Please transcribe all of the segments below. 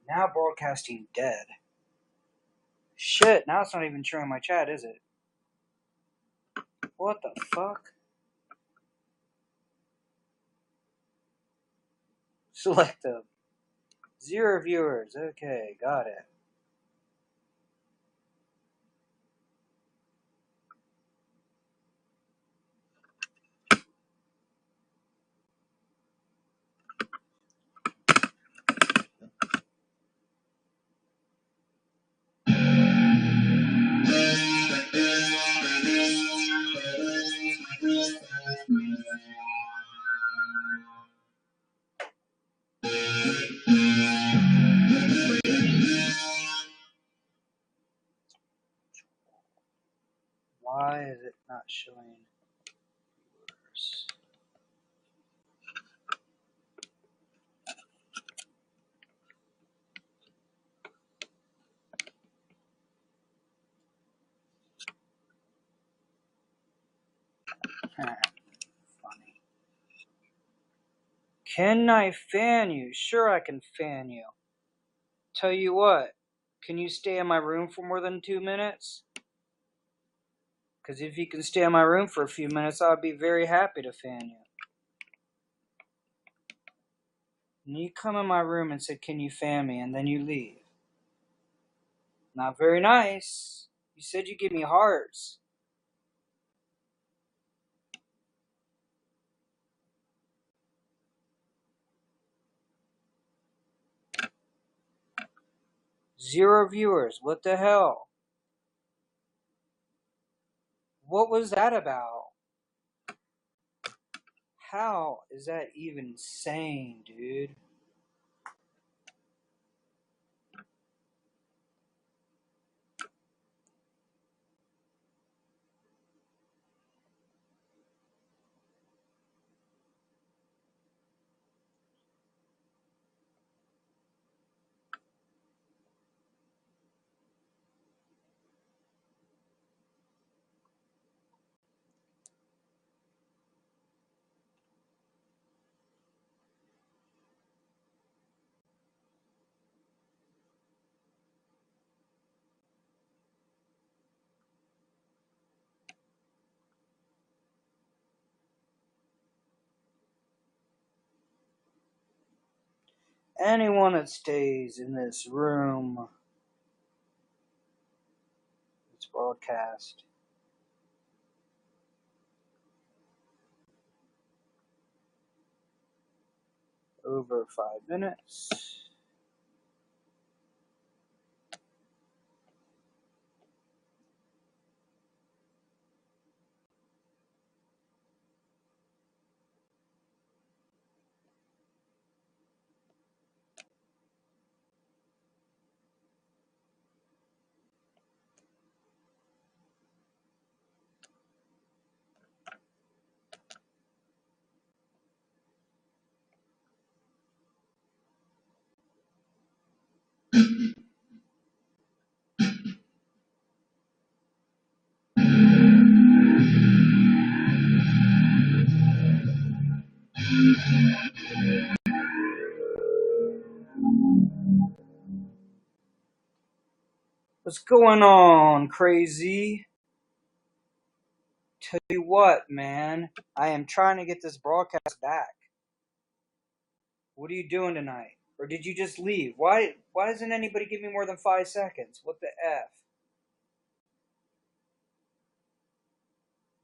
Now broadcasting dead. Shit, now it's not even showing my chat, is it? What the fuck? Select them. 0 viewers. Okay, got it. Why is it not showing viewers? Funny. Can I fan you? Sure, I can fan you. Tell you what, can you stay in my room for more than 2 minutes? Because if you can stay in my room for a few minutes, I'd be very happy to fan you. And you come in my room and said, can you fan me? And then you leave. Not very nice. You said you give me hearts. Zero viewers. What the hell? What was that about? How is that even sane, dude? Anyone that stays in this room, it's broadcast. Over 5 minutes. What's going on, crazy? Tell you what, man. I am trying to get this broadcast back. What are you doing tonight? Or did you just leave? Why doesn't anybody give me more than 5 seconds? What the F?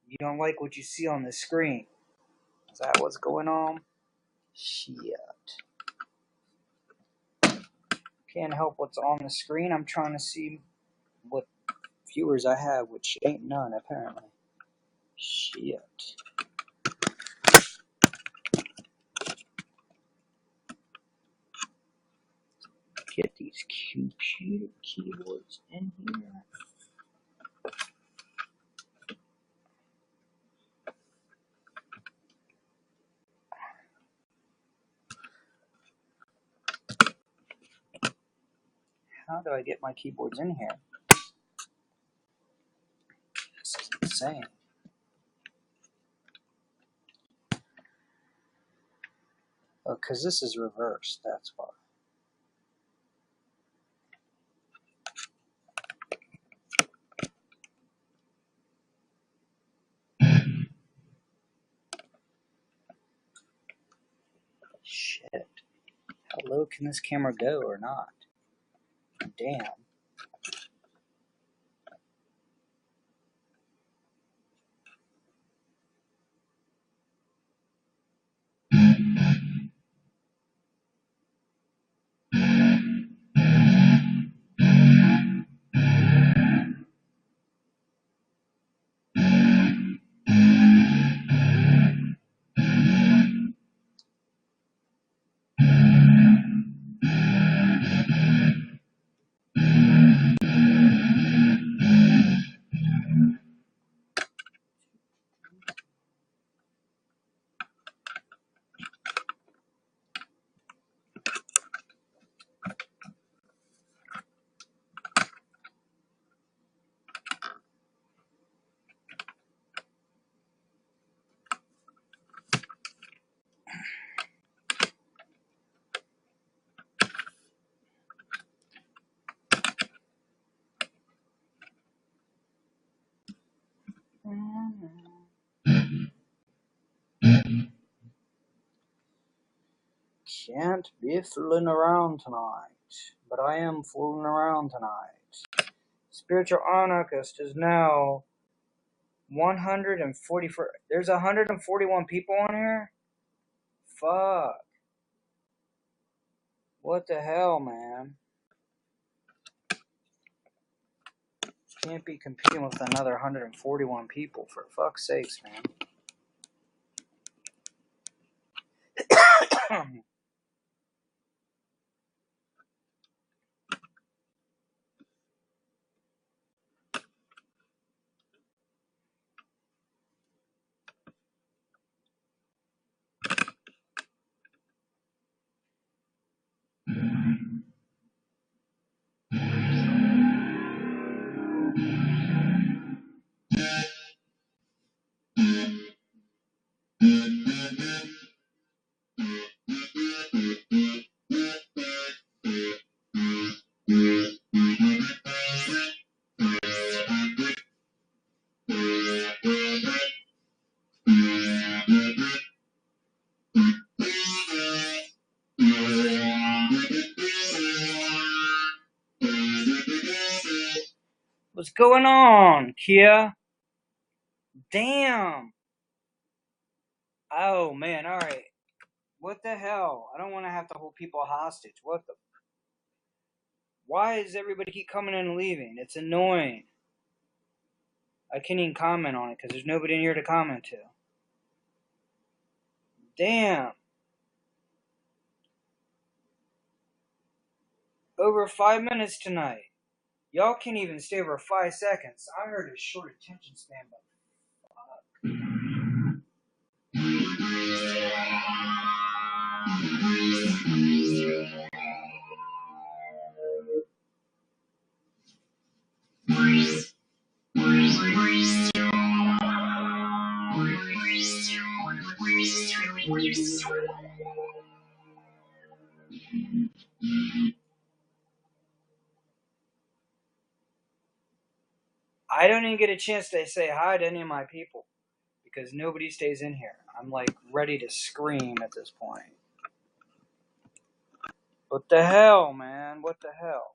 You don't like what you see on the screen. Is that what's going on? Shit. Can't help what's on the screen. I'm trying to see what viewers I have, which ain't none, apparently. Shit. Get these computer keyboards in here. How do I get my keyboards in here? This is insane. Oh, because this is reversed, that's why. Shit. How low can this camera go or not? Damn. Can't be fooling around tonight, but I am fooling around tonight. Spiritual Anarchist is now 144. There's 141 people on here? Fuck. What the hell, man? Can't be competing with another 141 people, for fuck's sakes, man. What's going on, Kia? Damn. Oh, man, alright. What the hell? I don't want to have to hold people hostage. What the... Why does everybody keep coming in and leaving? It's annoying. I can't even comment on it because there's nobody in here to comment to. Damn. Over 5 minutes tonight. Y'all can't even stay over 5 seconds. I heard a short attention span, but I don't even get a chance to say hi to any of my people because nobody stays in here. I'm like ready to scream at this point. What the hell, man? What the hell?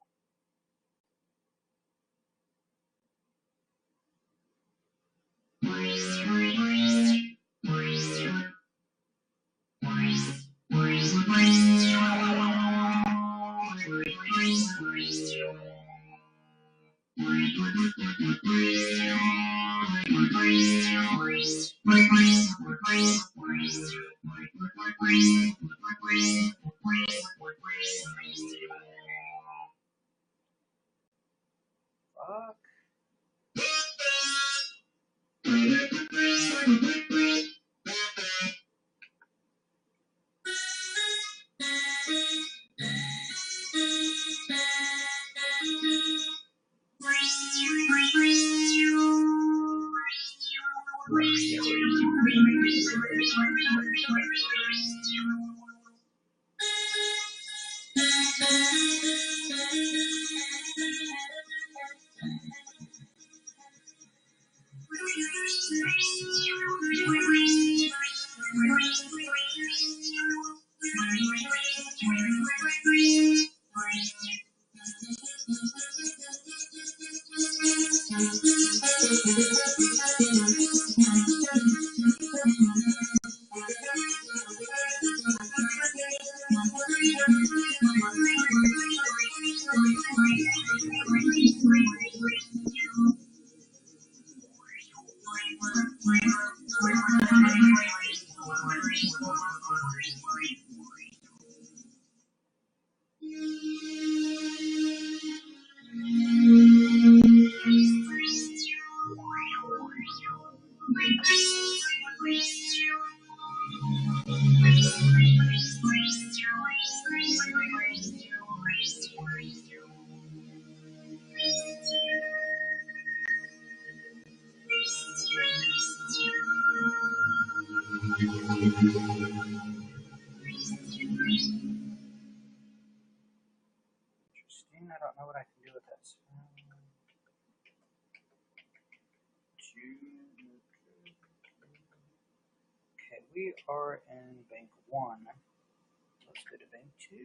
Fuck. Interesting. I don't know what I can do with that. Okay, we are in bank 1. Let's go to bank 2.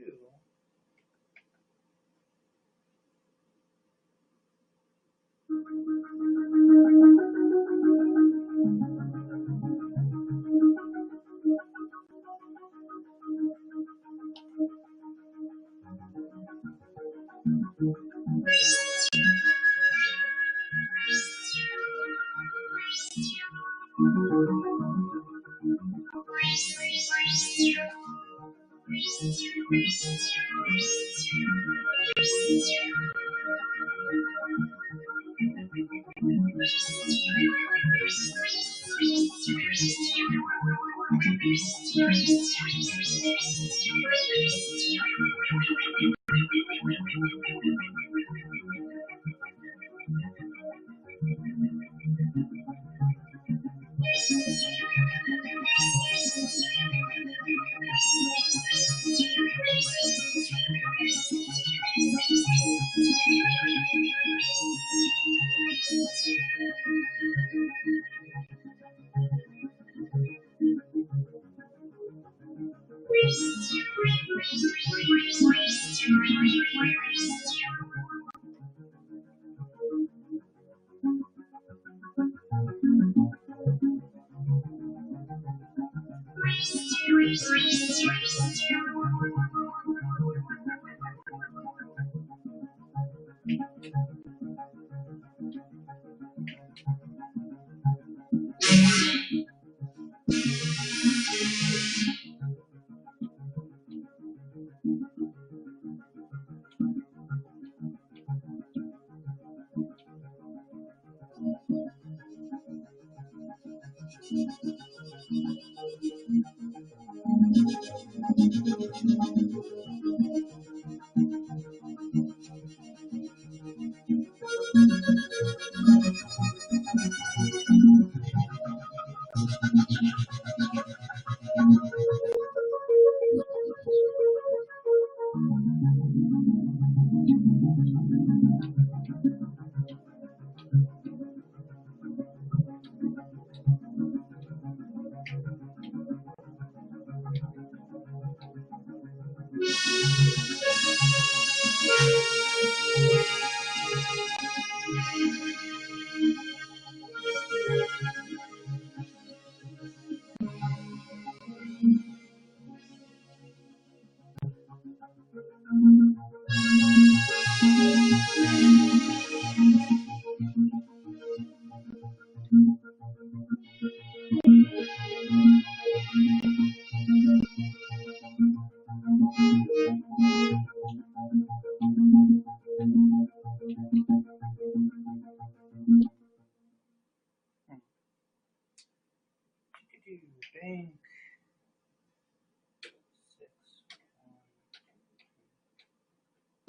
Bank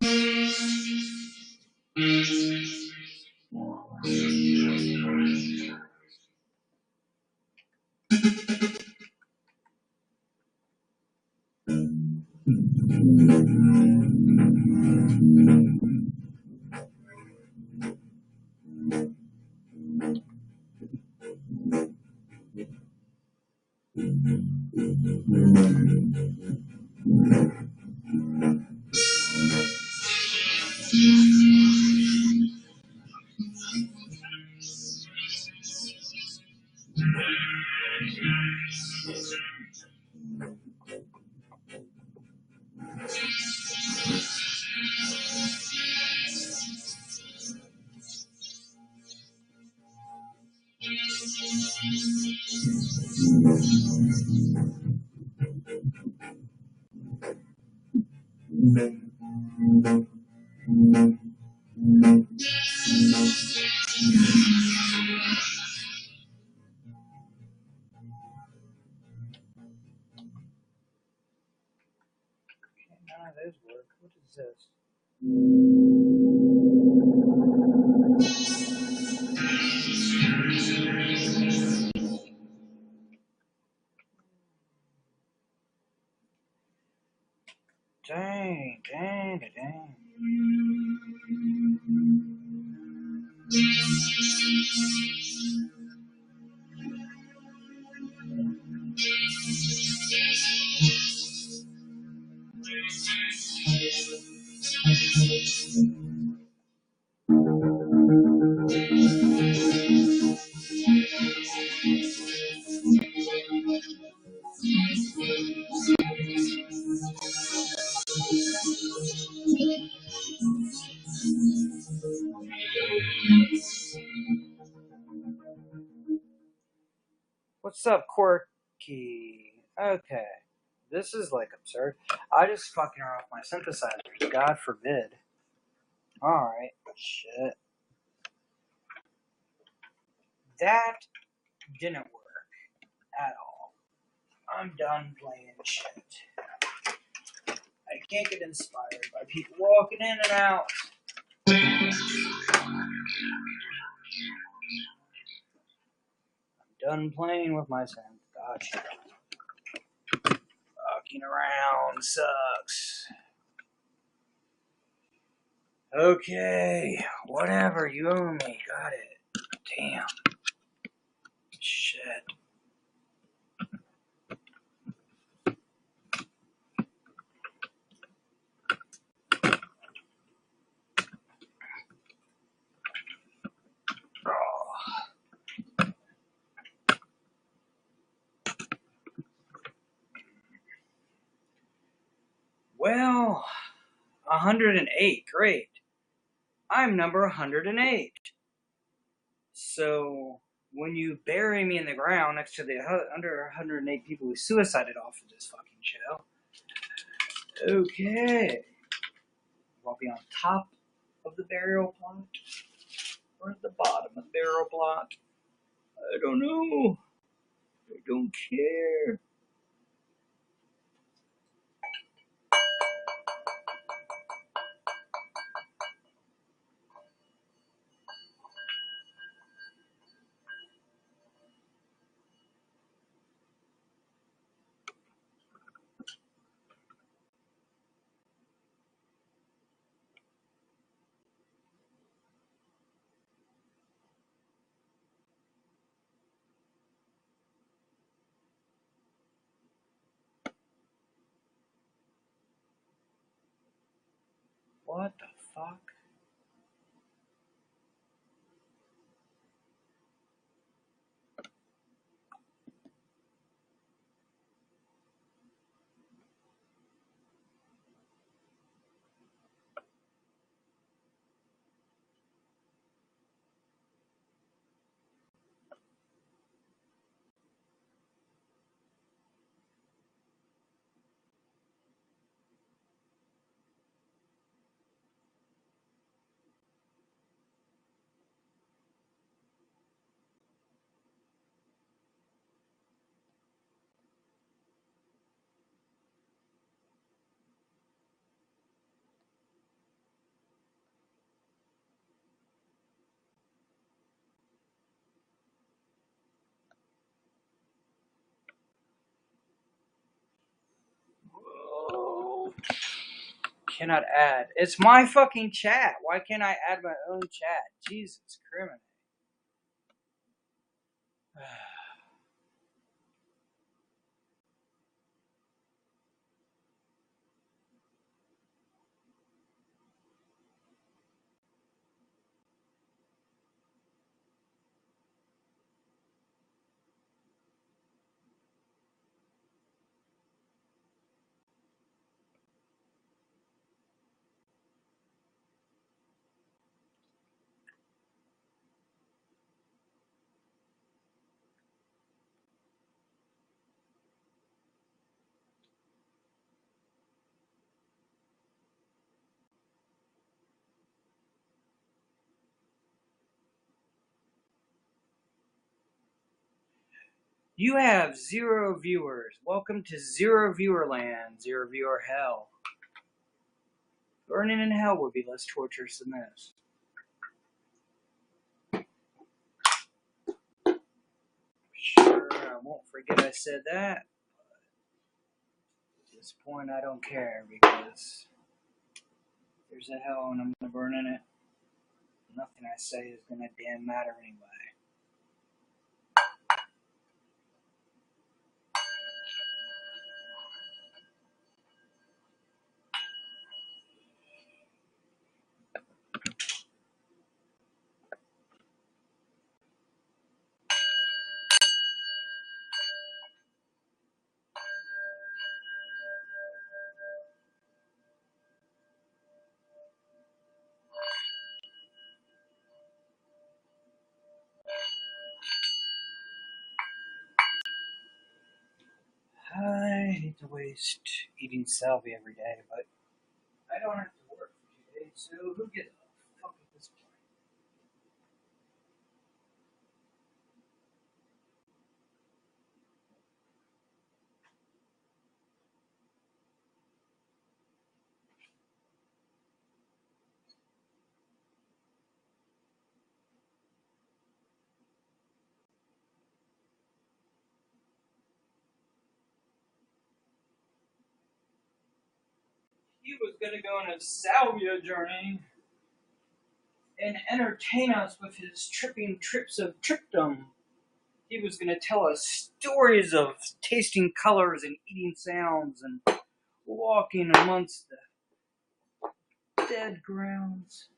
6. None of those work. What is this? Dang. What's up, Quirky? Okay. This is like absurd. I just fucking her off my synthesizer. God forbid. Alright. Shit. That didn't work at all. I'm done playing shit. I can't get inspired by people walking in and out. I'm done playing with my synth. Gotcha. Fucking around sucks. Okay, whatever, you owe me. Got it. Damn. Shit. Oh. Well, 108. Great. I'm number 108. So, when you bury me in the ground next to the under 108 people who suicided off of this fucking show, okay. I'll be on top of the burial plot or at the bottom of the burial plot. I don't know. I don't care. What the fuck? Whoa. Cannot add. It's my fucking chat. Why can't I add my own chat? Jesus Christ. You have 0 viewers. Welcome to 0 viewer land, 0 viewer hell. Burning in hell would be less torturous than this. Sure, I won't forget I said that. At this point, I don't care because there's a hell and I'm gonna burn in it. Nothing I say is gonna damn matter anyway. I hate to waste eating salvia every day, but I don't have to work for 2 days, so who gives a fuck at this point? He was gonna go on a salvia journey and entertain us with his tripping trips of trickdom. He was going to tell us stories of tasting colors and eating sounds and walking amongst the dead grounds.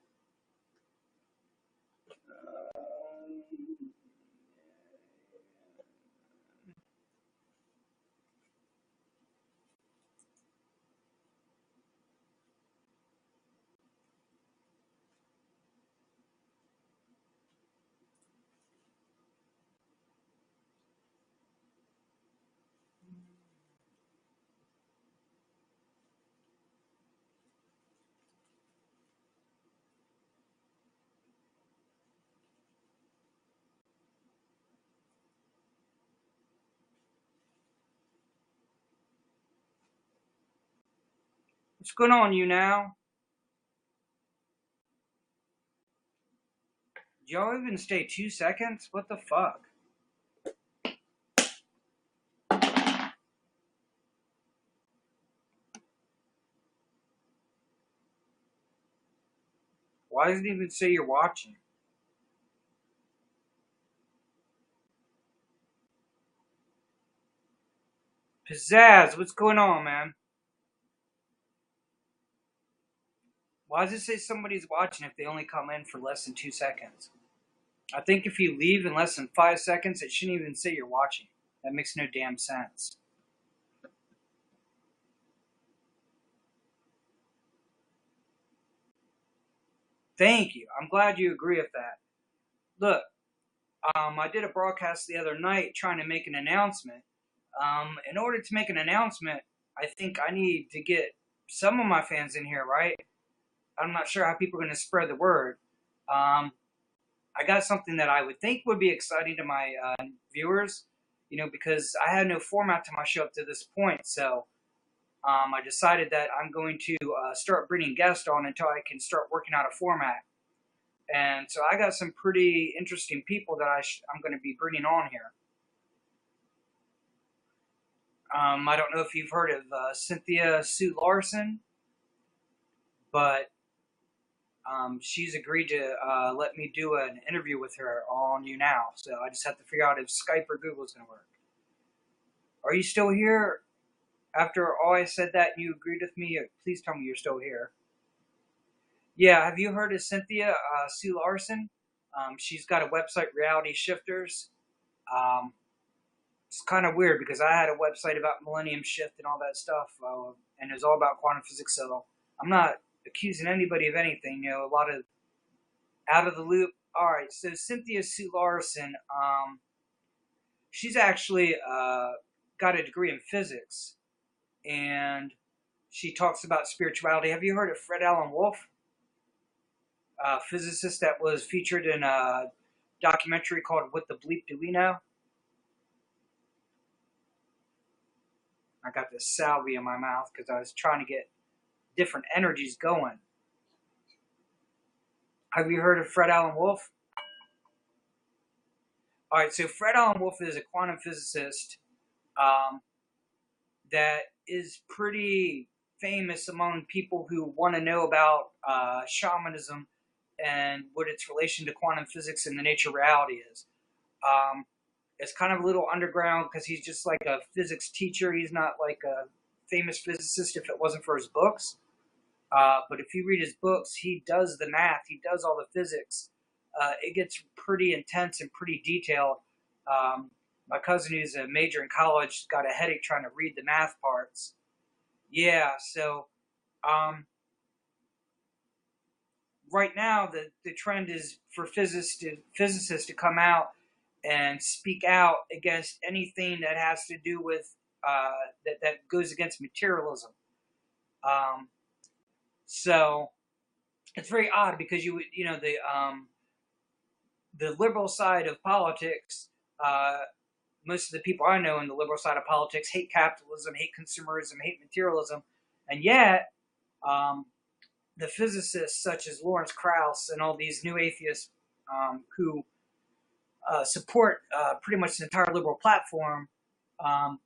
What's going on, YouNow? Did y'all even stay 2 seconds? What the fuck? Why does it even say you're watching? Pizzazz, what's going on, man? Why does it say somebody's watching if they only come in for less than 2 seconds? I think if you leave in less than 5 seconds, it shouldn't even say you're watching. That makes no damn sense. Thank you. I'm glad you agree with that. Look, I did a broadcast the other night trying to make an announcement. In order to make an announcement, I think I need to get some of my fans in here, right? I'm not sure how people are going to spread the word. I got something that I would think would be exciting to my viewers, because I had no format to my show up to this point. So I decided that I'm going to start bringing guests on until I can start working out a format. And so I got some pretty interesting people that I'm going to be bringing on here. I don't know if you've heard of Cynthia Sue Larson, but she's agreed to let me do an interview with her on YouNow. So I just have to figure out if Skype or Google is going to work. Are you still here? After all I said that and you agreed with me, please tell me you're still here. Yeah, have you heard of Cynthia Sue Larson? She's got a website, Reality Shifters. It's kind of weird because I had a website about Millennium Shift and all that stuff, and it was all about quantum physics. So I'm not accusing anybody of anything. A lot of out of the loop. All right, so Cynthia Sue Larson, she's actually got a degree in physics, and she talks about spirituality. Have you heard of Fred Allen Wolf, a physicist that was featured in a documentary called "What the Bleep Do We Know"? I got this salvia in my mouth because I was trying to get different energies going. Have you heard of Fred Alan Wolf? All right, so Fred Alan Wolf is a quantum physicist um, that is pretty famous among people who want to know about shamanism and what its relation to quantum physics and the nature of reality is. Um, it's kind of a little underground because he's just like a physics teacher. He's not like a famous physicist if it wasn't for his books. But if you read his books, he does the math. He does all the physics. It gets pretty intense and pretty detailed. My cousin, who's a major in college, got a headache trying to read the math parts. Yeah, so right now the trend is for physicists to come out and speak out against anything that has to do with that goes against materialism. Um, so it's very odd because the liberal side of politics. Most of the people I know in the liberal side of politics hate capitalism, hate consumerism, hate materialism, and yet the physicists such as Lawrence Krauss and all these new atheists who support pretty much the entire liberal platform um,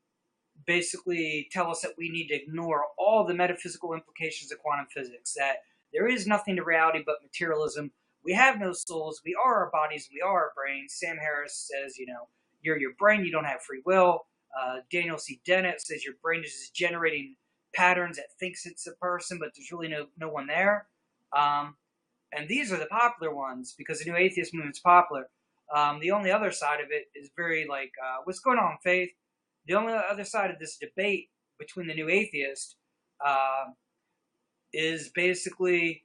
basically tell us that we need to ignore all the metaphysical implications of quantum physics, that there is nothing to reality but materialism. We have no souls. We are our bodies. We are our brains. Sam Harris says, you're your brain. You don't have free will. Daniel C. Dennett says your brain is just generating patterns that thinks it's a person, but there's really no one there. And these are the popular ones because the new atheist movement's popular. The only other side of it is very like, what's going on, Faith? The only other side of this debate between the new atheist is basically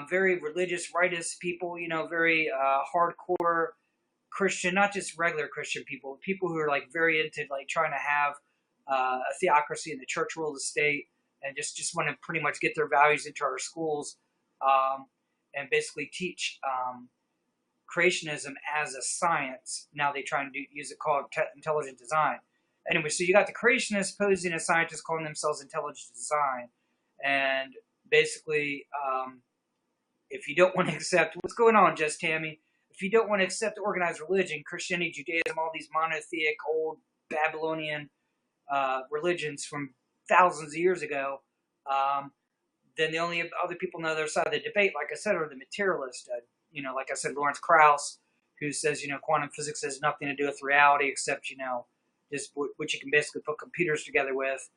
very religious, rightist people, very hardcore Christian, not just regular Christian people who are like very into like trying to have a theocracy and the church rule the state and just want to pretty much get their values into our schools and basically teach creationism as a science. Now they try and use it called intelligent design. Anyway, so you got the creationists posing as scientists calling themselves intelligent design. And basically, if you don't want to accept, what's going on, Just Tammy? If you don't want to accept organized religion, Christianity, Judaism, all these monotheic, old Babylonian religions from thousands of years ago, then the only other people on the other side of the debate, like I said, are the materialists. Like I said, Lawrence Krauss, who says, quantum physics has nothing to do with reality except, just what you can basically put computers together with,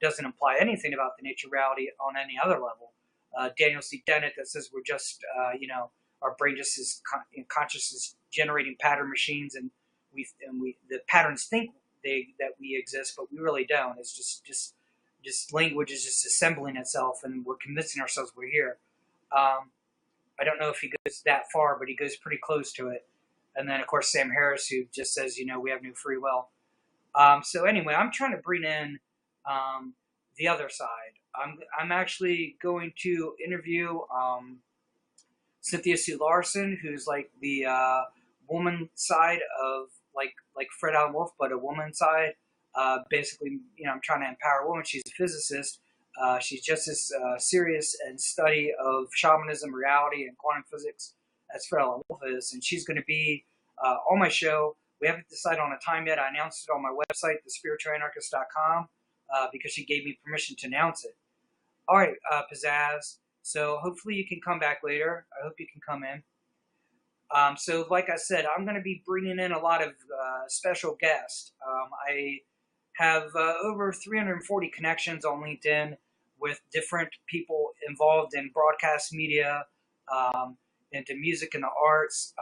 doesn't imply anything about the nature of reality on any other level. Daniel C. Dennett that says we're just, our brain just is consciousness generating pattern machines, and the patterns think that we exist, but we really don't. It's just language is just assembling itself, and we're convincing ourselves we're here. I don't know if he goes that far, but he goes pretty close to it. And then, of course, Sam Harris, who just says, we have no free will. So anyway, I'm trying to bring in the other side. I'm actually going to interview Cynthia Sue Larson, who's like the woman side of like Fred Alan Wolf, but a woman side. Basically, I'm trying to empower a woman. She's a physicist. She's just as serious in study of shamanism, reality, and quantum physics as Fred Alan Wolf is, and she's going to be on my show. We haven't decided on a time yet. I announced it on my website, thespiritualanarchist.com, because she gave me permission to announce it. All right, Pizzazz. So hopefully you can come back later. I hope you can come in. So like I said, I'm going to be bringing in a lot of special guests. I have over 340 connections on LinkedIn with different people involved in broadcast media, into music and the arts,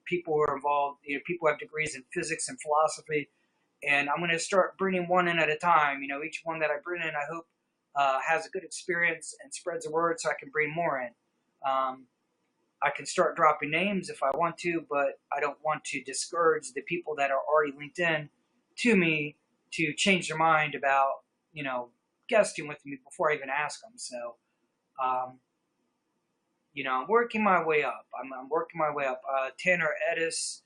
people who are involved, people who have degrees in physics and philosophy. And I'm going to start bringing one in at a time. Each one that I bring in, I hope has a good experience and spreads the word so I can bring more in. I can start dropping names if I want to, but I don't want to discourage the people that are already linked in to me to change their mind about, guesting with me before I even ask them. So, I'm working my way up. I'm working my way up. Tanner Edis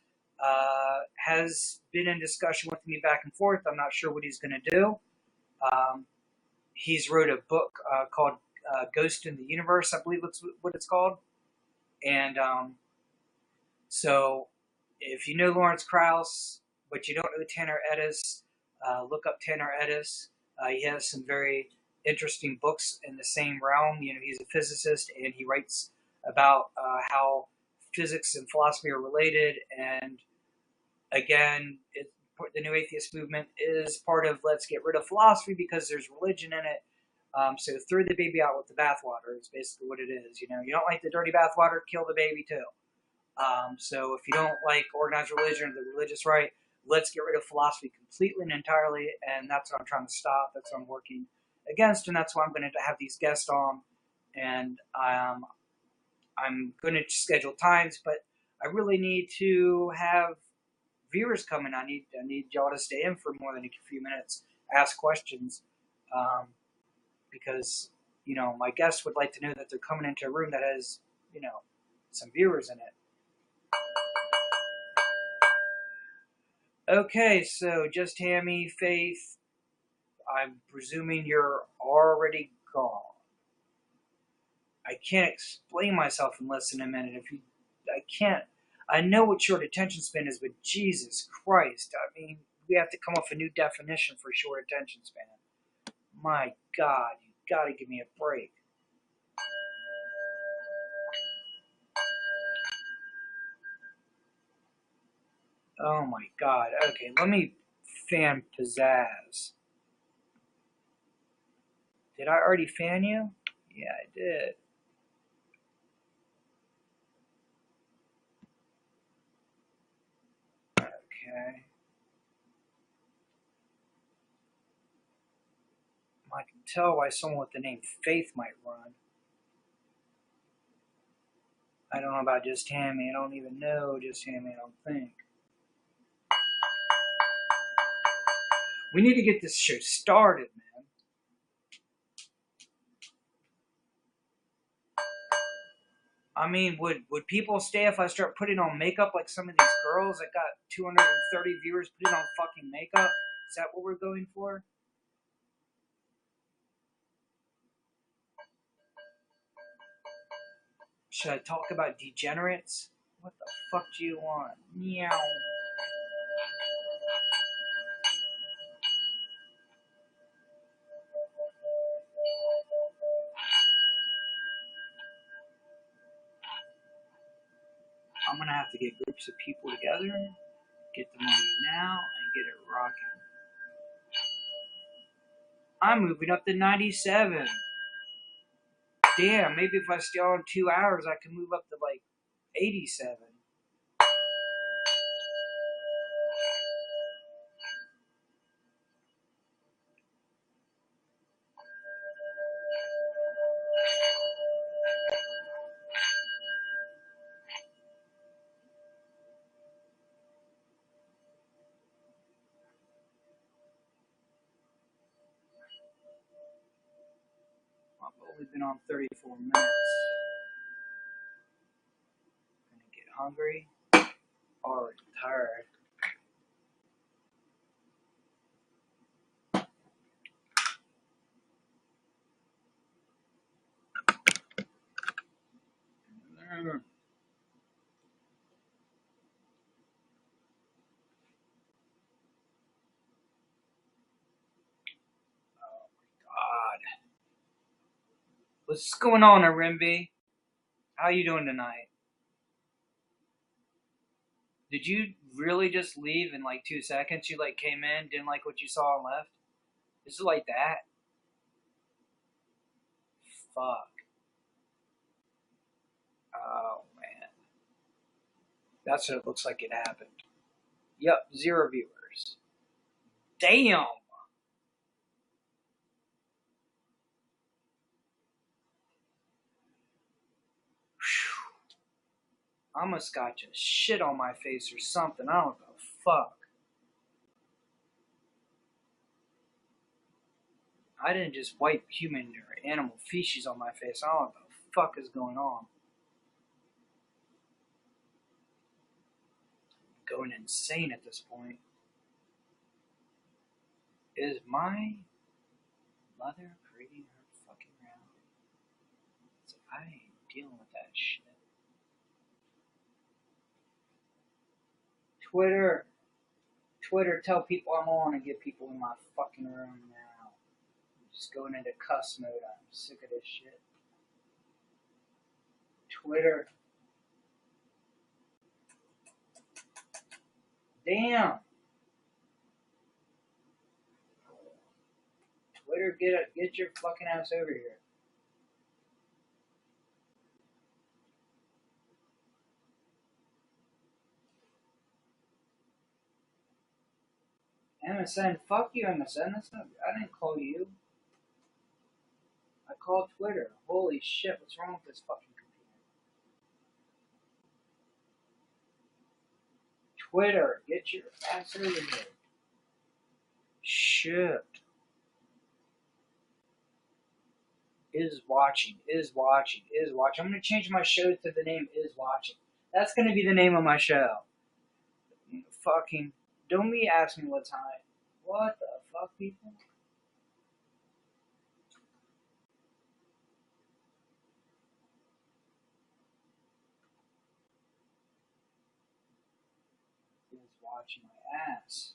has been in discussion with me back and forth. I'm not sure what he's going to do. He's wrote a book called Ghost in the Universe, I believe that's what it's called. And so, if you know Lawrence Krauss, but you don't know Tanner Edis, look up Tanner Edis. He has some very interesting books in the same realm. You know, he's a physicist, and he writes about how physics and philosophy are related. And again, the New Atheist movement is part of let's get rid of philosophy because there's religion in it. So throw the baby out with the bathwater is basically what it is. You know, you don't like the dirty bathwater, kill the baby too. So if you don't like organized religion or the religious right, let's get rid of philosophy completely and entirely, and that's what I'm trying to stop. That's what I'm working against, and that's why I'm going to have these guests on, and I'm going to schedule times, but I really need to have viewers coming. I need y'all to stay in for more than a few minutes, ask questions, because you know my guests would like to know that they're coming into a room that has some viewers in it. Okay, so just Hammy, Faith, I'm presuming you're already gone. I can't explain myself in less than a minute. I can't. I know what short attention span is, but Jesus Christ, I mean, we have to come up with a new definition for short attention span. My God, you gotta give me a break. Oh my God. Okay, let me fan Pizzazz. Did I already fan you? Yeah, I did. Okay. I can tell why someone with the name Faith might run. I don't know about Just Hammy. I don't even know Just Hammy, I don't think. We need to get this show started, man. I mean, would people stay if I start putting on makeup like some of these girls that got 230 viewers putting on fucking makeup? Is that what we're going for? Should I talk about degenerates? What the fuck do you want? Meow. I'm gonna have to get groups of people together, get them on YouNow, and get it rocking. I'm moving up to 97. Damn, maybe if I stay on 2 hours, I can move up to like 87. I've only been on 34 minutes. I'm gonna get hungry. Already tired. God. What's going on, Arimbi? How you doing tonight? Did you really just leave in like 2 seconds? You like came in, didn't like what you saw and left? Is it like that? Fuck. Oh man. That's what it looks like it happened. Yep, 0 viewers. Damn. I almost got just shit on my face or something. I don't know. Fuck. I didn't just wipe human or animal feces on my face. I don't know what the fuck is going on. I'm going insane at this point. Is my Mother creating her fucking reality. So I ain't dealing with that shit. Twitter. Twitter, tell people I'm on and get people in my fucking room now. I'm just going into cuss mode. I'm sick of this shit. Twitter. Damn. Twitter, get your fucking ass over here. MSN, fuck you, MSN. I didn't call you. I called Twitter. Holy shit, what's wrong with this fucking computer? Twitter, get your ass over here. Shit. Is watching. I'm gonna change my show to the name Is Watching. That's gonna be the name of my show. Fucking, don't be asking me what time. What the fuck, people? Is watching my ass.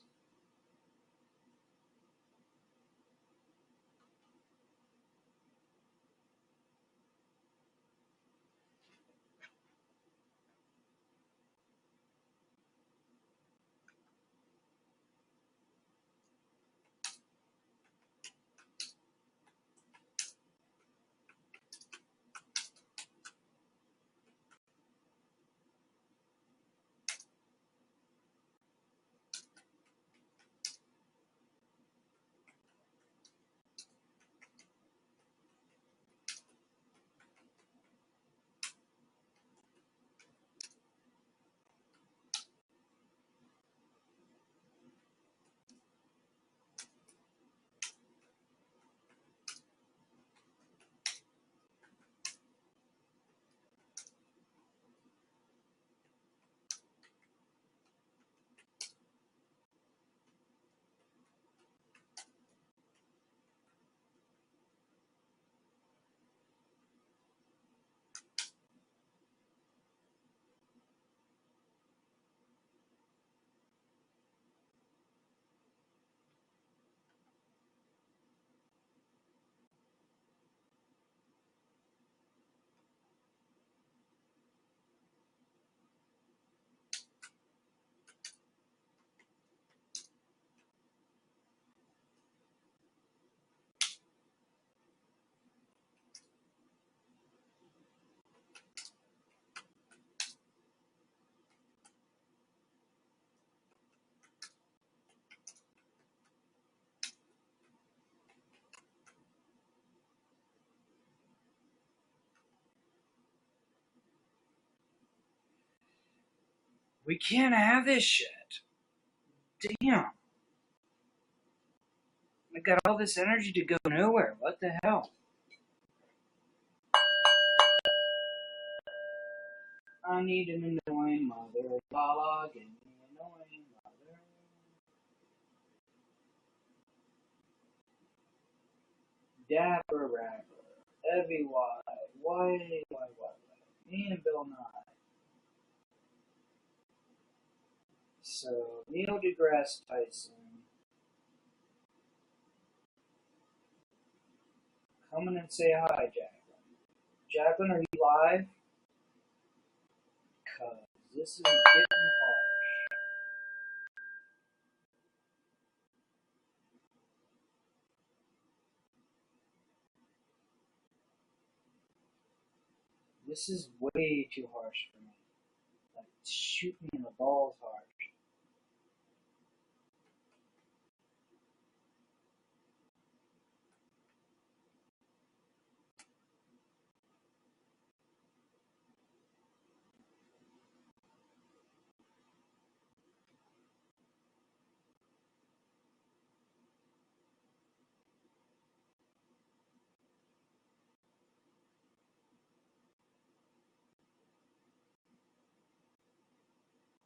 We can't have this shit. Damn. I got all this energy to go nowhere. What the hell? I need an annoying mother. Lala, give me an annoying mother. Dapper rapper. Evie Why? Me and Bill Nye. So, Neil deGrasse Tyson. Come in and say hi, Jacqueline. Jacqueline, are you live? Cause this is getting harsh. This is way too harsh for me. Like, shoot me in the balls harsh.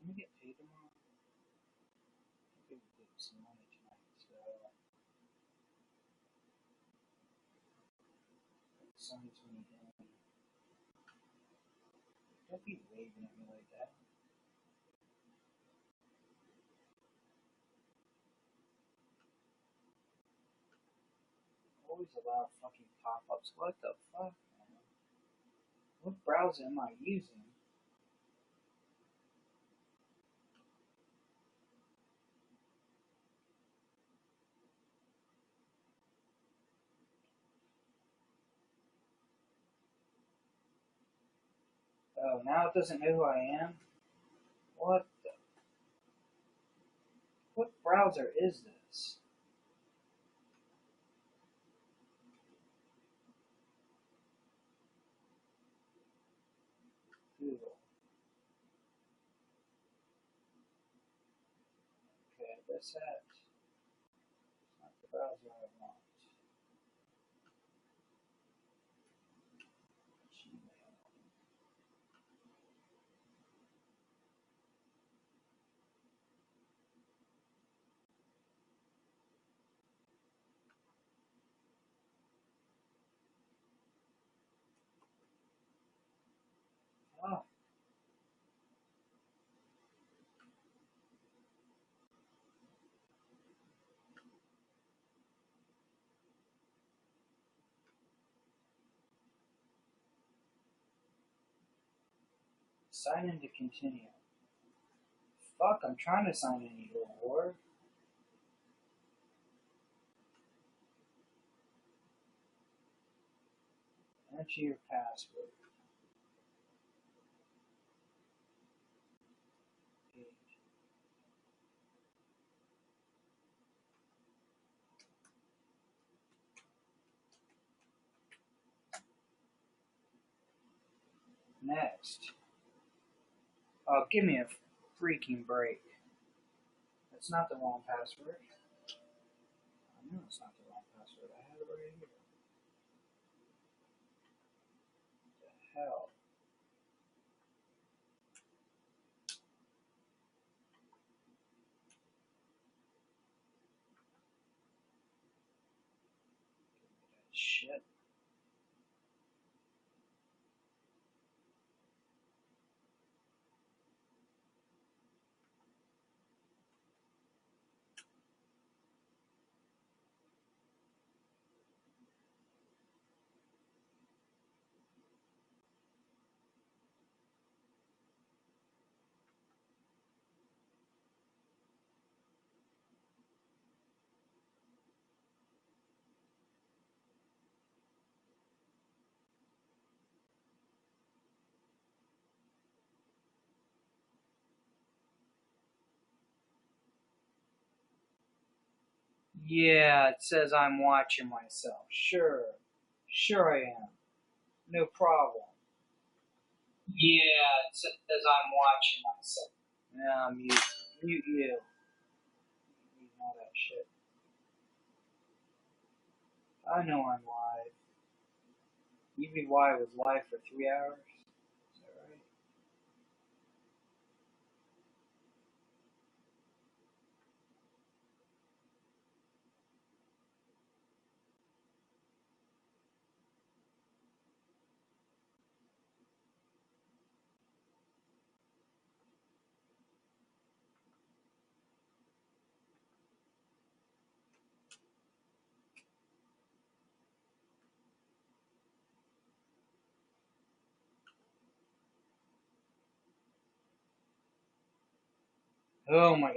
Can we get paid tomorrow? I think we get some money tonight, so signs when you can. Don't be waving at me like that. Always allow fucking pop-ups. What the fuck, man? What browser am I using? Oh, now it doesn't know who I am? What the? What browser is this? Google. Okay, that's it. It's not the browser I want. Gmail. Oh, sign in to continue. Fuck, I'm trying to sign in, you little whore. Enter your password. Next. Oh, give me a freaking break. That's not the wrong password. I know it's not the wrong password. I have it right here. What the hell? Shit. Yeah, it says I'm watching myself. Sure. Sure I am. No problem. Yeah, it says I'm watching myself. Yeah, mute. Mute you. Mute all that shit. I know I'm live. UVY was live for 3 hours. Is that right? Oh my god.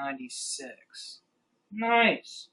96. Nice.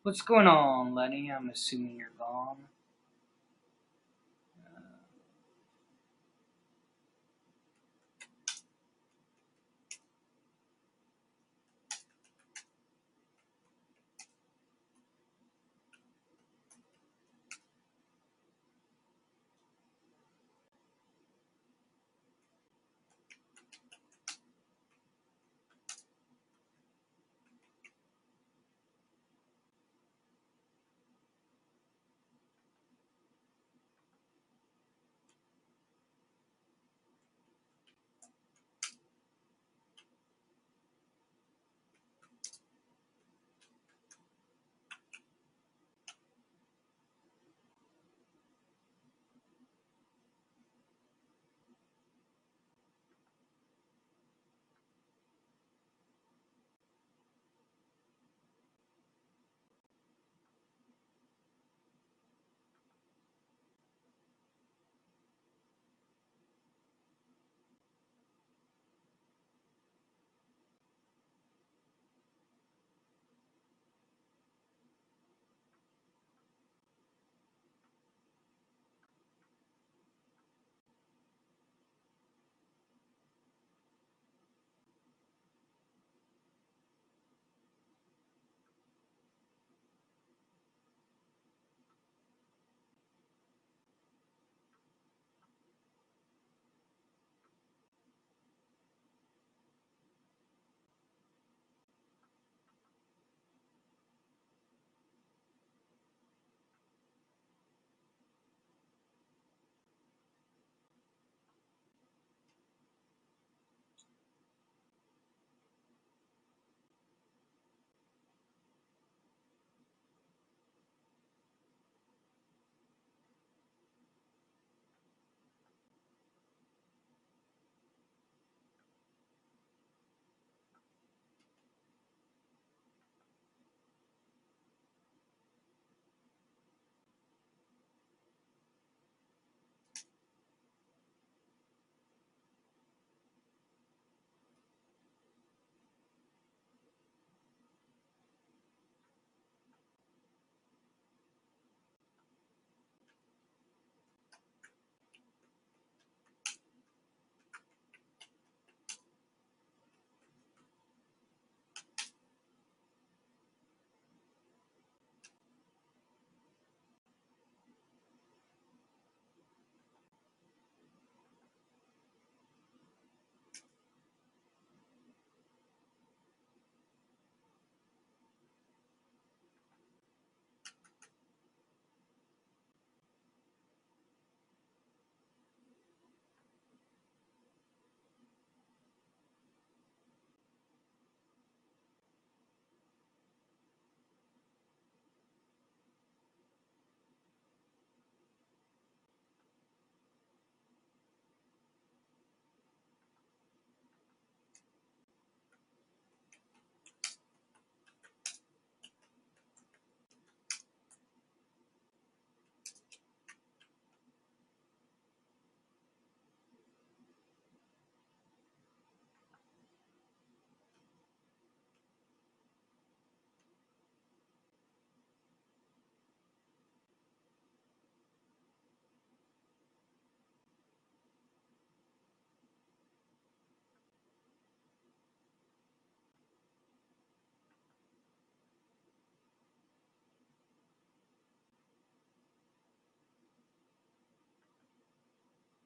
What's going on, Lenny? I'm assuming you're gone.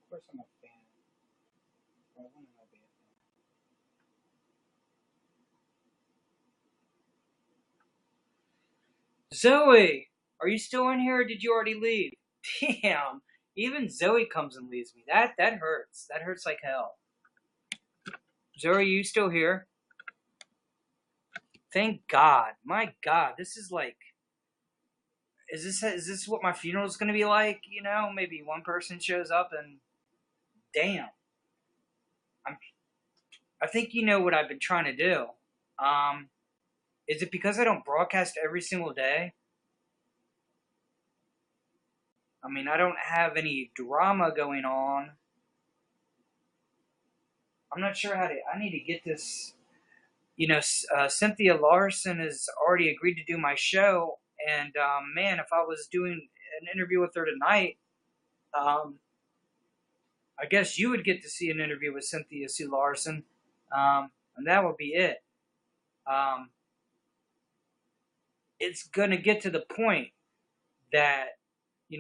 Of course, I'm a fan. Why wouldn't I be a fan? Zoe, are you still in here, or did you already leave? Damn, even Zoe comes and leaves me. That hurts. That hurts like hell. Zoe, are you still here? Thank God. My God, this is like, is this what my funeral is going to be like? You know, maybe one person shows up and damn. I'm. I think you know what I've been trying to do. Um, is it because I don't broadcast every single day? I mean, I don't have any drama going on. I'm not sure how to. I need to get this. You know, Cynthia Larson has already agreed to do my show, And man, if I was doing an interview with her tonight, um, I guess you would get to see an interview with Cynthia Sue Larson, and that would be it. Um, it's going to get to the point that,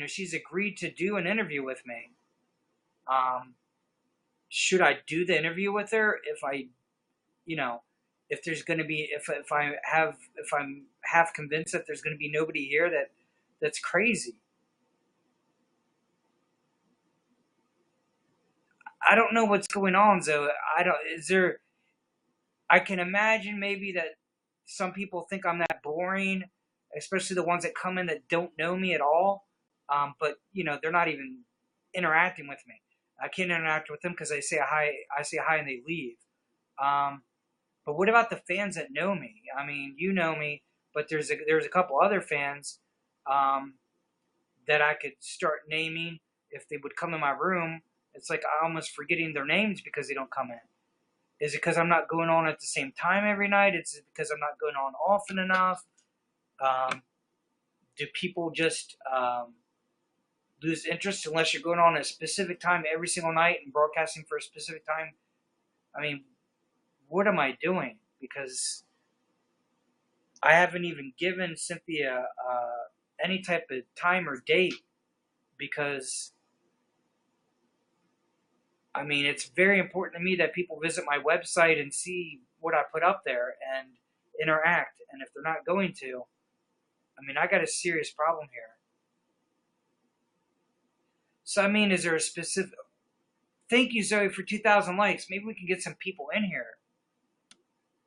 she's agreed to do an interview with me. Um, should I do the interview with her if you know, if there's going to be, if I'm half convinced that there's going to be nobody here, that's crazy. I don't know what's going on, though. Is there, I can imagine maybe that some people think I'm that boring, especially the ones that come in that don't know me at all. But they're not even interacting with me. I can't interact with them because I say hi, and they leave. Um, but what about the fans that know me? I mean, you know me, but there's a couple other fans um, that I could start naming if they would come in my room. It's like I'm almost forgetting their names because they don't come in. Is it because I'm not going on at the same time every night? It's because I'm not going on often enough? Um, do people just lose interest unless you're going on at a specific time every single night and broadcasting for a specific time? I mean, what am I doing? Because I haven't even given Cynthia any type of time or date because, I mean, it's very important to me that people visit my website and see what I put up there and interact. And if they're not going to, I mean, I got a serious problem here. So, I mean, is there a specific... Thank you, Zoe, for 2,000 likes. Maybe we can get some people in here.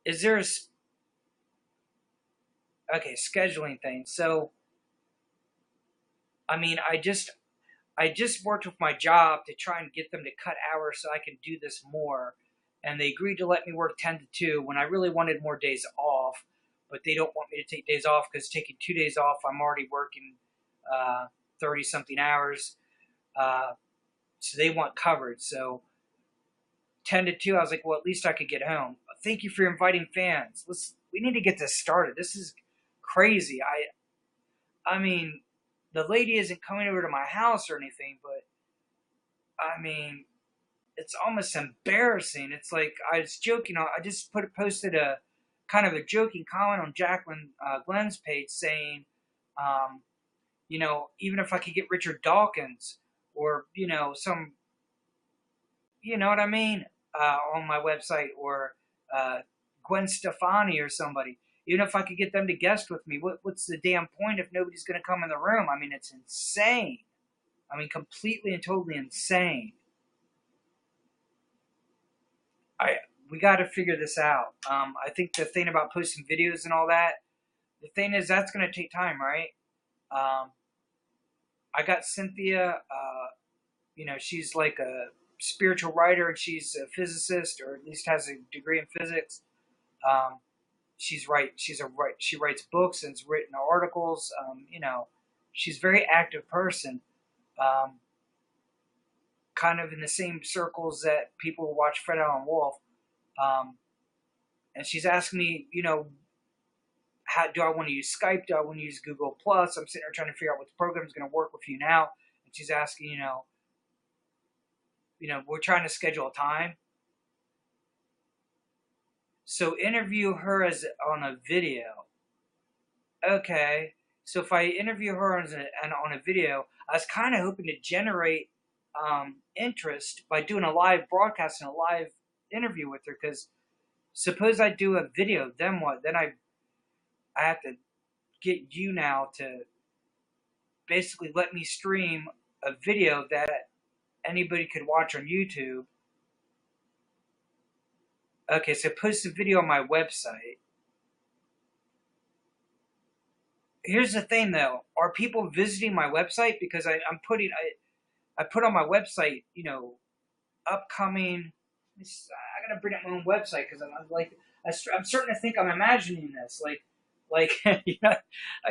Is there a... Okay, scheduling thing. So, I mean, I just worked with my job to try and get them to cut hours so I can do this more. And they agreed to let me work 10 to 2 when I really wanted more days off. But they don't want me to take days off because taking 2 days off, I'm already working 30-something hours. So they want coverage. So 10 to 2, I was like, well, at least I could get home. Thank you for inviting fans. We need to get this started. This is crazy. I mean, the lady isn't coming over to my house or anything, but I mean, it's almost embarrassing. It's like I was joking. I just posted a kind of a joking comment on Jacqueline Glenn's page saying, even if I could get Richard Dawkins or some, you know what I mean, on my website, or Gwen Stefani or somebody. Even if I could get them to guest with me, what's the damn point if nobody's going to come in the room? I mean, it's insane. I mean, completely and totally insane. We got to figure this out. I think the thing about posting videos and all that, the thing is that's going to take time, right? I got Cynthia. She's like a spiritual writer, and she's a physicist, or at least has a degree in physics. She writes books and has written articles. She's a very active person. Kind of in the same circles that people who watch Fred Allen Wolf. And she's asking me, how do I want to use Skype? Do I want to use Google Plus? I'm sitting there trying to figure out what the program is going to work with YouNow. And she's asking, we're trying to schedule a time. So interview her on a video. Okay. So if I interview her on a video, I was kind of hoping to generate interest by doing a live broadcast and a live interview with her. Because suppose I do a video, then what? Then I have to get YouNow to basically let me stream a video that anybody could watch on YouTube. Okay, so post a video on my website. Here's the thing, though. Are people visiting my website? Because I put on my website, upcoming... I gotta bring up my own website because I'm starting to think I'm imagining this. I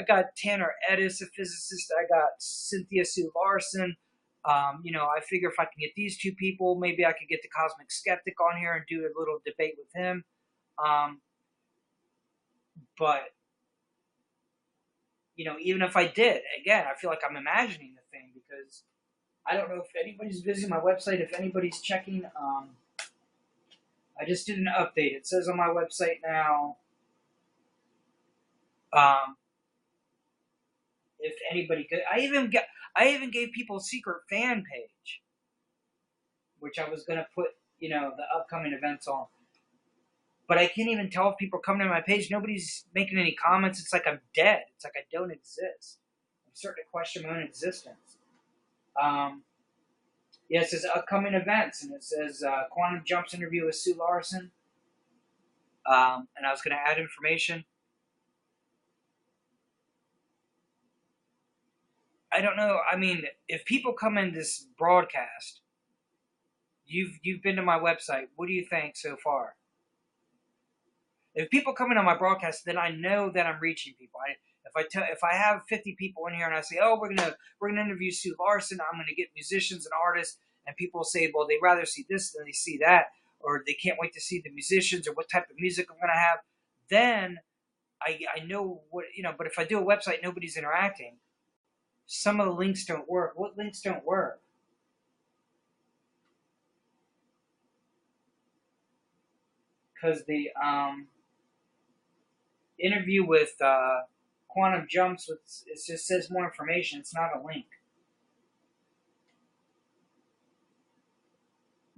got Tanner Edis, a physicist. I got Cynthia Sue Larson. I figure if I can get these two people, maybe I could get the Cosmic Skeptic on here and do a little debate with him. But even if I did, again, I feel like I'm imagining the thing because I don't know if anybody's visiting my website, if anybody's checking. I just did an update. It says on my website now, um, if anybody could, I even gave people a secret fan page, which I was gonna put, the upcoming events on. But I can't even tell if people are coming to my page. Nobody's making any comments. It's like I'm dead. It's like I don't exist. I'm starting to question my own existence. Yeah, it says upcoming events, and it says Quantum Jumps interview with Sue Larson. And I was going to add information. I don't know. I mean, if people come in this broadcast, you've been to my website. What do you think so far? If people come in on my broadcast, then I know that I'm reaching people. If I have 50 people in here and I say, oh, we're gonna interview Sue Larson, I'm gonna get musicians and artists, and people say, well, they'd rather see this than they see that, or they can't wait to see the musicians or what type of music I'm gonna have, then I know what. But if I do a website, nobody's interacting. Some of the links don't work. What links don't work? Because the interview with Quantum Jumps, it just says more information. It's not a link.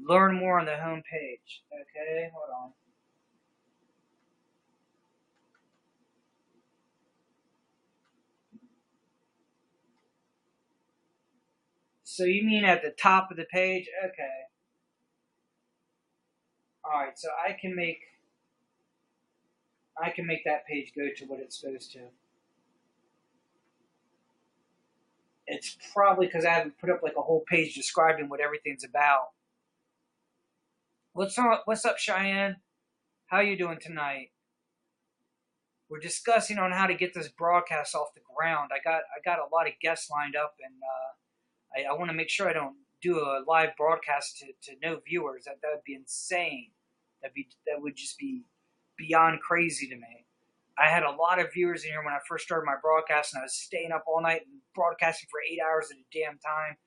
Learn more on the home page. Okay, hold on. So you mean at the top of the page? Okay. Alright, so I can make that page go to what it's supposed to. It's probably because I haven't put up like a whole page describing what everything's about. What's up, Cheyenne? How you doing tonight? We're discussing on how to get this broadcast off the ground. I got a lot of guests lined up, and I want to make sure I don't do a live broadcast to no viewers. That would be insane. That would just be beyond crazy to me. I had a lot of viewers in here when I first started my broadcast, and I was staying up all night and broadcasting for 8 hours at a damn time.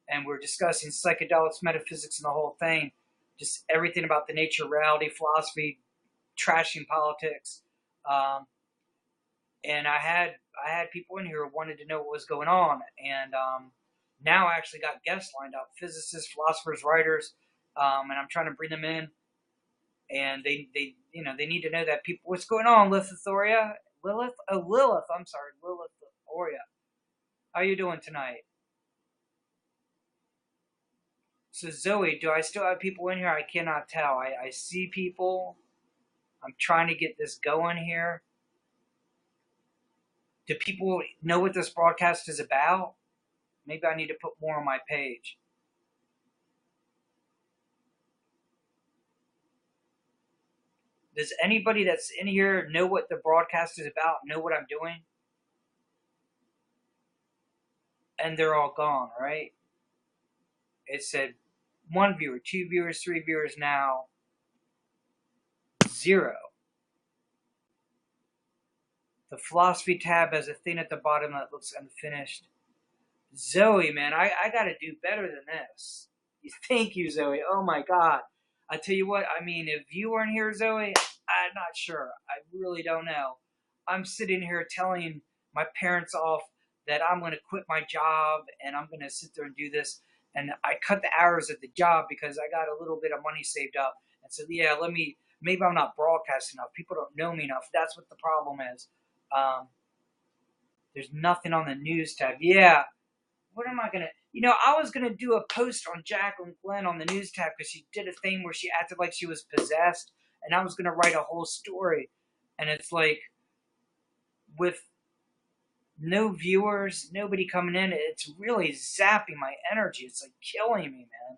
And we're discussing psychedelics, metaphysics, and the whole thing. Just everything about the nature of reality, philosophy, trashing politics. And I had people in here who wanted to know what was going on. And now I actually got guests lined up, physicists, philosophers, writers, and I'm trying to bring them in. And they need to know that people. What's going on, Lilith? I'm sorry, Lilith. How you doing tonight? So Zoe, do I still have people in here? I cannot tell. I see people. I'm trying to get this going here. Do people know what this broadcast is about? Maybe I need to put more on my page. Does anybody that's in here know what the broadcast is about? Know what I'm doing? And they're all gone, right? It said 1 viewer, 2 viewers, 3 viewers now. 0. The philosophy tab has a thing at the bottom that looks unfinished. Zoe, man, I gotta do better than this. Thank you, Zoe. Oh my God. I tell you what, I mean, if you weren't here, Zoe, I'm not sure. I really don't know. I'm sitting here telling my parents off that I'm going to quit my job and I'm going to sit there and do this. And I cut the hours at the job because I got a little bit of money saved up. And so, yeah, maybe I'm not broadcasting enough. People don't know me enough. That's what the problem is. There's nothing on the news tab. Yeah. What am I going to... I was going to do a post on Jacqueline Glenn on the news tab because she did a thing where she acted like she was possessed. And I was going to write a whole story. And it's like, with no viewers, nobody coming in, it's really zapping my energy. It's like killing me, man.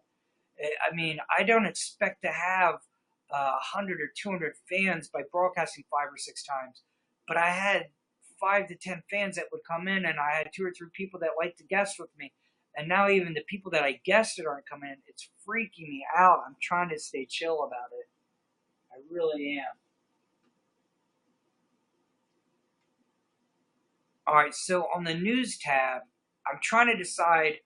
I mean, I don't expect to have 100 or 200 fans by broadcasting 5 or 6 times. But I had 5 to 10 fans that would come in, and I had 2 or 3 people that liked to guest with me. And now even the people that I guested aren't coming in. It's freaking me out. I'm trying to stay chill about it. I really am. Alright, so on the news tab, I'm trying to decide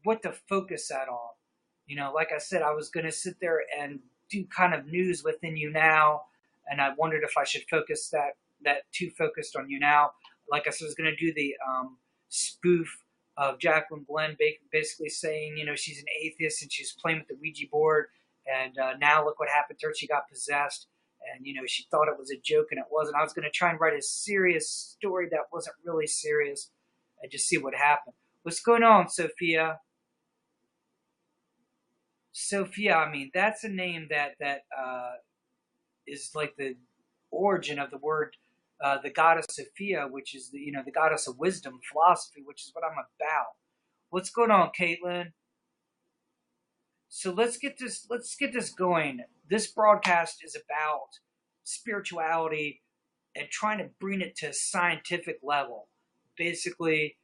what to focus that on. Like I said, I was going to sit there and do kind of news within YouNow, and I wondered if I should focus that too focused on YouNow. Like I said, I was going to do the spoof of Jacqueline Glenn basically saying, she's an atheist and she's playing with the Ouija board, and now look what happened to her. She got possessed, and she thought it was a joke and it wasn't. I was going to try and write a serious story that wasn't really serious and just see what happened. What's going on, Sophia? Sophia, I mean, that's a name that is like the origin of the word, the goddess Sophia, which is the goddess of wisdom, philosophy, which is what I'm about. What's going on, Caitlin? So let's get this going. This broadcast is about spirituality and trying to bring it to a scientific level. Basically,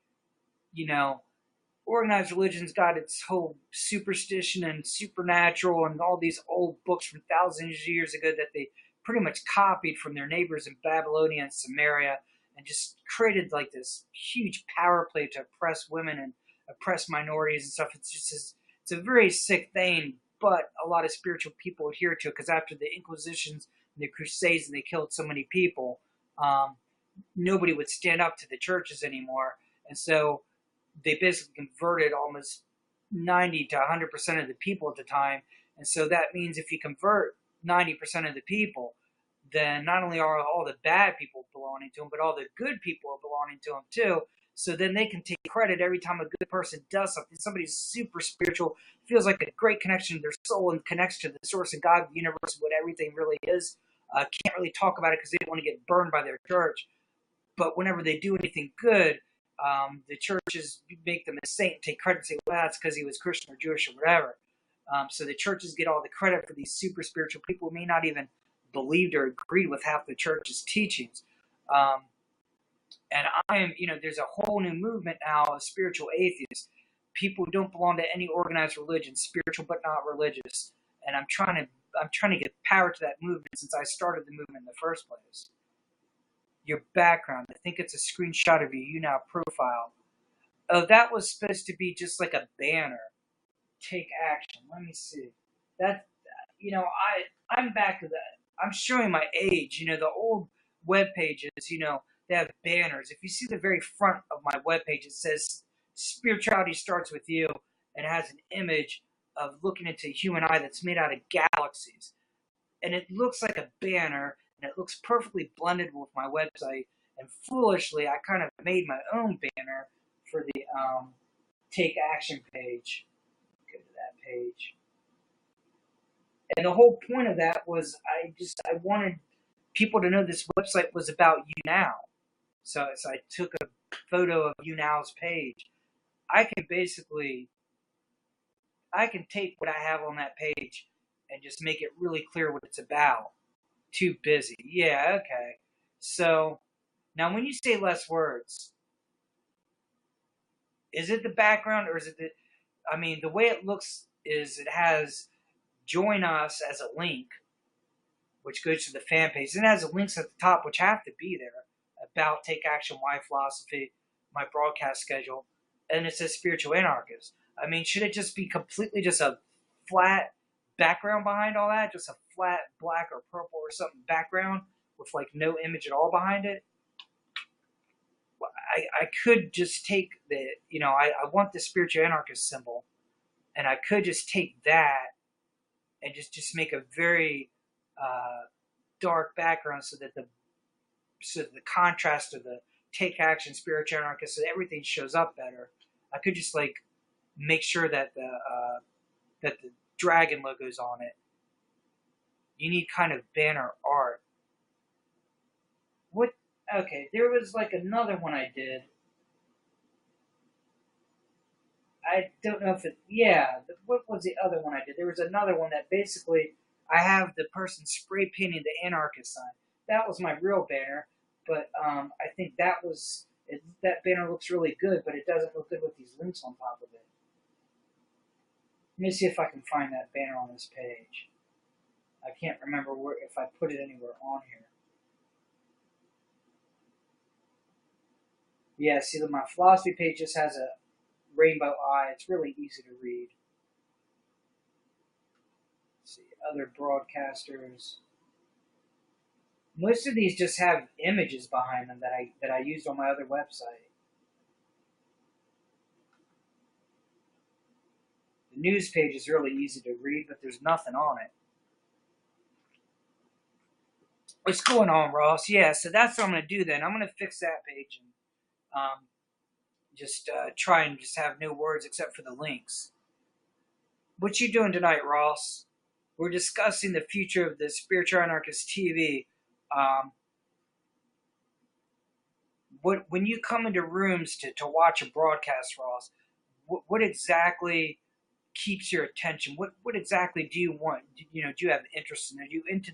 organized religion's got its whole superstition and supernatural and all these old books from thousands of years ago that they pretty much copied from their neighbors in Babylonia and Samaria, and just created like this huge power play to oppress women and oppress minorities and stuff. It's a very sick thing, but a lot of spiritual people adhere to it, because after the Inquisitions and the Crusades and they killed so many people, nobody would stand up to the churches anymore, and so they basically converted almost 90 to 100% of the people at the time. And so that means if you convert 90% of the people, then not only are all the bad people belonging to them, but all the good people are belonging to them too. So then they can take credit every time a good person does something. Somebody's super spiritual, feels like a great connection to their soul and connects to the source of God, the universe, what everything really is. Can't really talk about it because they don't want to get burned by their church. But whenever they do anything good, the churches make them a saint and take credit and say, well, that's because he was Christian or Jewish or whatever. So the churches get all the credit for these super spiritual people who may not even believed or agreed with half the church's teachings. And there's a whole new movement now of spiritual atheists, people who don't belong to any organized religion, spiritual but not religious. And I'm trying to get power to that movement since I started the movement in the first place. Your background, I think it's a screenshot of your YouNow profile. Oh, that was supposed to be just like a banner. Take action. Let me see. I'm back to that. I'm showing my age. The old web pages, they have banners. If you see the very front of my web page, it says spirituality starts with you, and it has an image of looking into a human eye that's made out of galaxies. And it looks like a banner, and it looks perfectly blended with my website. And foolishly, I kind of made my own banner for the Take Action page. Go to that page. And the whole point of that was I wanted people to know this website was about YouNow. So I took a photo of YouNow's page. I can take what I have on that page and just make it really clear what it's about. Too busy. Yeah, okay. So, now when you say less words, is it the background or is it the way it looks is it has join us as a link, which goes to the fan page. And it has links at the top, which have to be there, about Take Action, Why Philosophy, my broadcast schedule, and it says Spiritual Anarchist. Should it just be completely just a flat background behind all that? Just a flat black or purple or something background with like no image at all behind it? I could just take I want the Spiritual Anarchist symbol, and I could just take that and just make a very dark background so that the contrast of the Take Action, Spiritual Anarchist, so that everything shows up better. I could just like make sure that the dragon logo's on it. You need kind of banner art. What? Okay, there was like another one I did. I don't know if it. Yeah, what was the other one I did? There was another one that basically I have the person spray painting the anarchist sign. That was my real banner, but I think that banner looks really good, but it doesn't look good with these links on top of it. Let me see if I can find that banner on this page. I can't remember if I put it anywhere on here. Yeah, see, my philosophy page just has a rainbow eye. It's really easy to read. Let's see, other broadcasters. Most of these just have images behind them that I used on my other website. The news page is really easy to read, but there's nothing on it. What's going on, Ross? Yeah, so that's what I'm going to do then. I'm going to fix that page and just try and just have no words except for the links. What you doing tonight, Ross? We're discussing the future of the Spiritual Anarchist TV. When you come into rooms to watch a broadcast, Ross, what exactly keeps your attention? What exactly do you want? Do you have interest in? Are you into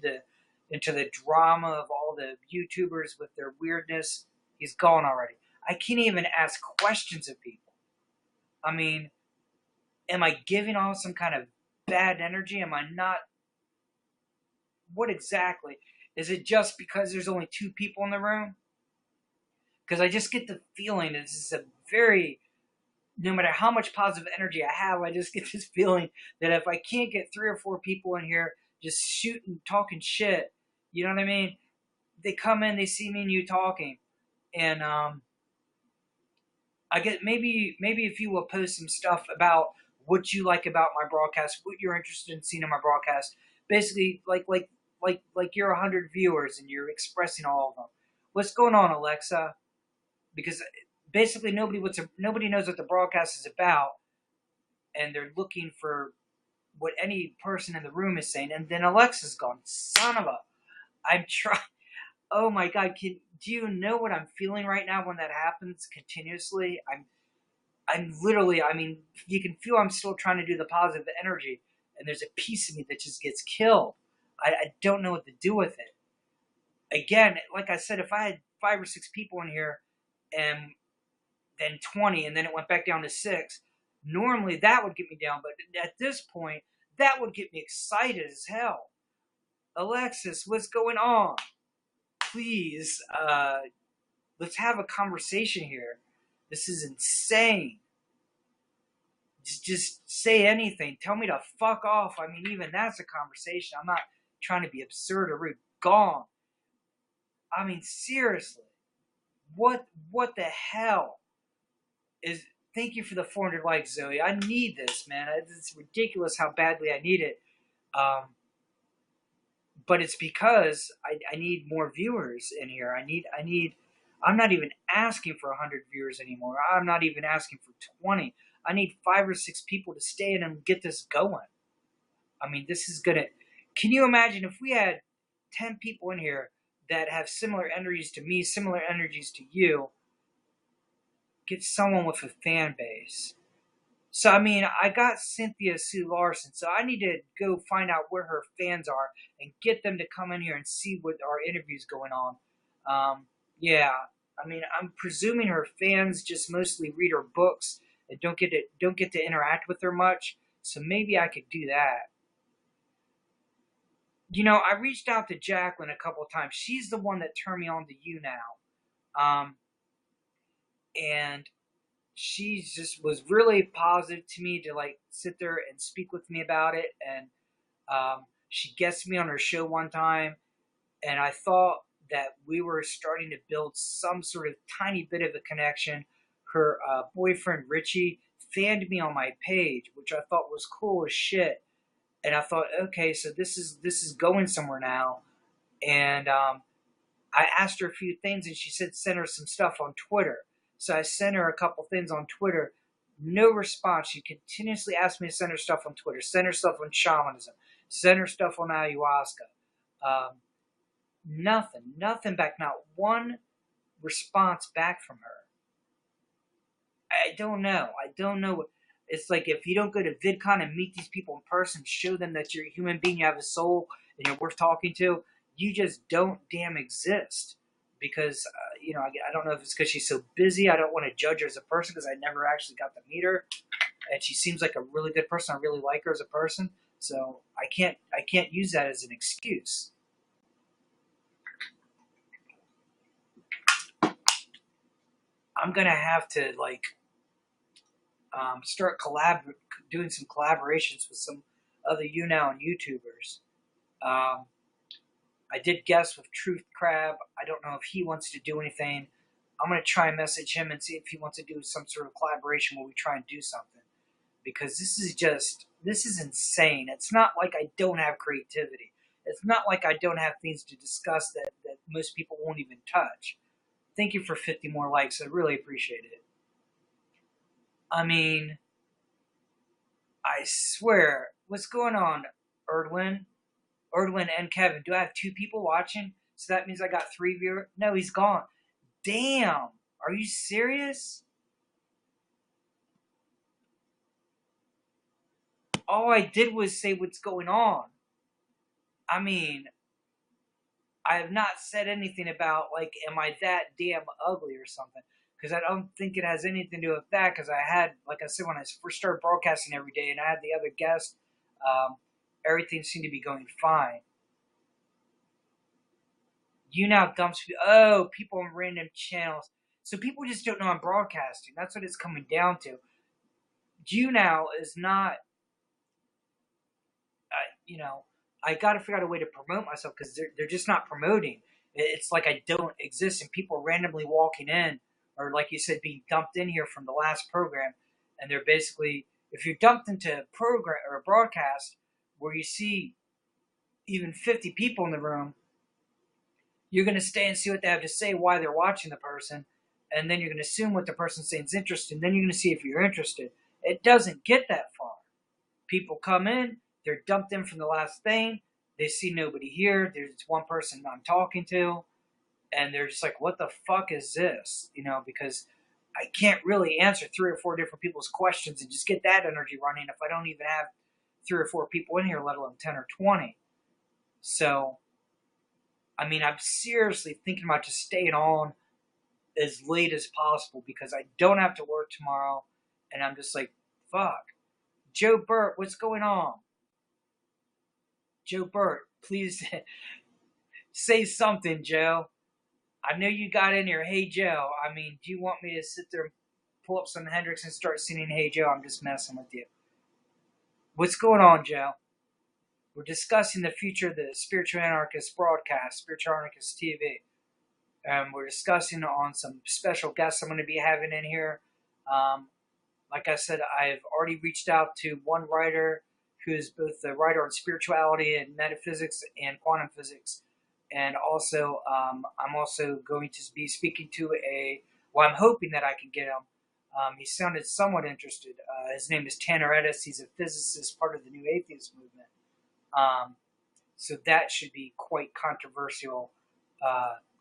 the drama of all the YouTubers with their weirdness? He's gone already. I can't even ask questions of people. I mean, am I giving off some kind of bad energy? Am I not? What exactly? Is it just because there's only two people in the room? Because I just get the feeling that this is a very, no matter how much positive energy I have, I just get this feeling that if I can't get 3 or 4 people in here just shooting, talking shit, you know what I mean? They come in, they see me and you talking, and I get maybe if you will post some stuff about what you like about my broadcast, what you're interested in seeing in my broadcast, basically like you're 100 viewers and you're expressing all of them. What's going on, Alexa? Because basically nobody knows what the broadcast is about, and they're looking for what any person in the room is saying, and then Alexa's gone. Son of a, I'm trying. Oh my God, do you know what I'm feeling right now when that happens continuously? I'm literally, I mean, you can feel I'm still trying to do the positive energy, and there's a piece of me that just gets killed. I don't know what to do with it. Again, like I said, if I had 5 or 6 people in here, and then 20, and then it went back down to 6, normally that would get me down, but at this point, that would get me excited as hell. Alexis, what's going on? Please, let's have a conversation here. This is insane. Just say anything. Tell me to fuck off. I mean, even that's a conversation. I'm not trying to be absurd or rude. Gone. I mean, seriously. What the hell is... Thank you for the 400 likes, Zoe. I need this, man. It's ridiculous how badly I need it. But it's because I need more viewers in here. I'm not even asking for 100 viewers anymore. I'm not even asking for 20. I need 5 or 6 people to stay in and get this going. I mean, this is gonna... Can you imagine if we had 10 people in here that have similar energies to me, similar energies to you, get someone with a fan base? So, I mean, I got Cynthia Sue Larson, so I need to go find out where her fans are and get them to come in here and see what our interview's going on. Yeah, I mean, I'm presuming her fans just mostly read her books and don't get to interact with her much. So maybe I could do that. I reached out to Jacqueline a couple of times. She's the one that turned me on to YouNow, and she just was really positive to me to like sit there and speak with me about it. And she guested me on her show one time, and I thought that we were starting to build some sort of tiny bit of a connection. Her boyfriend Richie fanned me on my page, which I thought was cool as shit. And I thought, okay, so this is going somewhere now. And I asked her a few things, and she said send her some stuff on Twitter. So I sent her a couple things on Twitter. No response. She continuously asked me to send her stuff on Twitter, send her stuff on shamanism, send her stuff on ayahuasca. Nothing back. Not one response back from her. I don't know. It's like if you don't go to VidCon and meet these people in person, show them that you're a human being, you have a soul, and you're worth talking to, you just don't damn exist. Because, I don't know if it's because she's so busy. I don't want to judge her as a person because I never actually got to meet her. And she seems like a really good person. I really like her as a person. So I can't use that as an excuse. I'm gonna have to like start doing some collaborations with some other YouNow and YouTubers. Um, I did guest with Truth Crab. I don't know if he wants to do anything. I'm gonna try and message him and see if he wants to do some sort of collaboration where we try and do something. Because this is insane. It's not like I don't have creativity. It's not like I don't have things to discuss that most people won't even touch. Thank you for 50 more likes. I really appreciate it. I mean, I swear, what's going on, Erdwin? Erdwin and Kevin. Do I have two people watching? So that means I got three viewers? No, he's gone. Damn. Are you serious? All I did was say what's going on. I mean, I have not said anything about, like, am I that damn ugly or something? Because I don't think it has anything to do with that. Because I had, like I said, when I first started broadcasting every day and I had the other guests, um, everything seemed to be going fine. YouNow dumps. Oh, people on random channels. So people just don't know I'm broadcasting. That's what it's coming down to. YouNow is not, you know, I got to figure out a way to promote myself because they're just not promoting. It's like I don't exist and people are randomly walking in or, like you said, being dumped in here from the last program. And they're basically, if you're dumped into a program or a broadcast where you see even 50 people in the room, you're going to stay and see what they have to say, why they're watching the person, and then you're going to assume what the person's saying is interesting, and then you're going to see if you're interested. It doesn't get that far. People come in, they're dumped in from the last thing, they see nobody here, there's one person I'm talking to, and they're just like, what the fuck is this? Because I can't really answer 3 or 4 different people's questions and just get that energy running if I don't even have 3 or 4 people in here, let alone 10 or 20. So, I mean, I'm seriously thinking about just staying on as late as possible because I don't have to work tomorrow. And I'm just like, fuck. Joe Burt, what's going on? Joe Burt, please say something, Joe. I know you got in here. Hey, Joe. I mean, do you want me to sit there and pull up some Hendrix and start singing Hey, Joe? I'm just messing with you. What's going on, Joe? We're discussing the future of the Spiritual Anarchist broadcast, Spiritual Anarchist TV. We're discussing on some special guests I'm going to be having in here. Like I said, I've already reached out to one writer who is both a writer on spirituality and metaphysics and quantum physics. And also, I'm also going to be speaking to I'm hoping that I can get him. He sounded somewhat interested. His name is Tanner Edis. He's a physicist, part of the New Atheist movement. So that should be quite controversial,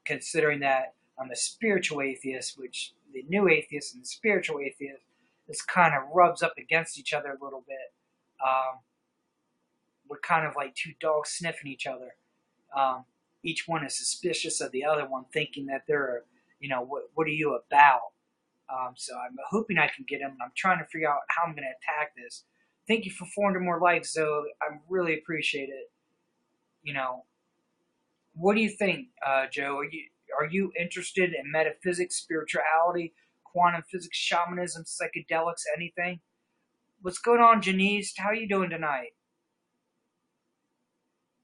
considering that I'm a spiritual atheist, which the New Atheist and the spiritual atheist this kind of rubs up against each other a little bit. We're kind of like two dogs sniffing each other. Each one is suspicious of the other one, thinking that they're, what are you about? So I'm hoping I can get him. I'm trying to figure out how I'm going to attack this. Thank you for 400 more likes, though. I really appreciate it. What do you think, Joe? Are you interested in metaphysics, spirituality, quantum physics, shamanism, psychedelics, anything? What's going on, Janice? How are you doing tonight?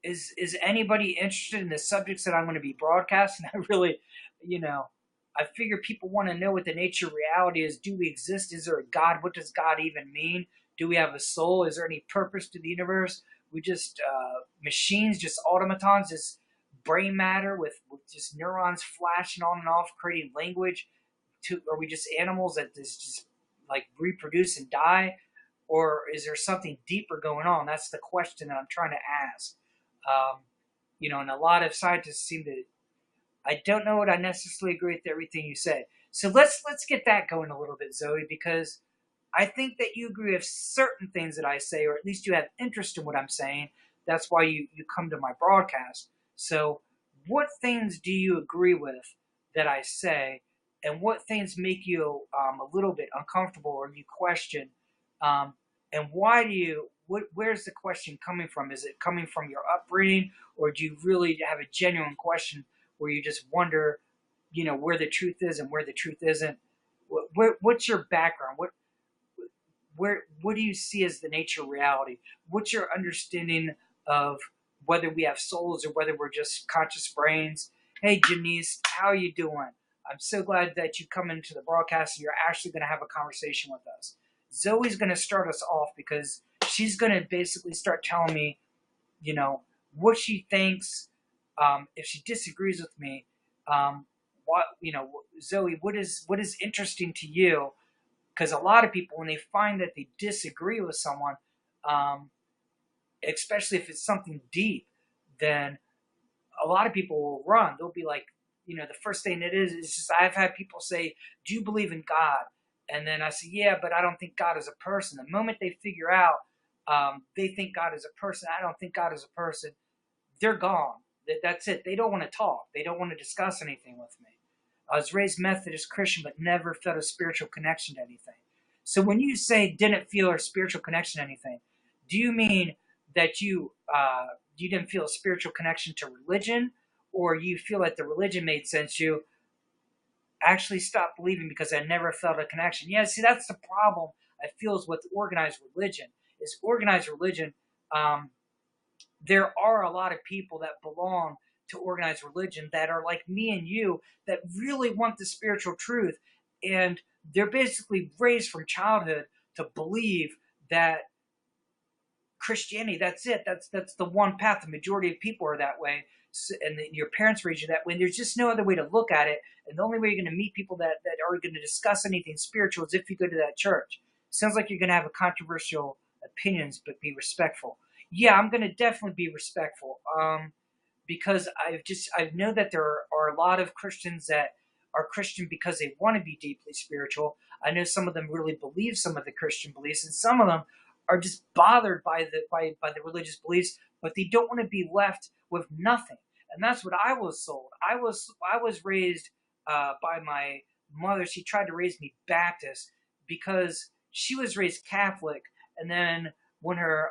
Is anybody interested in the subjects that I'm going to be broadcasting? I really, I figure people want to know what the nature of reality is. Do we exist? Is there a God? What does God even mean? Do we have a soul? Is there any purpose to the universe? We just machines, just automatons, just brain matter with just neurons flashing on and off, creating language. Are we just animals that just like reproduce and die? Or is there something deeper going on? That's the question that I'm trying to ask. And a lot of scientists seem to. I don't know what I necessarily agree with everything you say. So let's get that going a little bit, Zoe, because I think that you agree with certain things that I say, or at least you have interest in what I'm saying. That's why you come to my broadcast. So what things do you agree with that I say, and what things make you a little bit uncomfortable or you question? And why do you, where's the question coming from? Is it coming from your upbringing, or do you really have a genuine question where you just wonder, where the truth is and where the truth isn't? what's your background? What do you see as the nature of reality? What's your understanding of whether we have souls or whether we're just conscious brains? Hey, Janice, how are you doing? I'm so glad that you come into the broadcast and you're actually going to have a conversation with us. Zoe's going to start us off because she's going to basically start telling me, what she thinks. If she disagrees with me, what Zoe, what is interesting to you? Because a lot of people, when they find that they disagree with someone, um, especially if it's something deep, then a lot of people will run. They'll be like, the first thing it is just I've had people say, "Do you believe in God?" And then I say, "Yeah, but I don't think God is a person." The moment they figure out they think God is a person, I don't think God is a person, they're gone. That's it. They don't want to talk. They don't want to discuss anything with me. I was raised Methodist Christian, but never felt a spiritual connection to anything. So when you say didn't feel a spiritual connection to anything, do you mean that you didn't feel a spiritual connection to religion, or you feel like the religion made sense? You actually stopped believing because I never felt a connection. Yeah, see, that's the problem I feel is with organized religion. Is organized religion. There are a lot of people that belong to organized religion that are like me and you that really want the spiritual truth, and they're basically raised from childhood to believe that Christianity, that's it, that's the one path. The majority of people are that way, and your parents raised you that way, and there's just no other way to look at it. And the only way you're going to meet people that are going to discuss anything spiritual is if you go to that church. Sounds like you're going to have a controversial opinions, but be respectful. Yeah, I'm going to definitely be respectful, because I know that there are a lot of Christians that are Christian because they want to be deeply spiritual. I know some of them really believe some of the Christian beliefs, and some of them are just bothered by the religious beliefs, but they don't want to be left with nothing. And that's what I was sold. I was raised by my mother. She tried to raise me Baptist because she was raised Catholic, and then when her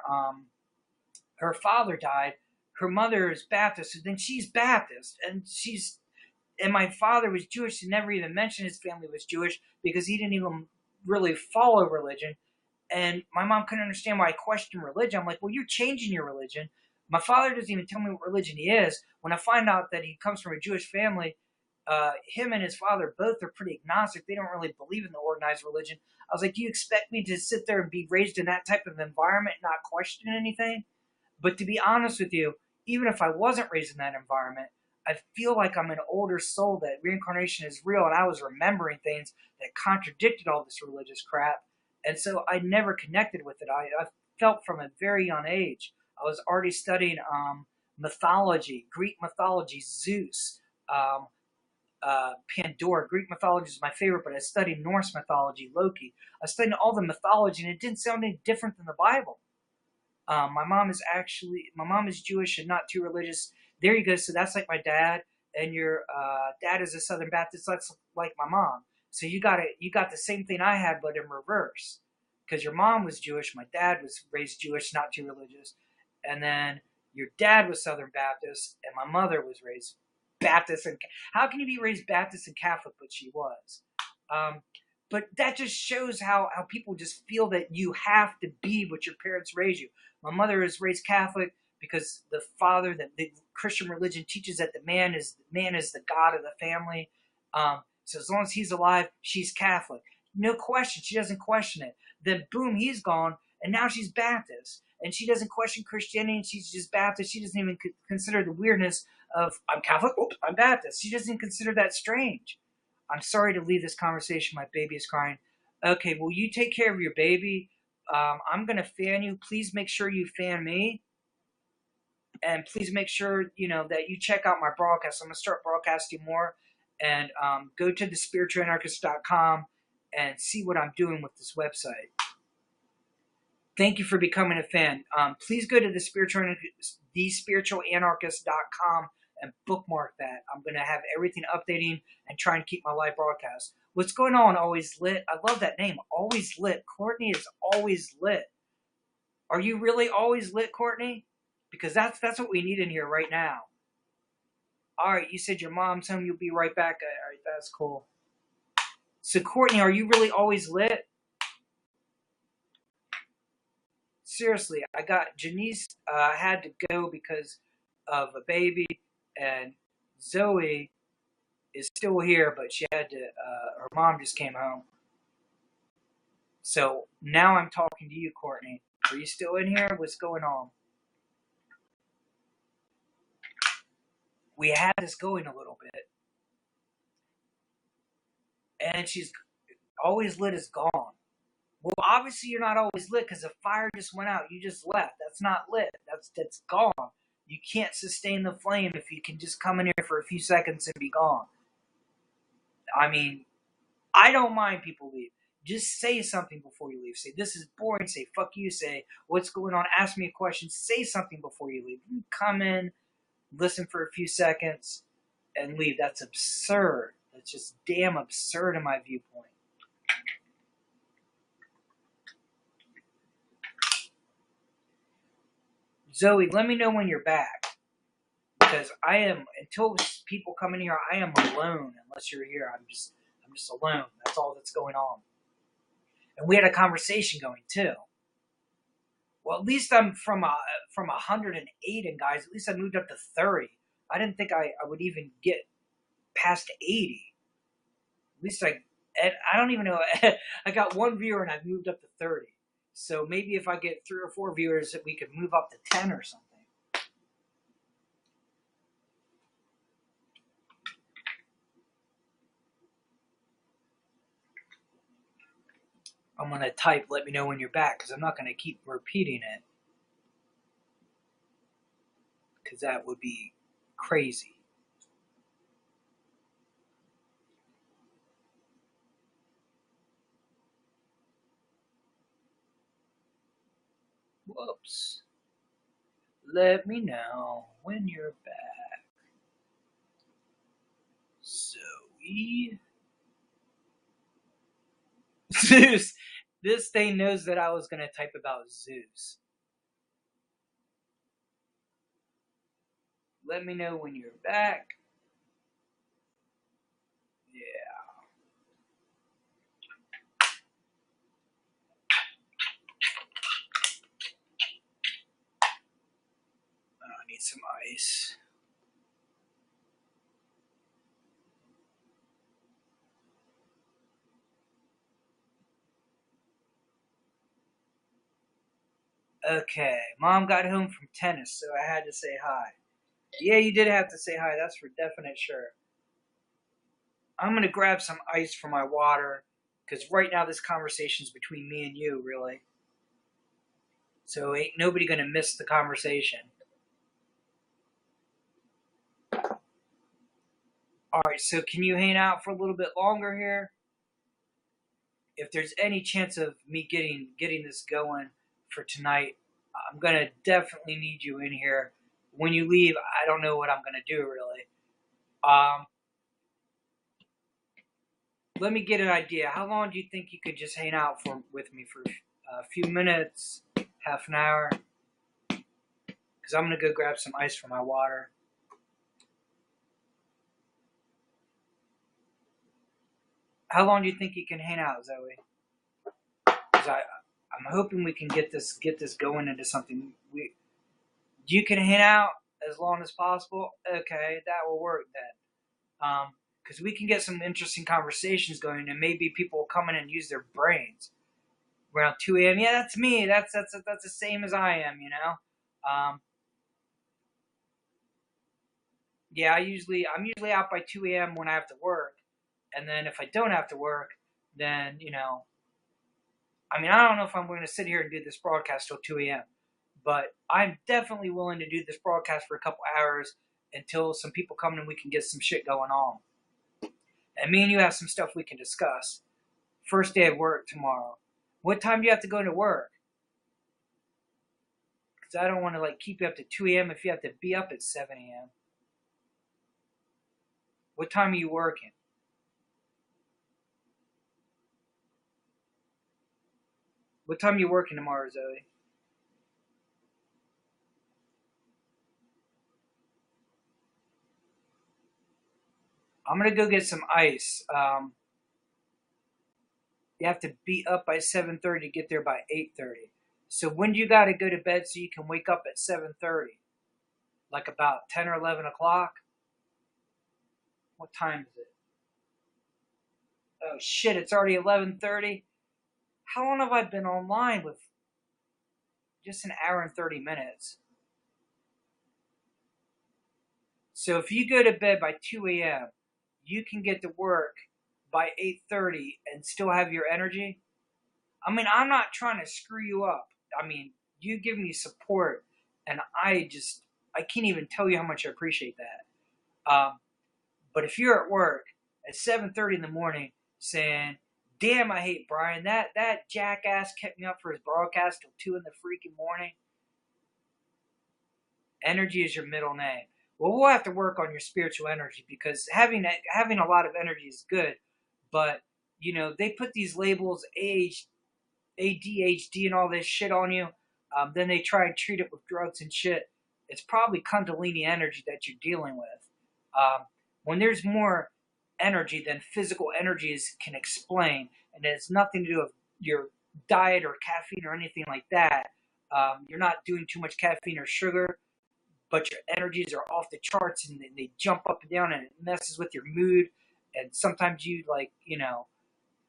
father died, her mother is Baptist, so then she's Baptist, and my father was Jewish. He never even mentioned his family was Jewish because he didn't even really follow religion. And my mom couldn't understand why I questioned religion. I'm like, well, you're changing your religion. My father doesn't even tell me what religion he is. When I find out that he comes from a Jewish family, him and his father both are pretty agnostic. They don't really believe in the organized religion. I was like, do you expect me to sit there and be raised in that type of environment and not question anything? But to be honest with you, even if I wasn't raised in that environment, I feel like I'm an older soul that reincarnation is real, and I was remembering things that contradicted all this religious crap. And so I never connected with it. I felt from a very young age. I was already studying mythology, Greek mythology, Zeus, um, Pandora. Greek mythology is my favorite, but I studied Norse mythology, Loki. I studied all the mythology, and it didn't sound any different than the Bible. My mom is Jewish and not too religious. There you go. So that's like my dad, and your dad is a Southern Baptist. That's like my mom. So you got the same thing I had, but in reverse. Because your mom was Jewish, my dad was raised Jewish, not too religious, and then your dad was Southern Baptist, and my mother was raised Baptist. And how can you be raised Baptist and Catholic? But she was. Um, but that just shows how people just feel that you have to be what your parents raised you. My mother is raised Catholic because the Christian religion teaches that the man is the God of the family. So as long as he's alive, she's Catholic. No question. She doesn't question it. Then boom, he's gone, and now she's Baptist. And she doesn't question Christianity, and she's just Baptist. She doesn't even consider the weirdness of, I'm Catholic, oops, I'm Baptist. She doesn't consider that strange. I'm sorry to leave this conversation. My baby is crying. Okay, well, you take care of your baby. I'm going to fan you. Please make sure you fan me. And please make sure, that you check out my broadcast. I'm going to start broadcasting more. And go to thespiritualanarchist.com and see what I'm doing with this website. Thank you for becoming a fan. Please go to thespiritualanarchist.com and bookmark that. I'm going to have everything updating and try and keep my live broadcast. What's going on, Always Lit? I love that name, Always Lit. Courtney is always lit. Are you really always lit, Courtney? Because that's what we need in here right now. All right, you said your mom's home. You'll be right back. All right, that's cool. So, Courtney, are you really always lit? Seriously, I got Janice had to go because of a baby, and Zoe is still here, but she had to. Her mom just came home, so now I'm talking to you, Courtney. Are you still in here? What's going on? We had this going a little bit, and she's always lit is gone. Well, obviously you're not always lit because the fire just went out. You just left. That's not lit. That's gone. You can't sustain the flame if you can just come in here for a few seconds and be gone. I mean, I don't mind people leave. Just say something before you leave. Say, this is boring. Say, fuck you. Say, what's going on? Ask me a question. Say something before you leave. You come in, listen for a few seconds, and leave. That's absurd. That's just damn absurd in my viewpoint. Zoe, let me know when you're back. Because I am, until people come in here, I am alone unless you're here. I'm just alone. That's all that's going on. And we had a conversation going too. Well, at least I'm from 108, and guys, at least I moved up to 30. I didn't think I would even get past 80. At least I don't even know. I got one viewer and I've moved up to 30. So maybe if I get 3 or 4 viewers, we could move up to 10 or something. I'm going to type, let me know when you're back, because I'm not going to keep repeating it. Because that would be crazy. Whoops. Let me know when you're back. Zoe. Zeus. This thing knows that I was going to type about Zeus. Let me know when you're back. Yeah. I need some ice. Okay. Mom got home from tennis, so I had to say hi. Yeah, you did have to say hi. That's for definite sure. I'm going to grab some ice for my water, because right now this conversation's between me and you, really. So ain't nobody going to miss the conversation. Alright, so can you hang out for a little bit longer here? If there's any chance of me getting this going for tonight, I'm going to definitely need you in here. When you leave, I don't know what I'm going to do, really. Let me get an idea. How long do you think you could just hang out with me for a few minutes, half an hour? Because I'm going to go grab some ice for my water. How long do you think you can hang out, Zoe? Because I'm hoping we can get this going into something. You can hang out as long as possible. Okay, that will work then. Because we can get some interesting conversations going, and maybe people will come in and use their brains around 2 a.m. Yeah, that's me. That's the same as I am, you know. Yeah, I'm usually out by 2 a.m. when I have to work, and then if I don't have to work, then I mean, I don't know if I'm going to sit here and do this broadcast till 2 a.m., but I'm definitely willing to do this broadcast for a couple hours until some people come in and we can get some shit going on. And me and you have some stuff we can discuss. First day of work tomorrow. What time do you have to go to work? Because I don't want to keep you up to 2 a.m. if you have to be up at 7 a.m. What time are you working? What time are you working tomorrow, Zoe? I'm going to go get some ice. you have to be up by 7:30 to get there by 8:30. So when do you got to go to bed so you can wake up at 7:30? Like about 10 or 11 o'clock? What time is it? Oh shit, it's already 11:30. How long have I been online with just an hour and 30 minutes? So if you go to bed by 2 a.m., you can get to work by 8:30 and still have your energy? I mean, I'm not trying to screw you up. I mean, you give me support, and I can't even tell you how much I appreciate that. But if you're at work at 7:30 in the morning saying, "Damn, I hate Brian. That jackass kept me up for his broadcast till 2 in the freaking morning." Energy is your middle name. Well, we'll have to work on your spiritual energy, because having a lot of energy is good, but they put these labels, age, ADHD, and all this shit on you. Then they try and treat it with drugs and shit. It's probably Kundalini energy that you're dealing with. When there's more energy than physical energies can explain, and it has nothing to do with your diet or caffeine or anything like that. You're not doing too much caffeine or sugar, but your energies are off the charts, and they jump up and down, and it messes with your mood. And sometimes you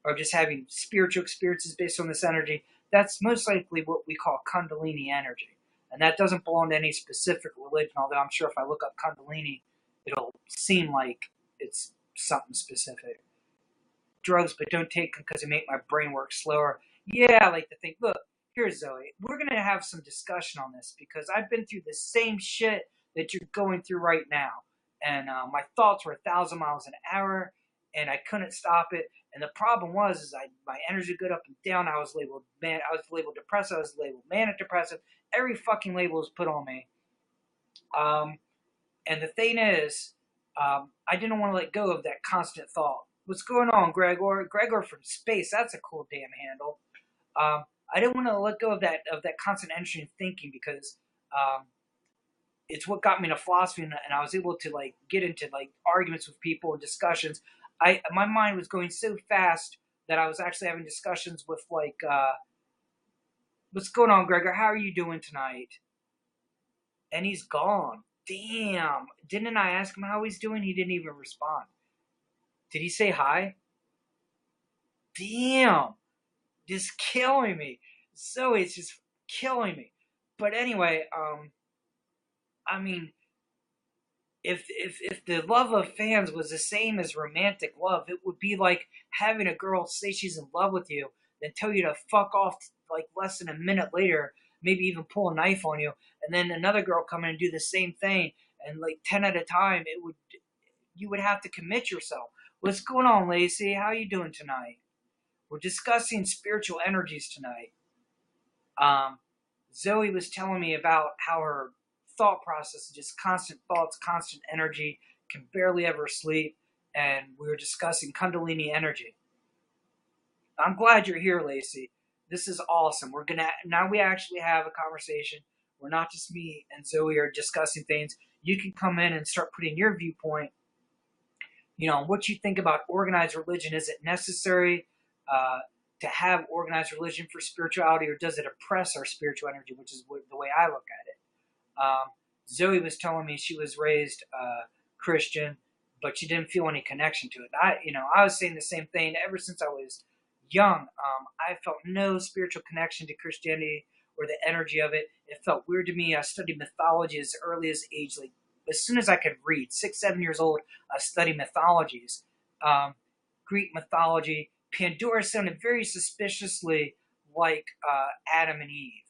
are just having spiritual experiences based on this energy. That's most likely what we call Kundalini energy. And that doesn't belong to any specific religion, although I'm sure if I look up Kundalini, it'll seem like it's something specific. Drugs, but don't take them because they make my brain work slower. Yeah, I like to think, look, here's Zoe. We're going to have some discussion on this, because I've been through the same shit that you're going through right now. And my thoughts were 1,000 miles an hour, and I couldn't stop it. And the problem was, my energy would go up and down. I was labeled depressive. I was labeled manic depressive. Every fucking label was put on me. And the thing is, I didn't want to let go of that constant thought. What's going on, Gregor? Gregor from space. That's a cool damn handle. I didn't want to let go of that constant energy and thinking, because it's what got me into philosophy, and I was able to get into arguments with people and discussions. My mind was going so fast that I was actually having discussions with what's going on, Gregor? How are you doing tonight? And he's gone. Damn. Didn't I ask him how he's doing? He didn't even respond. Did he say hi? Damn. Just killing me. So it's just killing me. But anyway, I mean, if the love of fans was the same as romantic love, it would be like having a girl say she's in love with you, then tell you to fuck off less than a minute later, maybe even pull a knife on you, and then another girl come in and do the same thing, and 10 at a time, you would have to commit yourself. What's going on, Lacey? How you doing tonight? We're discussing spiritual energies tonight. Zoe was telling me about how her thought process is just constant thoughts, constant energy, can barely ever sleep, and we were discussing Kundalini energy. I'm glad you're here, Lacey. This is awesome. Now we actually have a conversation. We're not just me and Zoe are discussing things. You can come in and start putting your viewpoint, what you think about organized religion. Is it necessary to have organized religion for spirituality, or does it oppress our spiritual energy, which is the way I look at it. Zoe was telling me she was raised Christian, but she didn't feel any connection to it. I was saying the same thing ever since I was young. I felt no spiritual connection to Christianity or the energy of it. It felt weird to me. I studied mythology as early as age, as soon as I could read, 6, 7 years old. I studied mythologies, Greek mythology. Pandora sounded very suspiciously like Adam and Eve.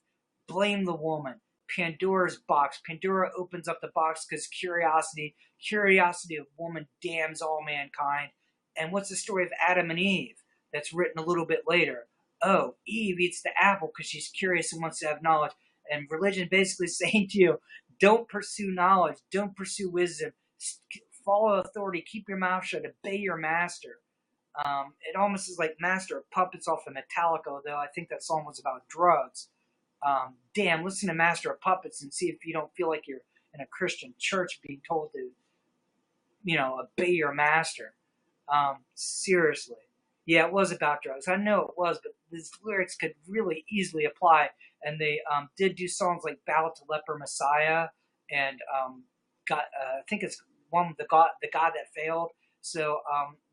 Blame the woman. Pandora's box. Pandora opens up the box because curiosity of woman damns all mankind. And what's the story of Adam and Eve? That's written a little bit later. Oh, Eve eats the apple because she's curious and wants to have knowledge. And religion basically saying to you, don't pursue knowledge, don't pursue wisdom, follow authority, keep your mouth shut, obey your master. It almost is like Master of Puppets off of Metallica, though I think that song was about drugs. Damn, listen to Master of Puppets and see if you don't feel like you're in a Christian church being told to, obey your master. Seriously. Yeah, it was about drugs. I know it was, but these lyrics could really easily apply. And they did do songs like "Bow to Leper Messiah" and got I think it's one with the God that failed. So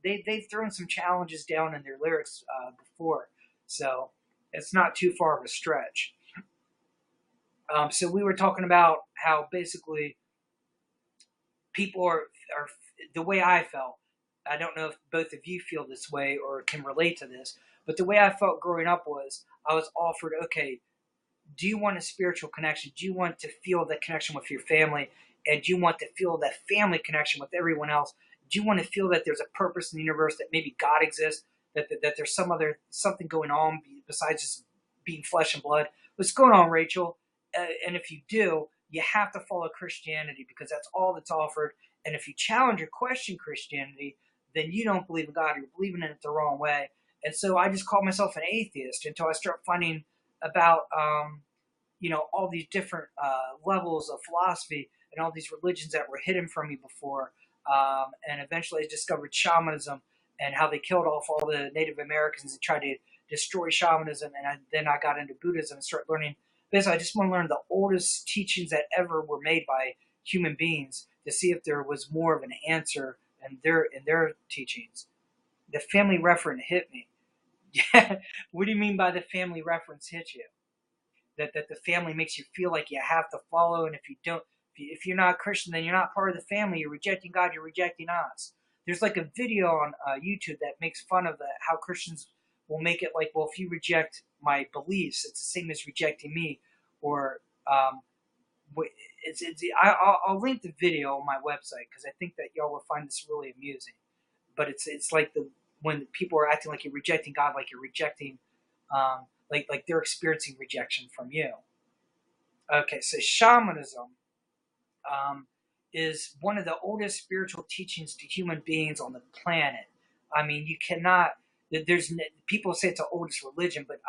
they've thrown some challenges down in their lyrics before, so it's not too far of a stretch. So we were talking about how basically people are the way I felt. I don't know if both of you feel this way or can relate to this, but the way I felt growing up was I was offered, okay, do you want a spiritual connection? Do you want to feel the connection with your family? And do you want to feel that family connection with everyone else? Do you want to feel that there's a purpose in the universe, that maybe God exists, that there's something going on besides just being flesh and blood? What's going on, Rachel? And if you do, you have to follow Christianity because that's all that's offered. And if you challenge or question Christianity, then you don't believe in God. You're believing in it the wrong way. And so I just called myself an atheist until I start finding about all these different levels of philosophy and all these religions that were hidden from me before. And eventually I discovered shamanism and how they killed off all the Native Americans and tried to destroy shamanism. And then I got into Buddhism and started learning. Basically, I just want to learn the oldest teachings that ever were made by human beings to see if there was more of an answer in their teachings. The family reference hit me. Yeah. What do you mean by the family reference hit you? That the family makes you feel like you have to follow, and if you don't, if you're not Christian, then you're not part of the family. You're rejecting God. You're rejecting us. There's like a video on YouTube that makes fun of how Christians will make it like, well, if you reject my beliefs, it's the same as rejecting me, or I'll link the video on my website because I think that y'all will find this really amusing. But it's like when people are acting like you're rejecting God, like you're rejecting, like they're experiencing rejection from you. Okay, so shamanism um, is one of the oldest spiritual teachings to human beings on the planet. I mean, you cannot. There's people say it's the oldest religion, but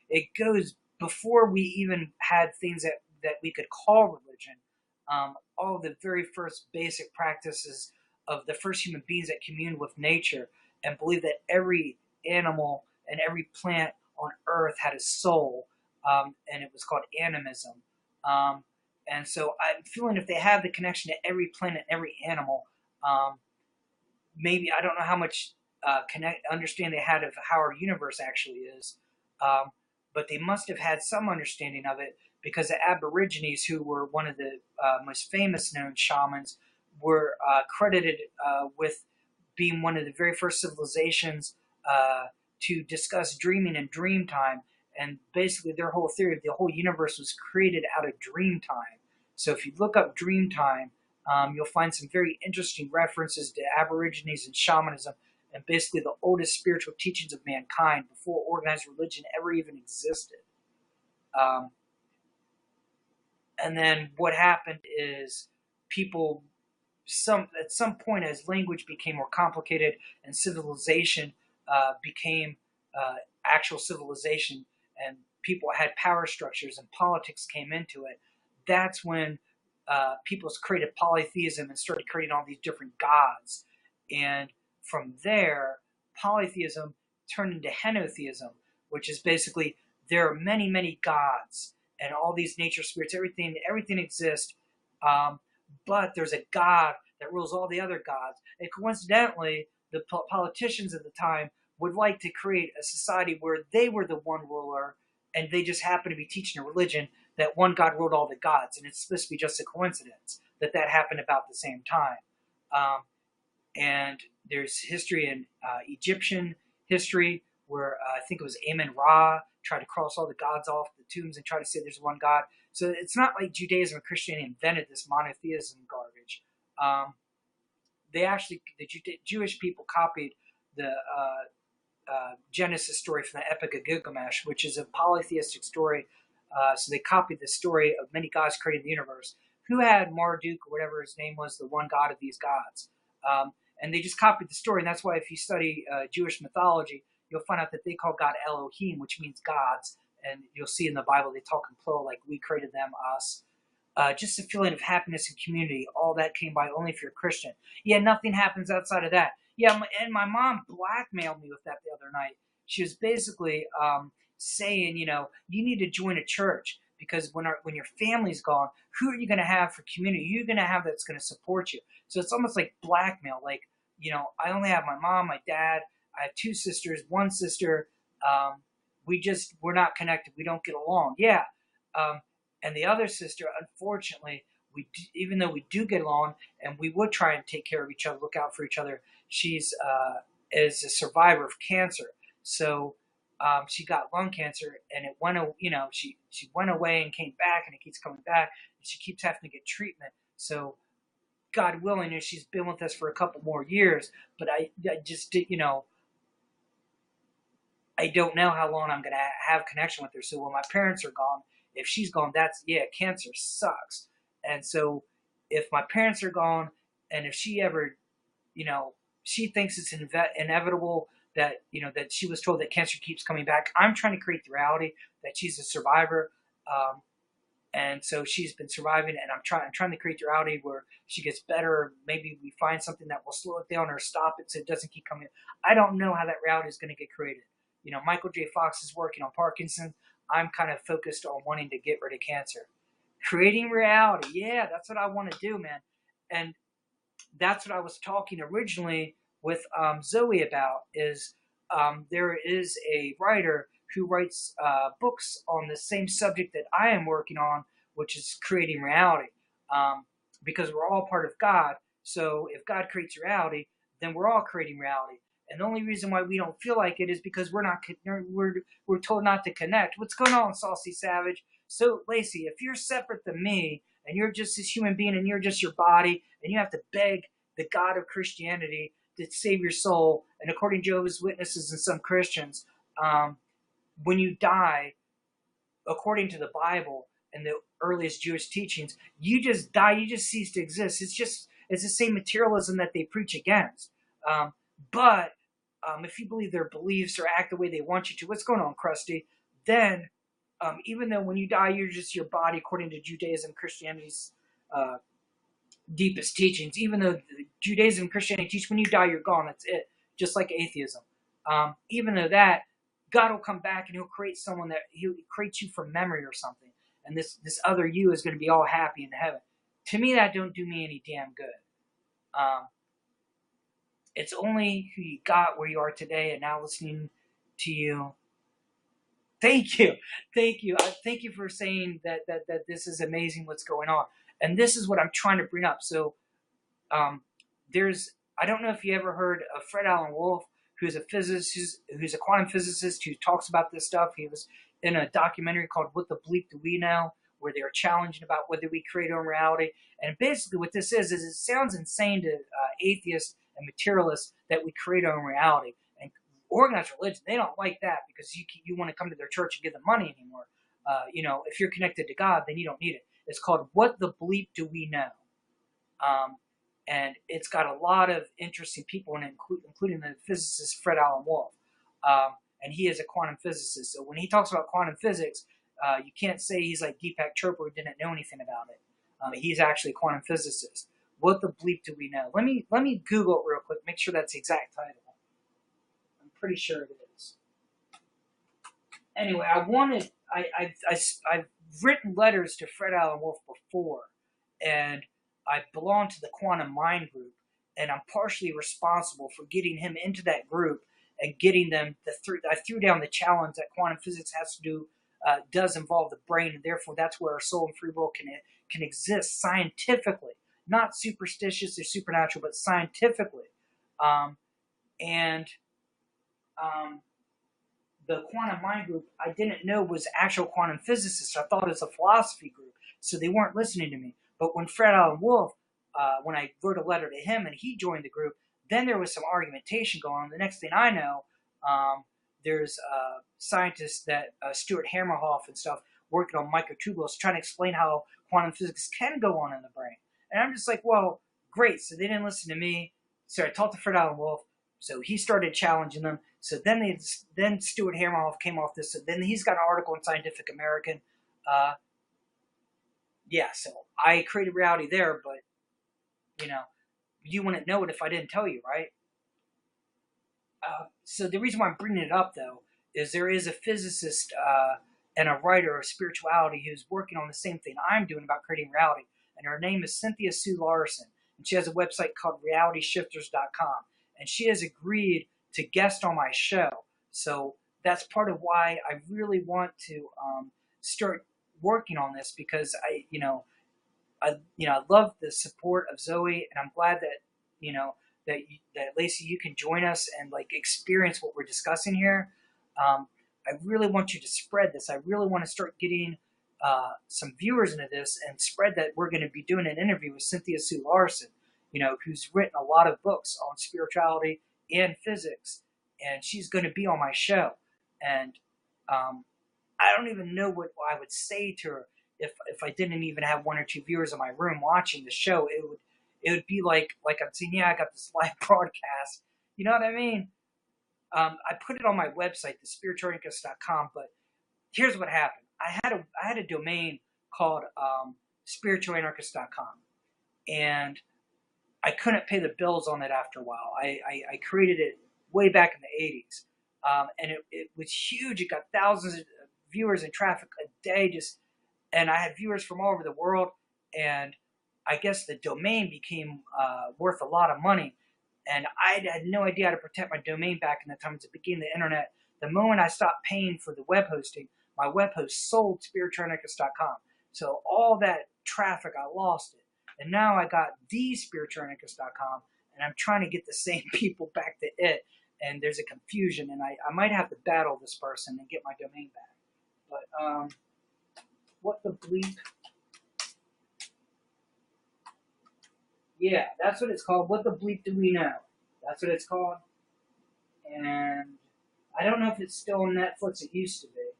it goes before we even had things that we could call religion. All the very first basic practices of the first human beings that communed with nature and believed that every animal and every plant on Earth had a soul, and it was called animism. Um, and so I'm feeling if they have the connection to every planet, every animal, um, maybe I don't know how much understand they had of how our universe actually is, um, but they must have had some understanding of it because the Aborigines, who were one of the most famous known shamans, were credited with being one of the very first civilizations to discuss dreaming and dream time. And basically, their whole theory of the whole universe was created out of dream time. So if you look up dream time, you'll find some very interesting references to Aborigines and shamanism, and basically the oldest spiritual teachings of mankind before organized religion ever even existed. Um, and then what happened is people, at some point, as language became more complicated and civilization became actual civilization, and people had power structures and politics came into it, that's when people created polytheism and started creating all these different gods. And from there, polytheism turned into henotheism, which is basically there are many, many gods and all these nature spirits, everything exists, but there's a God that rules all the other gods. And coincidentally, the politicians at the time would like to create a society where they were the one ruler and they just happen to be teaching a religion that one God ruled all the gods. And it's supposed to be just a coincidence that happened about the same time. Um, and there's history in Egyptian history where I think it was Amun Ra tried to cross all the gods off the tombs and try to say there's one God. So it's not like Judaism or Christianity invented this monotheism garbage. The Jewish people copied the Genesis story from the Epic of Gilgamesh, which is a polytheistic story. So they copied the story of many gods creating the universe. Who had Marduk or whatever his name was, the one god of these gods? And they just copied the story, and that's why if you study Jewish mythology, you'll find out that they call God Elohim, which means gods, and you'll see in the Bible they talk in plural, like we created them, us. Just a feeling of happiness and community, all that came by only if you're a Christian. Yeah, nothing happens outside of that. Yeah, and my mom blackmailed me with that the other night. She was basically saying, you need to join a church because when your family's gone, who are you going to have for community? Who are you going to have that's going to support you? So it's almost like blackmail. Like, I only have my mom, my dad. I have two sisters, one sister. Um, we're not connected. We don't get along. Yeah. Um, and the other sister, unfortunately, even though we do get along and we would try and take care of each other, look out for each other, she's is a survivor of cancer. So she got lung cancer, and it went. She went away and came back, and it keeps coming back, and she keeps having to get treatment. So God willing, she's been with us for a couple more years. But I just did, I don't know how long I'm going to have connection with her. So when my parents are gone, if she's gone, cancer sucks. And so if my parents are gone, and if she ever, she thinks it's inevitable that, that she was told that cancer keeps coming back. I'm trying to create the reality that she's a survivor. And so she's been surviving, and I'm trying to create the reality where she gets better. Maybe we find something that will slow it down or stop it so it doesn't keep coming. I don't know how that reality is going to get created. Michael J. Fox is working on Parkinson's. I'm kind of focused on wanting to get rid of cancer. Creating reality. Yeah, that's what I want to do, man. And that's what I was talking originally with Zoe about is there is a writer who writes books on the same subject that I am working on, which is creating reality. Because we're all part of God. So if God creates reality, then we're all creating reality. And the only reason why we don't feel like it is because we're told not to connect. What's going on, Saucy Savage? So, Lacey, if you're separate than me, and you're just this human being, and you're just your body, and you have to beg the God of Christianity to save your soul, and according to Jehovah's Witnesses and some Christians, when you die, according to the Bible and the earliest Jewish teachings, you just die, you just cease to exist. It's the same materialism that they preach against. But if you believe their beliefs or act the way they want you to, what's going on, Krusty? Then, even though when you die, you're just your body, according to Judaism, Christianity's deepest teachings, even though Judaism and Christianity teach when you die, you're gone. That's it. Just like atheism. Even though that, God will come back and he'll create someone that he'll create you from memory or something. And this other you is going to be all happy in heaven. To me, that don't do me any damn good. It's only who you got where you are today, and now listening to you. Thank you. Thank you. Thank you for saying that this is amazing what's going on. And this is what I'm trying to bring up. So I don't know if you ever heard of Fred Alan Wolf, who's a physicist, who's a quantum physicist who talks about this stuff. He was in a documentary called What the Bleep Do We Know, where they are challenging about whether we create our own reality. And basically what this is it sounds insane to atheists and materialists that we create our own reality. And organized religion, they don't like that because you want to come to their church and give them money anymore. If you're connected to God, then you don't need it. It's called What the Bleep Do We Know? And it's got a lot of interesting people in it, including the physicist Fred Alan Wolf. And he is a quantum physicist. So when he talks about quantum physics, you can't say he's like Deepak Chopra who didn't know anything about it. He's actually a quantum physicist. What the bleep do we know? Let me Google it real quick. Make sure that's the exact title. I'm pretty sure it is. Anyway, I've written letters to Fred Alan Wolf before, and I belong to the Quantum Mind group, and I'm partially responsible for getting him into that group and getting them. I threw down the challenge that quantum physics has to do. Does involve the brain, and therefore that's where our soul and free will can exist scientifically, not superstitious or supernatural, but scientifically. The Quantum Mind group I didn't know was actual quantum physicists. I thought it was a philosophy group, so they weren't listening to me. But when Fred Alan Wolf, when I wrote a letter to him and he joined the group, then there was some argumentation going on. The next thing I know, there's scientists that Stuart Hammerhoff and stuff working on microtubules trying to explain how quantum physics can go on in the brain. And I'm just like, well, great. So they didn't listen to me. So I talked to Fred Alan Wolf. So he started challenging them. So then Stuart Hammerhoff came off this. So then he's got an article in Scientific American. So I created reality there, but you wouldn't know it if I didn't tell you, right? So the reason why I'm bringing it up, though, is there is a physicist and a writer of spirituality who's working on the same thing I'm doing about creating reality. And her name is Cynthia Sue Larson. And she has a website called realityshifters.com. And she has agreed to guest on my show. So that's part of why I really want to start working on this, because I love the support of Zoe, and I'm glad that you know that Lacey, you can join us and like experience what we're discussing here. I really want you to spread this. I really want to start getting some viewers into this and spread that we're going to be doing an interview with Cynthia Sue Larson, who's written a lot of books on spirituality and physics, and she's going to be on my show. And I don't even know what I would say to her if I didn't even have one or two viewers in my room watching the show. It would be like I'm saying, yeah, I got this live broadcast. You know what I mean? I put it on my website, thespiritualanarchist.com, but here's what happened. I had a domain called spiritualanarchist.com, and I couldn't pay the bills on it after a while. I created it way back in the 80s, and it was huge. It got thousands of viewers and traffic a day, and I had viewers from all over the world, and I guess the domain became worth a lot of money, and I had no idea how to protect my domain back in the time it became the internet. The moment I stopped paying for the web hosting, my web host sold spiritualanarchist.com. So all that traffic, I lost it. And now I got thespiritualanarchist.com, and I'm trying to get the same people back to it, and there's a confusion, and I might have to battle this person and get my domain back. But, what the bleep? Yeah, that's what it's called. What the bleep do we know? That's what it's called. And I don't know if it's still on Netflix. It used to be. It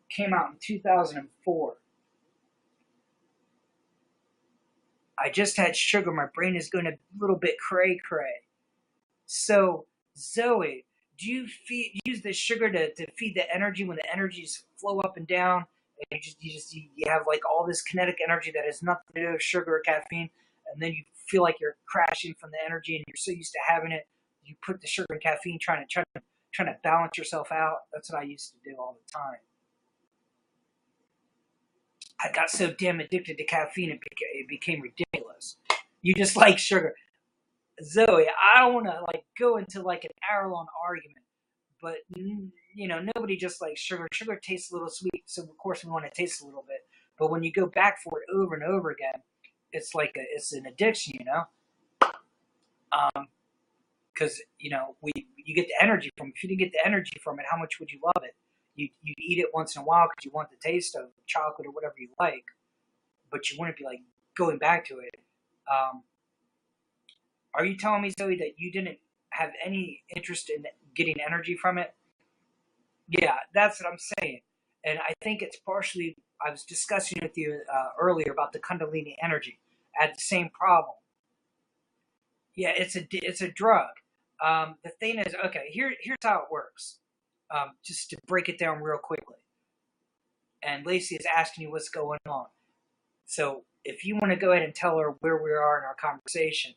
came out in 2004. I just had sugar. My brain is going a little bit cray-cray. So, Zoe, do you use the sugar to feed the energy when the energies flow up and down? And you have like all this kinetic energy that has nothing to do with sugar or caffeine, and then you feel like you're crashing from the energy, and you're so used to having it, you put the sugar and caffeine trying to balance yourself out. That's what I used to do all the time. I got so damn addicted to caffeine, it became ridiculous. You just like sugar. Zoe, I don't want to like go into like an hour-long argument, but nobody just likes sugar. Sugar tastes a little sweet, so of course we want to taste a little bit. But when you go back for it over and over again, it's like it's an addiction, because you get the energy from it. If you didn't get the energy from it, how much would you love it? You'd eat it once in a while because you want the taste of chocolate or whatever you like, but you wouldn't be like going back to it. Are you telling me, Zoe, that you didn't have any interest in getting energy from it? Yeah, that's what I'm saying. And I think it's partially, I was discussing with you earlier about the Kundalini energy. I had the same problem. Yeah, it's a drug. The thing is, okay, here's how it works. Just to break it down real quickly. And Lacey is asking you what's going on. So if you want to go ahead and tell her where we are in our conversation,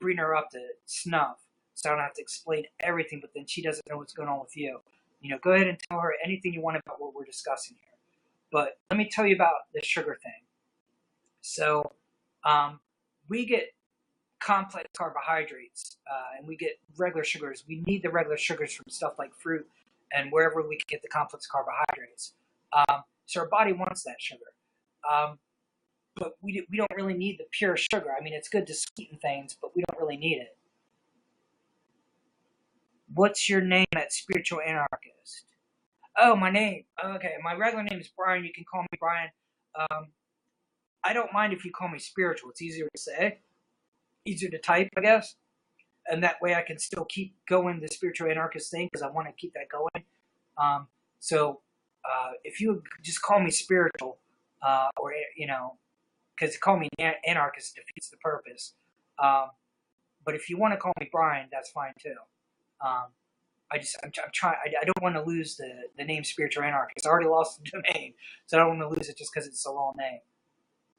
bring her up to snuff, so I don't have to explain everything, but then she doesn't know what's going on with you. Go ahead and tell her anything you want about what we're discussing here. But let me tell you about the sugar thing. So we get complex carbohydrates, and we get regular sugars. We need the regular sugars from stuff like fruit and wherever we can get the complex carbohydrates. So our body wants that sugar. But we don't really need the pure sugar. I mean, it's good to sweeten things, but we don't really need it. What's your name at Spiritual Anarchist? Oh, my name. Okay, my regular name is Brian. You can call me Brian. I don't mind if you call me Spiritual. It's easier to say, easier to type, I guess. And that way I can still keep going the Spiritual Anarchist thing because I want to keep that going. So if you would just call me Spiritual, or because call me Anarchist defeats the purpose. But if you want to call me Brian, that's fine too. I'm trying. I don't want to lose the name Spiritual Anarchist. I already lost the domain, so I don't want to lose it just because it's a long name.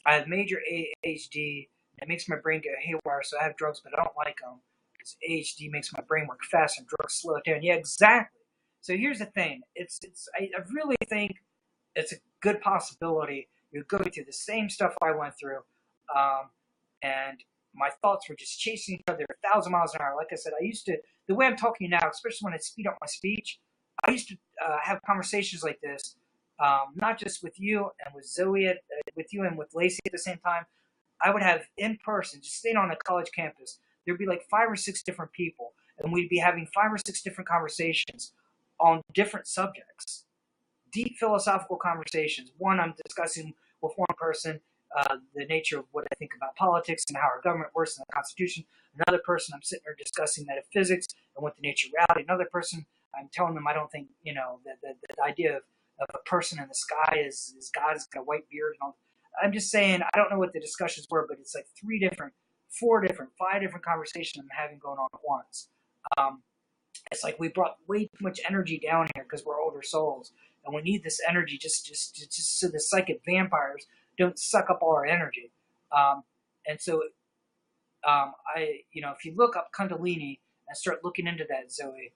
I have major ADHD. It makes my brain go haywire, so I have drugs, but I don't like them. Because ADHD makes my brain work fast and drugs slow it down. Yeah, exactly. So here's the thing. I really think it's a good possibility you're going through the same stuff I went through, um, and my thoughts were just chasing each other 1,000 miles an hour. Like I said, I used to, the way I'm talking now, especially when I speed up my speech, I used to have conversations like this, not just with you and with Zoe, with you and with Lacey at the same time. I would have in person, just staying on a college campus. There'd be like 5 or 6 different people, and we'd be having 5 or 6 different conversations on different subjects, deep philosophical conversations. One, I'm discussing with one person the nature of what I think about politics and how our government works and the Constitution. Another person, I'm sitting there discussing metaphysics and what the nature of reality. Another person, I'm telling them I don't think, that the idea of a person in the sky is God's got a white beard and all. I'm just saying, I don't know what the discussions were, but it's like 3 different, 4 different, 5 different conversations I'm having going on at once. It's like we brought way too much energy down here because we're older souls, and we need this energy just so the psychic vampires don't suck up all our energy. And so, if you look up Kundalini and start looking into that, Zoe,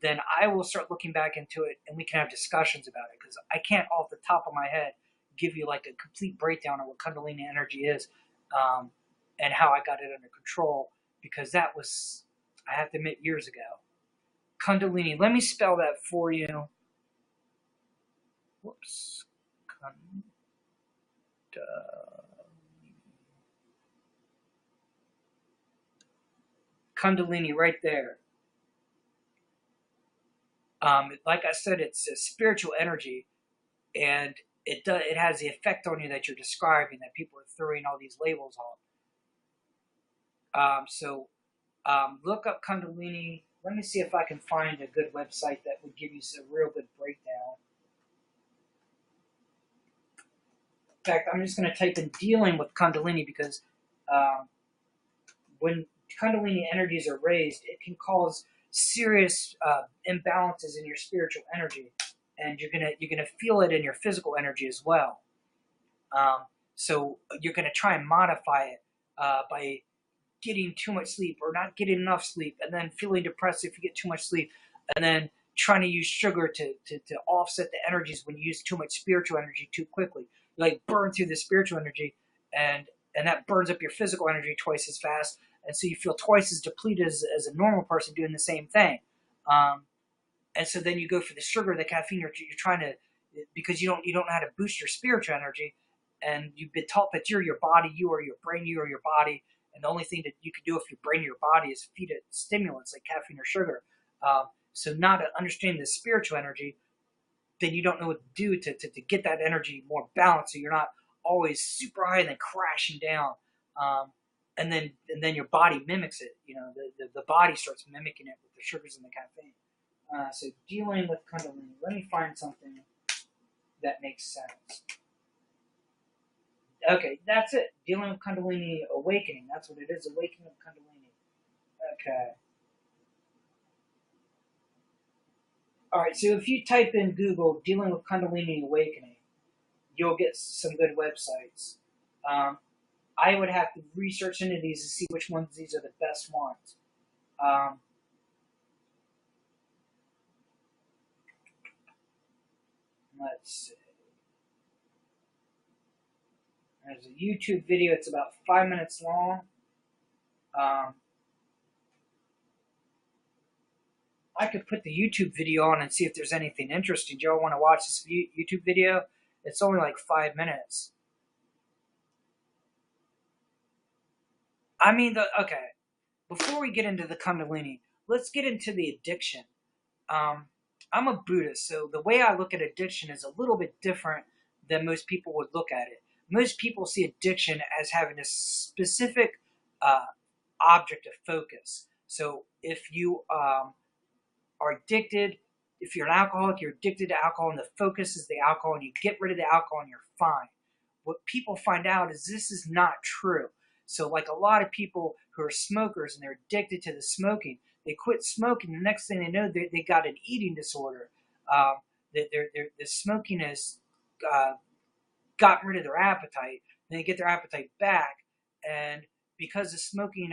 then I will start looking back into it, and we can have discussions about it, because I can't off the top of my head give you like a complete breakdown of what Kundalini energy is, and how I got it under control, because that was, I have to admit, years ago. Kundalini, let me spell that for you. Whoops. Kundalini right there. Like I said, it's a spiritual energy, and it has the effect on you that you're describing, that people are throwing all these labels on. Look up Kundalini. Let me see if I can find a good website that would give you a real good breakdown. In fact, I'm just going to type in dealing with Kundalini, because when Kundalini energies are raised, it can cause serious imbalances in your spiritual energy, and you're gonna feel it in your physical energy as well. So you're gonna try and modify it by getting too much sleep or not getting enough sleep, and then feeling depressed if you get too much sleep, and then trying to use sugar to offset the energies when you use too much spiritual energy too quickly. You like burn through the spiritual energy, and that burns up your physical energy twice as fast, and so you feel twice as depleted as a normal person doing the same thing. And so then you go for the sugar, the caffeine. You're trying to, because you don't know how to boost your spiritual energy, and you've been taught that you're your body, you are your brain, you are your body, and the only thing that you can do if your brain or your body is feed it stimulants like caffeine or sugar. So not understanding the spiritual energy, then you don't know what to do to get that energy more balanced, so you're not always super high and then crashing down. And then your body mimics it. The body starts mimicking it with the sugars and the caffeine. So dealing with Kundalini. Let me find something that makes sense. Okay, that's it. Dealing with Kundalini awakening. That's what it is. Awakening of Kundalini. Okay. Alright, so if you type in Google dealing with Kundalini awakening, you'll get some good websites. I would have to research into these to see which ones these are the best ones. Let's see. There's a YouTube video. It's about 5 minutes long. I could put the YouTube video on and see if there's anything interesting. Do y'all want to watch this YouTube video? It's only like 5 minutes. Okay. Before we get into the Kundalini, let's get into the addiction. I'm a Buddhist, so the way I look at addiction is a little bit different than most people would look at it. Most people see addiction as having a specific object of focus. So if you are addicted, if you're an alcoholic, you're addicted to alcohol, and the focus is the alcohol, and you get rid of the alcohol and you're fine. What people find out is this is not true. So like a lot of people who are smokers and they're addicted to the smoking, they quit smoking. The next thing they know, they got an eating disorder. The smoking has gotten rid of their appetite. Then they get their appetite back, and because the smoking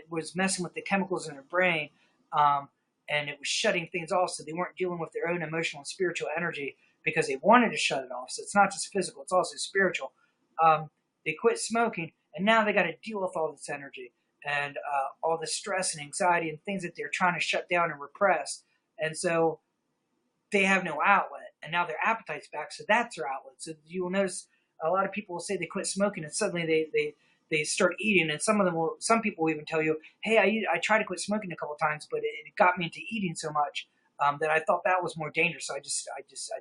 was messing with the chemicals in their brain, and it was shutting things off, so they weren't dealing with their own emotional and spiritual energy because they wanted to shut it off. So it's not just physical; it's also spiritual. They quit smoking, and now they got to deal with all this energy and all the stress and anxiety and things that they're trying to shut down and repress. And so they have no outlet, and now their appetite's back, so that's their outlet. So you will notice a lot of people will say they quit smoking, and suddenly they start eating, and some people will even tell you, hey, I tried to quit smoking a couple times, but it got me into eating so much that I thought that was more dangerous, so I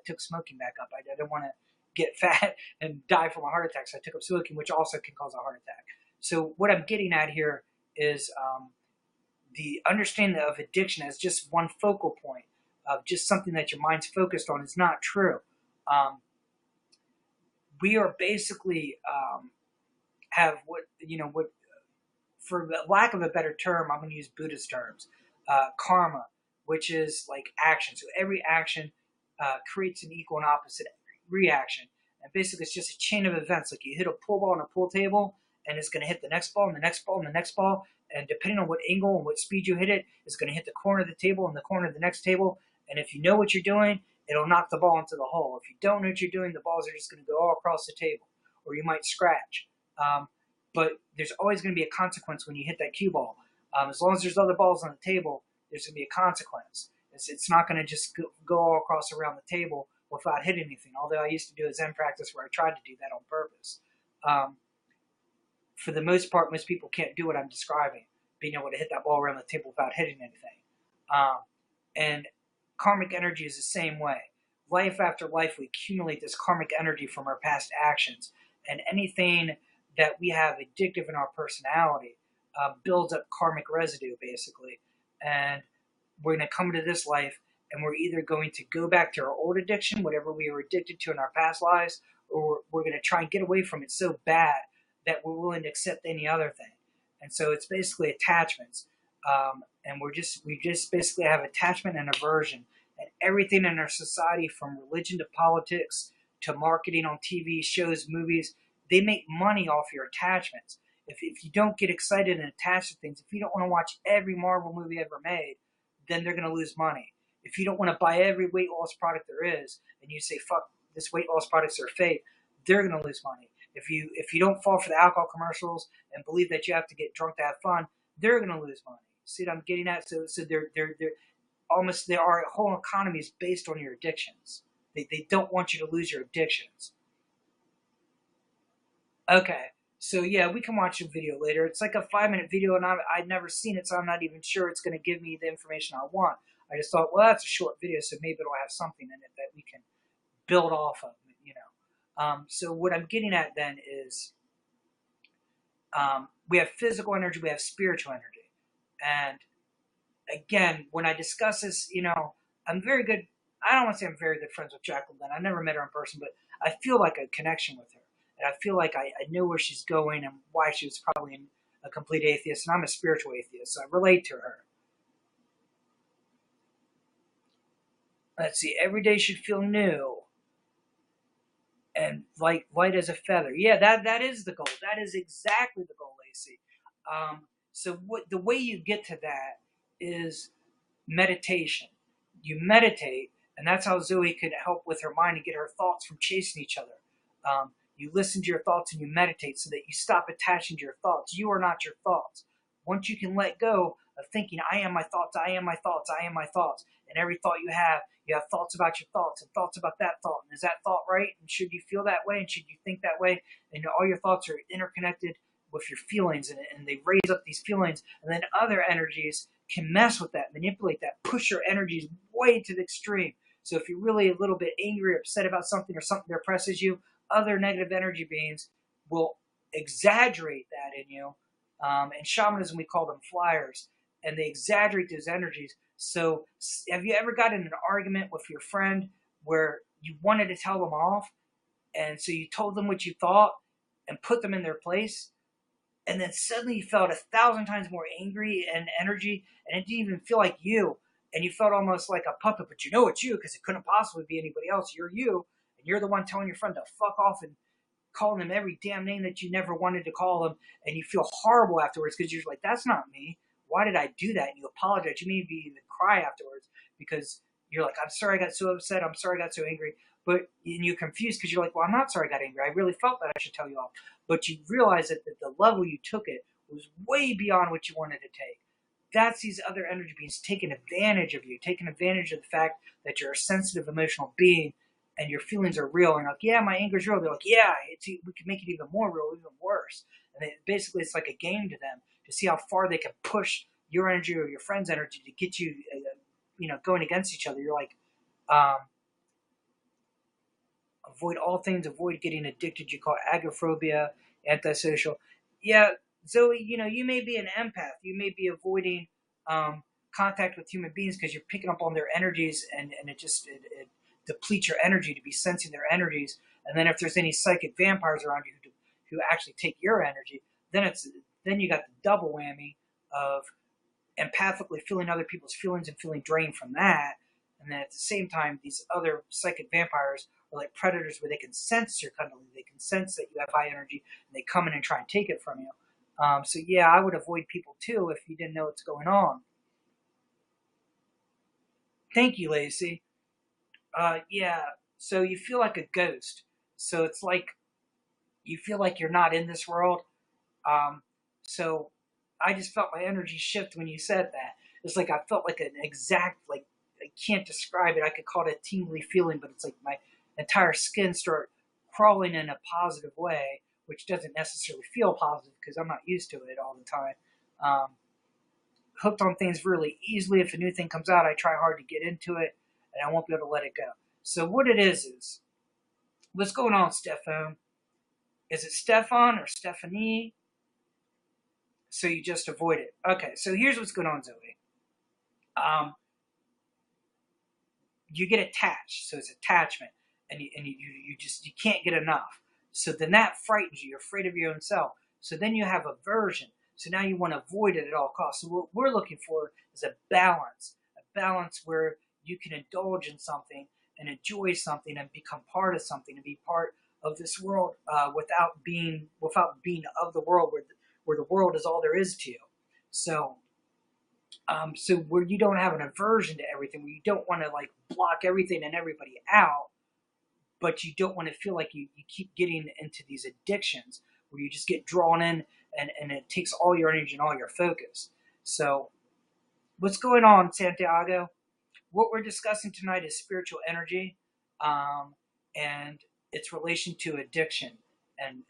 took smoking back up. I didn't want to get fat and die from a heart attack, so I took up smoking, which also can cause a heart attack. So what I'm getting at here is the understanding of addiction as just one focal point of just something that your mind's focused on is not true. We are basically have what for lack of a better term, I'm going to use Buddhist terms, karma, which is like action. So every action creates an equal and opposite reaction. And basically it's just a chain of events. Like you hit a pool ball on a pool table, and it's going to hit the next ball and the next ball and the next ball. And depending on what angle and what speed you hit it, it's going to hit the corner of the table and the corner of the next table. And if you know what you're doing, it'll knock the ball into the hole. If you don't know what you're doing, the balls are just going to go all across the table, or you might scratch. But there's always going to be a consequence when you hit that cue ball. As long as there's other balls on the table, there's going to be a consequence. It's not going to just go all across around the table without hitting anything. Although I used to do a Zen practice where I tried to do that on purpose. For the most part, most people can't do what I'm describing, being able to hit that ball around the table without hitting anything. And karmic energy is the same way. Life after life, we accumulate this karmic energy from our past actions. And anything that we have addictive in our personality builds up karmic residue, basically. And we're going to come into this life, and we're either going to go back to our old addiction, whatever we were addicted to in our past lives, or we're going to try and get away from it so bad that we're willing to accept any other thing. And so it's basically attachments. And we just basically have attachment and aversion. And everything in our society, from religion to politics to marketing on TV shows, movies, they make money off your attachments. If you don't get excited and attached to things, if you don't want to watch every Marvel movie ever made, then they're going to lose money. If you don't want to buy every weight loss product there is, and you say, fuck, this weight loss products are fake, they're going to lose money. If you don't fall for the alcohol commercials and believe that you have to get drunk to have fun, they're going to lose money. See what I'm getting at? So our whole economy is based on your addictions. They don't want you to lose your addictions. Okay, so yeah, we can watch a video later. It's like a 5-minute video, and I'd never seen it, so I'm not even sure it's going to give me the information I want. I just thought, well, that's a short video, so maybe it'll have something in it that we can build off of, So what I'm getting at then is we have physical energy, we have spiritual energy. And again, when I discuss this, I'm very good. I don't want to say I'm very good friends with Jacqueline. I never met her in person, but I feel like a connection with her. And I feel like I know where she's going and why she was probably a complete atheist. And I'm a spiritual atheist, so I relate to her. Let's see. Every day should feel new and light as a feather. Yeah, that is the goal. That is exactly the goal, Lacey. So the way you get to that is meditation. You meditate, and that's how Zoe could help with her mind and get her thoughts from chasing each other. You listen to your thoughts and you meditate so that you stop attaching to your thoughts. You are not your thoughts. Once you can let go of thinking, I am my thoughts, I am my thoughts, I am my thoughts, and every thought you have thoughts about your thoughts and thoughts about that thought. And is that thought right? And should you feel that way? And should you think that way? And all your thoughts are interconnected with your feelings, and they raise up these feelings. And then other energies can mess with that, manipulate that, push your energies way to the extreme. So if you're really a little bit angry or upset about something, or something that oppresses you, other negative energy beings will exaggerate that in you. In shamanism, we call them flyers, and they exaggerate those energies. So have you ever gotten in an argument with your friend where you wanted to tell them off, and so you told them what you thought and put them in their place, and then suddenly you felt 1,000 times more angry and energy, and it didn't even feel like you, and you felt almost like a puppet, but you know it's you because it couldn't possibly be anybody else. You're you, and you're the one telling your friend to fuck off and calling them every damn name that you never wanted to call them, and you feel horrible afterwards because you're like, that's not me. Why did I do that? And you apologize. You may even cry afterwards because you're like, I'm sorry I got so upset. I'm sorry I got so angry. But and you're confused because you're like, well, I'm not sorry I got angry. I really felt that I should tell you off. But you realize that the level you took it was way beyond what you wanted to take. That's these other energy beings taking advantage of you, taking advantage of the fact that you're a sensitive, emotional being and your feelings are real. And you're like, yeah, my anger's real. They're like, yeah, we can make it even more real, even worse. And basically, it's like a game to them to see how far they can push your energy or your friend's energy to get you, going against each other. You're like, um, avoid all things, avoid getting addicted. You call it agoraphobia, antisocial. Yeah, Zoe, you may be an empath. You may be avoiding contact with human beings because you're picking up on their energies, and it depletes your energy to be sensing their energies. And then if there's any psychic vampires around you who actually take your energy, then you got the double whammy of empathically feeling other people's feelings and feeling drained from that. And then at the same time, these other psychic vampires are like predators where they can sense your kundalini. They can sense that you have high energy and they come in and try and take it from you. So yeah, I would avoid people too if you didn't know what's going on. Thank you, Lacey. Yeah, so you feel like a ghost. So it's like you feel like you're not in this world. Um, so I just felt my energy shift when you said that. It's like I felt like an exact, like, I can't describe it. I could call it a tingly feeling, but it's like my entire skin start crawling in a positive way, which doesn't necessarily feel positive because I'm not used to it all the time. Um, Hooked on things really easily. If a new thing comes out, I try hard to get into it, and I won't be able to let it go. So what it is what's going on, Stefan? Is it Stefan or Stephanie? So you just avoid it. Okay, so here's what's going on, Zoe. Um, you get attached, so it's attachment, and you just you can't get enough. So then that frightens you. You're afraid of your own self. So then you have aversion. So now you want to avoid it at all costs. So what we're looking for is a balance where you can indulge in something and enjoy something and become part of something and be part of this world without being of the world, where the world is all there is to you. So so where you don't have an aversion to everything, where you don't want to like block everything and everybody out, but you don't want to feel like you keep getting into these addictions where you just get drawn in and it takes all your energy and all your focus. So what's going on, Santiago? What we're discussing tonight is spiritual energy and its relation to addiction and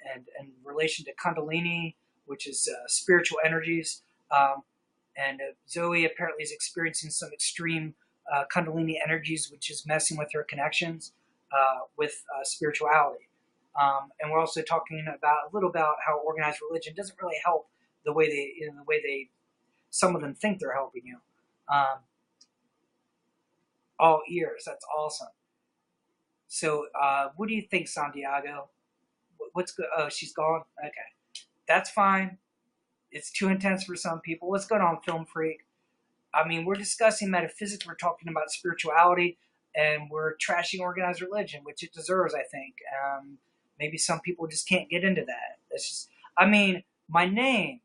relation to Kundalini, which is spiritual energies. And Zoe apparently is experiencing some extreme Kundalini energies, which is messing with her connections with spirituality. And we're also talking a little about how organized religion doesn't really help the way they some of them think they're helping you. All ears. That's awesome. So, what do you think, Santiago? What's good? Oh, she's gone. Okay, that's fine. It's too intense for some people. What's going on, Film Freak? I mean, we're discussing metaphysics. We're talking about spirituality, and we're trashing organized religion, which it deserves, I think. Maybe some people just can't get into that. That's just. I mean, my name,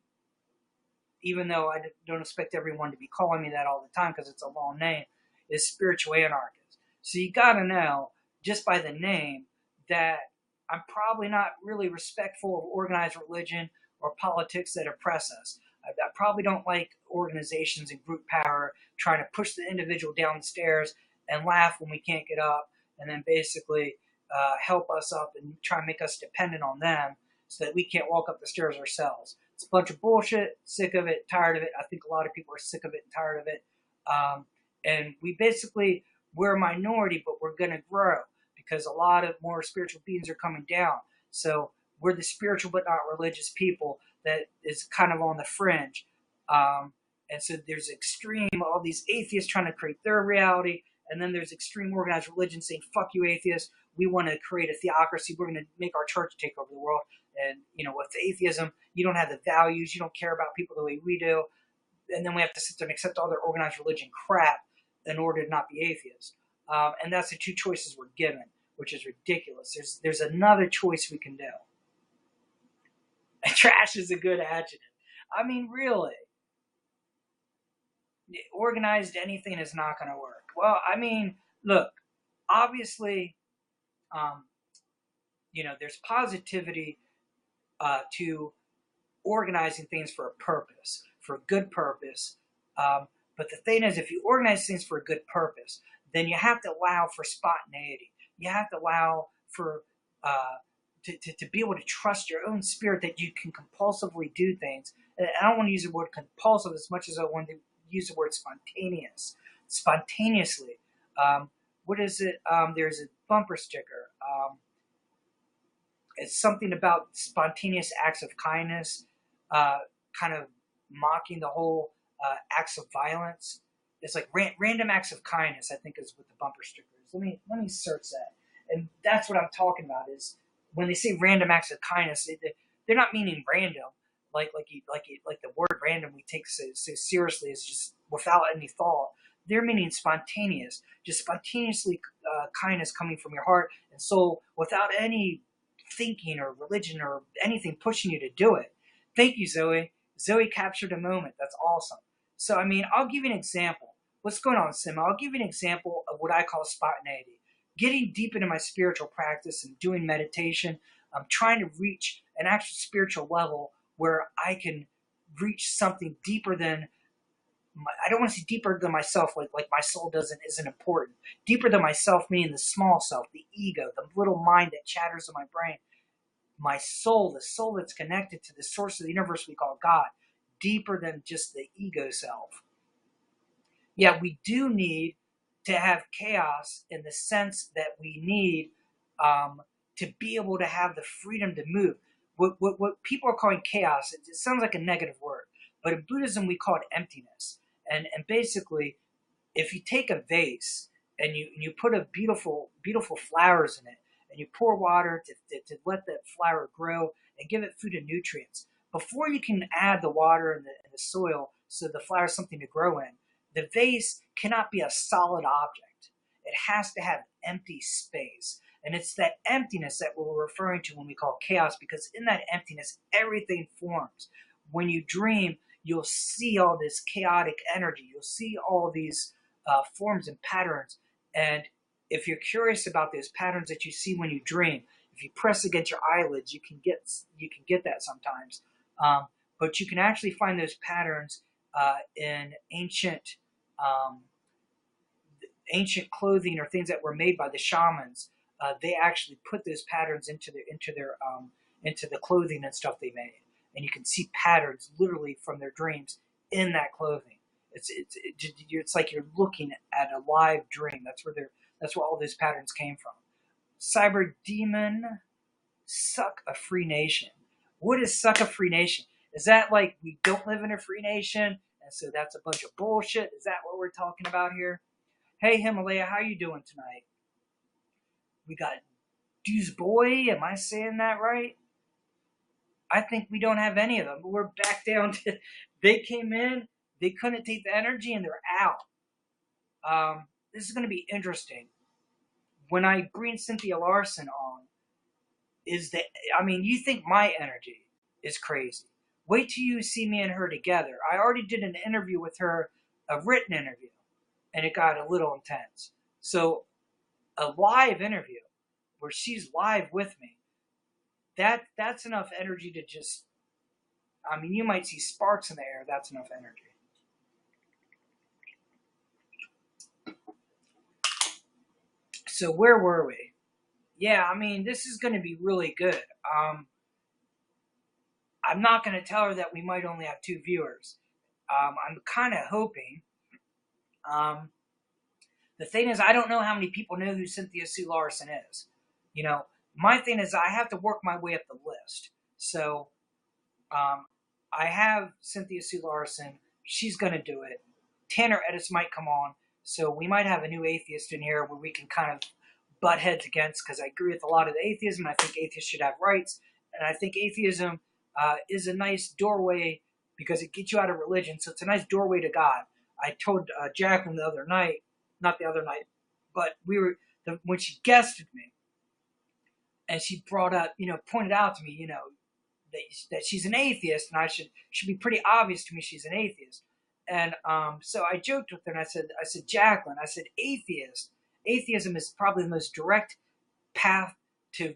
even though I don't expect everyone to be calling me that all the time because it's a long name, is spiritual anarchist. So you got to know just by the name that I'm probably not really respectful of organized religion or politics that oppress us. I probably don't like organizations and group power trying to push the individual down the stairs and laugh when we can't get up, and then basically help us up and try and make us dependent on them so that we can't walk up the stairs ourselves. It's a bunch of bullshit. Sick of it, tired of it. I think a lot of people are sick of it and tired of it. And we're a minority, but we're going to grow because a lot of more spiritual beings are coming down. So we're the spiritual but not religious people that is kind of on the fringe. And so there's all these atheists trying to create their reality, and then there's extreme organized religion saying, fuck you atheists, we want to create a theocracy, we're going to make our church take over the world. And, with atheism, you don't have the values, you don't care about people the way we do, and then we have to sit there and accept all their organized religion crap in order to not be atheist. And that's the two choices we're given. which is ridiculous. There's another choice we can do. Trash is a good adjective. I mean, really, organized anything is not going to work. Well, I mean, look, obviously, um, there's positivity to organizing things for a purpose, for a good purpose. But the thing is, if you organize things for a good purpose, then you have to allow for spontaneity. You have to allow for to be able to trust your own spirit that you can compulsively do things. And I don't want to use the word compulsive as much as I want to use the word spontaneous. Spontaneously. What is it? There's a bumper sticker. It's something about spontaneous acts of kindness, kind of mocking the whole acts of violence. It's like random acts of kindness, I think, is what the bumper sticker is. Let me search that, and that's what I'm talking about. Is when they say random acts of kindness, they're not meaning random, like the word random we take so seriously is just without any thought. They're meaning spontaneous, just spontaneously kindness coming from your heart and soul without any thinking or religion or anything pushing you to do it. Thank you, Zoe. Zoe captured a moment. That's awesome. So, I mean, I'll give you an example. What's going on, Sima? I'll give you an example of what I call spontaneity. Getting deep into my spiritual practice and doing meditation, I'm trying to reach an actual spiritual level where I can reach something deeper than I don't want to say deeper than myself, like my soul isn't important. Deeper than myself, meaning the small self, the ego, the little mind that chatters in my brain. My soul, the soul that's connected to the source of the universe we call God, deeper than just the ego self. Yeah, we do need to have chaos in the sense that we need to be able to have the freedom to move. What people are calling chaos, it sounds like a negative word, but in Buddhism we call it emptiness. And basically, if you take a vase and you put a beautiful flowers in it, and you pour water to let that flower grow and give it food and nutrients, before you can add the water and the soil so the flower has something to grow in, the vase cannot be a solid object. It has to have empty space. And it's that emptiness that we're referring to when we call chaos, because in that emptiness, everything forms. When you dream, you'll see all this chaotic energy. You'll see all these forms and patterns. And if you're curious about those patterns that you see when you dream, if you press against your eyelids, you can get that sometimes. But you can actually find those patterns in ancient clothing or things that were made by the shamans. They actually put those patterns into the clothing and stuff they made, and you can see patterns literally from their dreams in that clothing. It's like you're looking at a live dream. That's where all those patterns came from. Cyber Demon, suck a free nation. What is suck a free nation? Is that like we don't live in a free nation, and so that's a bunch of bullshit? Is that what we're talking about here? Hey, Himalaya, how you doing tonight? We got Deuce Boy. Am I saying that right? I think we don't have any of them. But we're back down to, they came in, they couldn't take the energy, and they're out. This is going to be interesting. When I bring Cynthia Larson on, you think my energy is crazy. Wait till you see me and her together. I already did an interview with her, a written interview, and it got a little intense. So a live interview where she's live with me, that's enough energy to just, you might see sparks in the air. That's enough energy. So where were we? Yeah, this is going to be really good. I'm not going to tell her that we might only have 2 viewers. I'm kind of hoping. The thing is, I don't know how many people know who Cynthia Sue Larson is. My thing is I have to work my way up the list. So I have Cynthia Sue Larson. She's going to do it. Tanner Edis might come on. So we might have a new atheist in here where we can kind of butt heads against, because I agree with a lot of the atheism. I think atheists should have rights. And I think atheism is a nice doorway because it gets you out of religion. So it's a nice doorway to God. I told Jacqueline the other night, not the other night, but when she guested me, and she brought up, pointed out to me, that she's an atheist, and I should be pretty obvious to me she's an atheist. And so I joked with her, and I said, Jacqueline, I said, atheism is probably the most direct path to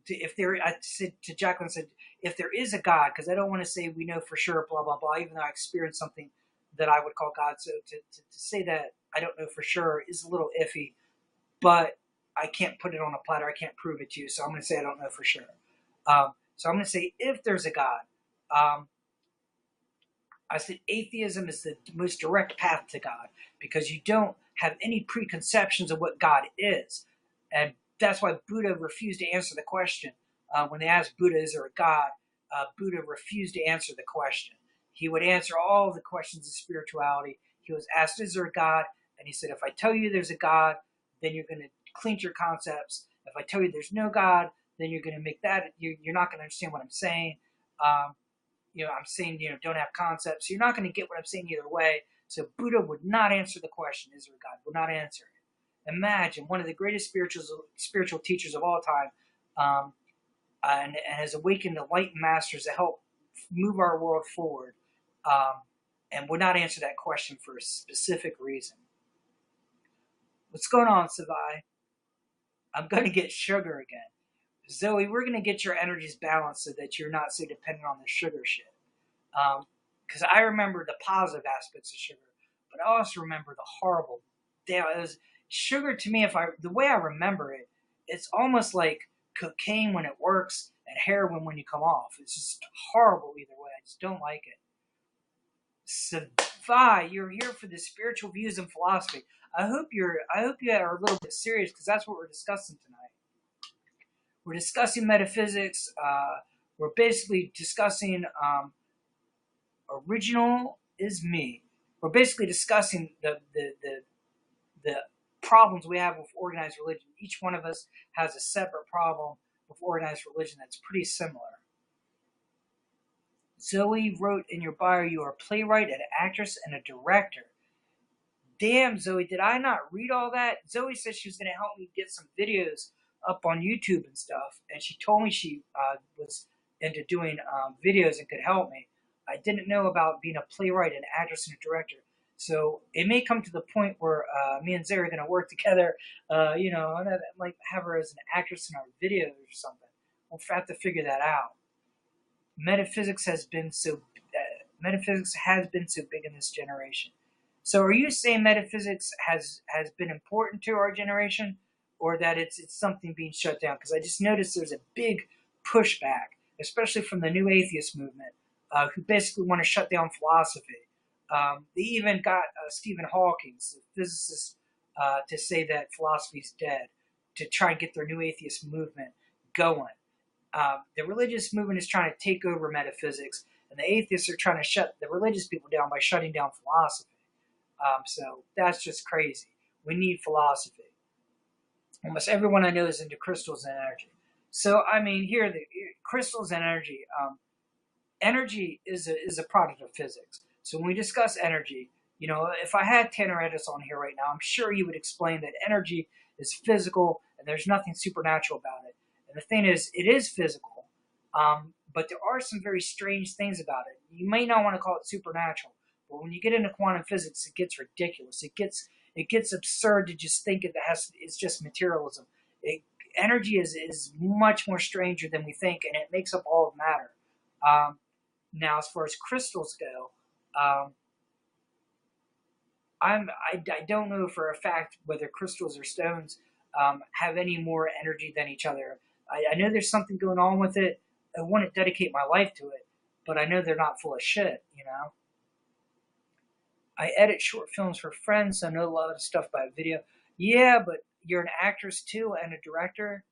if there. I said to Jacqueline, I said, if there is a God, because I don't want to say we know for sure, blah blah blah, even though I experienced something that I would call God. So to say that I don't know for sure is a little iffy, but I can't put it on a platter. I can't prove it to you, so I'm going to say I don't know for sure. So I'm going to say if there's a God, I said atheism is the most direct path to God because you don't have any preconceptions of what God is. And that's why Buddha refused to answer the question. When they asked Buddha, is there a God? Buddha refused to answer the question. He would answer all the questions of spirituality. He was asked, is there a God? And he said, if I tell you there's a God, then you're going to clinch your concepts. If I tell you there's no God, then you're going to make that, you're not going to understand what I'm saying. I'm saying, don't have concepts. So you're not going to get what I'm saying either way. So Buddha would not answer the question, is there a God? Would not answer it. Imagine one of the greatest spiritual teachers of all time, and has awakened enlightened masters to help move our world forward, and would not answer that question for a specific reason. What's going on, Savai? I'm going to get sugar again. Zoe, we're going to get your energies balanced so that you're not so dependent on the sugar shit. Because I remember the positive aspects of sugar, but I also remember the horrible. Sugar to me, the way I remember it, it's almost like cocaine when it works and heroin when you come off. It's just horrible either way. I just don't like it. Savai, you're here for the spiritual views and philosophy. I hope you are a little bit serious because that's what we're discussing tonight. We're discussing metaphysics. We're basically discussing original is me. We're basically discussing the problems we have with organized religion. Each one of us has a separate problem with organized religion that's pretty similar. Zoe wrote in your bio, you are a playwright, an actress, and a director. Damn, Zoe, did I not read all that? Zoe said she was going to help me get some videos up on YouTube and stuff, and she told me she was into doing videos and could help me. I didn't know about being a playwright, an actress, and a director. So it may come to the point where me and Zoe are going to work together. I might have her as an actress in our videos or something. We'll have to figure that out. Metaphysics has been so big in this generation. So are you saying metaphysics has been important to our generation, or that it's something being shut down? Because I just noticed there's a big pushback, especially from the new atheist movement, who basically want to shut down philosophy. They even got Stephen Hawking, the physicist, to say that philosophy is dead, to try and get their new atheist movement going. The religious movement is trying to take over metaphysics, and the atheists are trying to shut the religious people down by shutting down philosophy. So that's just crazy. We need philosophy. Almost everyone I know is into crystals and energy. So, I mean, here, the crystals and energy. Energy is a product of physics. So when we discuss energy, if I had Tanner Edis on here right now, I'm sure he would explain that energy is physical and there's nothing supernatural about it. And the thing is, it is physical, but there are some very strange things about it. You may not want to call it supernatural, but when you get into quantum physics, it gets ridiculous. It gets absurd to just think it's just materialism. Energy is much more stranger than we think, and it makes up all of matter. Now, as far as crystals go, I don't know for a fact whether crystals or stones have any more energy than each other. I know there's something going on with it. I want to dedicate my life to it, but I know they're not full of shit, I edit short films for friends, so I know a lot of stuff by video. Yeah, but you're an actress too and a director?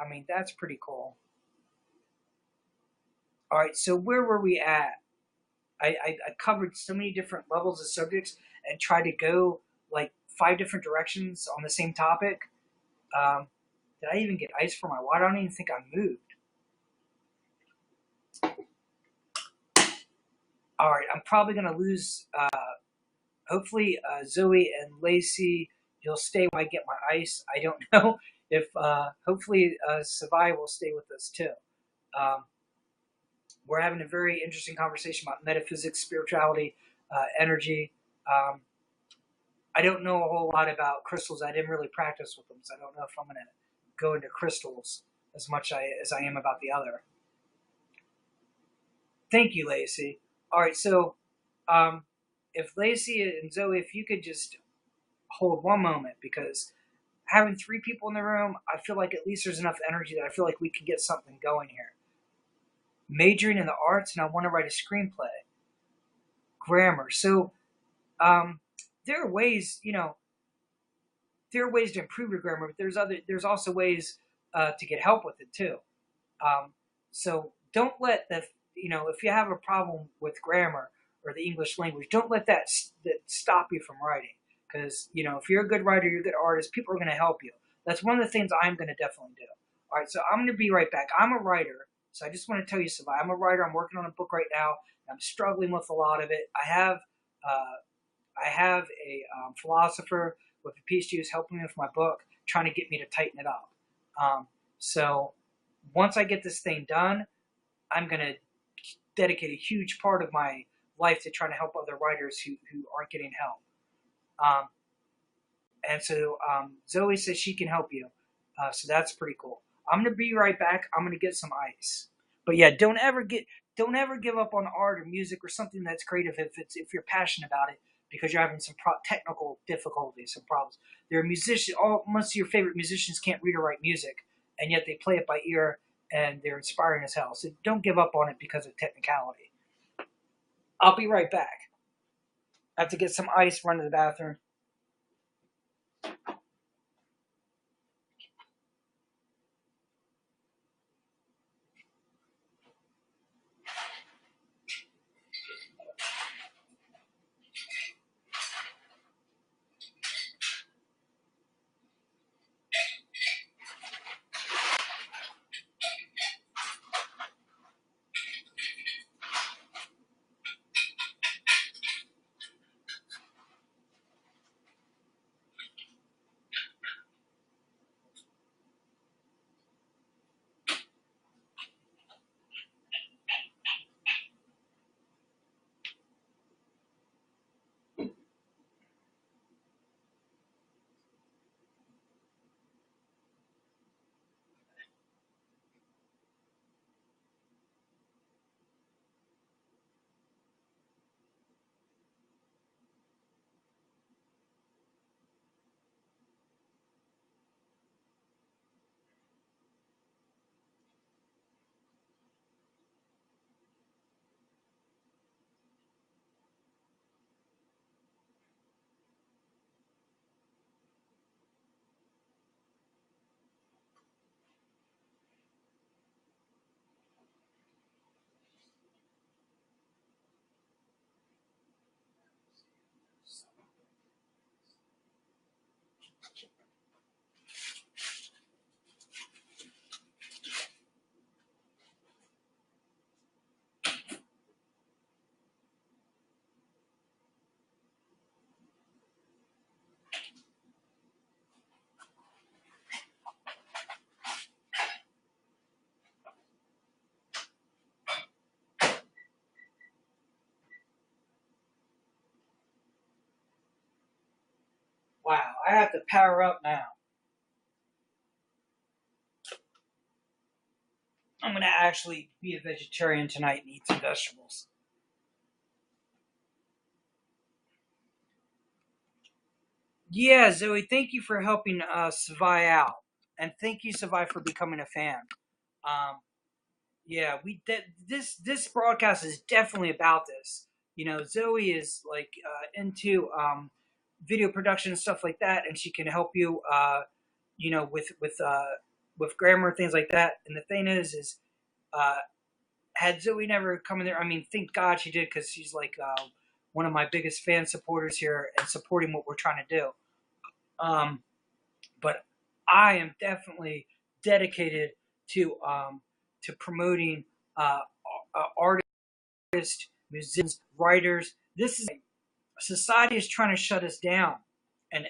I mean, that's pretty cool. All right, so where were we at? I covered so many different levels of subjects and tried to go like 5 different directions on the same topic. Did I even get ice for my water? I don't even think I moved. All right, I'm probably going to lose. Hopefully, Zoe and Lacey, you'll stay while I get my ice. I don't know if hopefully Savai will stay with us too. Um, we're having a very interesting conversation about metaphysics, spirituality, energy. Um, I don't know a whole lot about crystals. I didn't really practice with them, so I don't know if I'm going to go into crystals as much as I am about the other. Thank you, Lacey. All right, so um, if Lacey and Zoe, if you could just hold one moment, because having three people in the room, I feel like at least there's enough energy that I feel like we can get something going here. Majoring in the arts, and I want to write a screenplay. Grammar. So there are ways, there are ways to improve your grammar, but there's also ways to get help with it too. So don't let if you have a problem with grammar or the English language, don't let that stop you from writing. Because if you're a good writer, you're a good artist, people are going to help you. That's one of the things I'm going to definitely do. All right, so I'm going to be right back. I'm a writer, so I just want to tell you something. I'm a writer. I'm working on a book right now. I'm struggling with a lot of it. I have a philosopher with a PhD who's helping me with my book, trying to get me to tighten it up. So once I get this thing done, I'm going to dedicate a huge part of my life to trying to help other writers who aren't getting help. And so Zoe says she can help you. So that's pretty cool. I'm going to be right back. I'm going to get some ice. But yeah, don't ever give up on art or music or something that's creative if you're passionate about it, because you're having some technical difficulties, some problems. There are musicians. Most of your favorite musicians can't read or write music, and yet they play it by ear, and they're inspiring as hell. So don't give up on it because of technicality. I'll be right back. I have to get some ice, run to the bathroom. Wow, I have to power up now. I'm going to actually be a vegetarian tonight and eat some vegetables. Yeah, Zoe, thank you for helping Savai out. And thank you, Savai, for becoming a fan. Um, yeah, this broadcast is definitely about this. Zoe is like into video production and stuff like that, and she can help you, with grammar and things like that. And the thing is, uh, had Zoe never come in there, I mean, thank God she did, because she's like one of my biggest fan supporters here and supporting what we're trying to do. But I am definitely dedicated to promoting artists, musicians, writers. This is society is trying to shut us down, and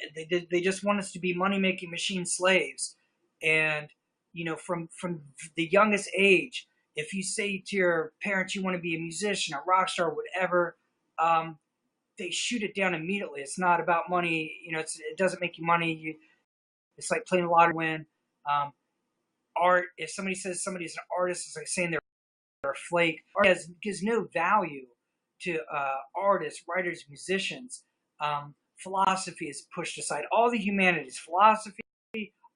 they just want us to be money making machine slaves. And, from the youngest age, if you say to your parents you want to be a musician, a rock star, whatever, they shoot it down immediately. It's not about money. It doesn't make you money. It's like playing the lottery win. Um, art, if somebody says somebody's an artist, it's like saying they're a flake. Art gives no value to artists, writers, musicians. Philosophy is pushed aside. All the humanities, philosophy,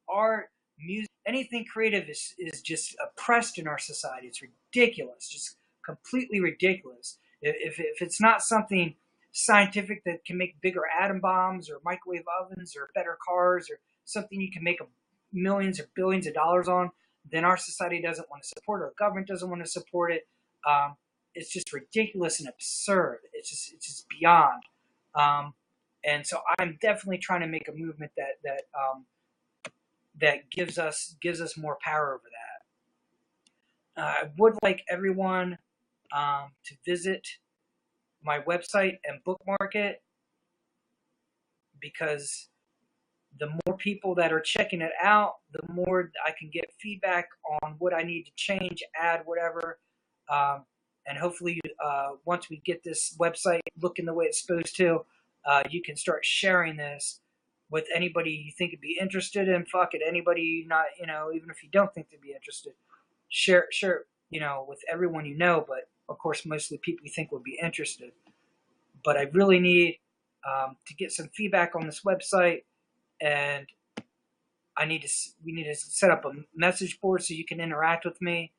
art, music, anything creative is just oppressed in our society. It's ridiculous, just completely ridiculous. If it's not something scientific that can make bigger atom bombs or microwave ovens or better cars or something you can make millions or billions of dollars on, then our society doesn't want to support it. Our government doesn't want to support it. It's just ridiculous and absurd. It's just beyond. And so I'm definitely trying to make a movement that gives us more power over that. I would like everyone to visit my website and bookmark it, because the more people that are checking it out, the more I can get feedback on what I need to change, add, whatever. And hopefully, once we get this website looking the way it's supposed to, you can start sharing this with anybody you think would be interested in. Fuck it, anybody not, even if you don't think they'd be interested, share, with everyone you know. But of course, mostly people you think would be interested. But I really need to get some feedback on this website. And we need to set up a message board so you can interact with me.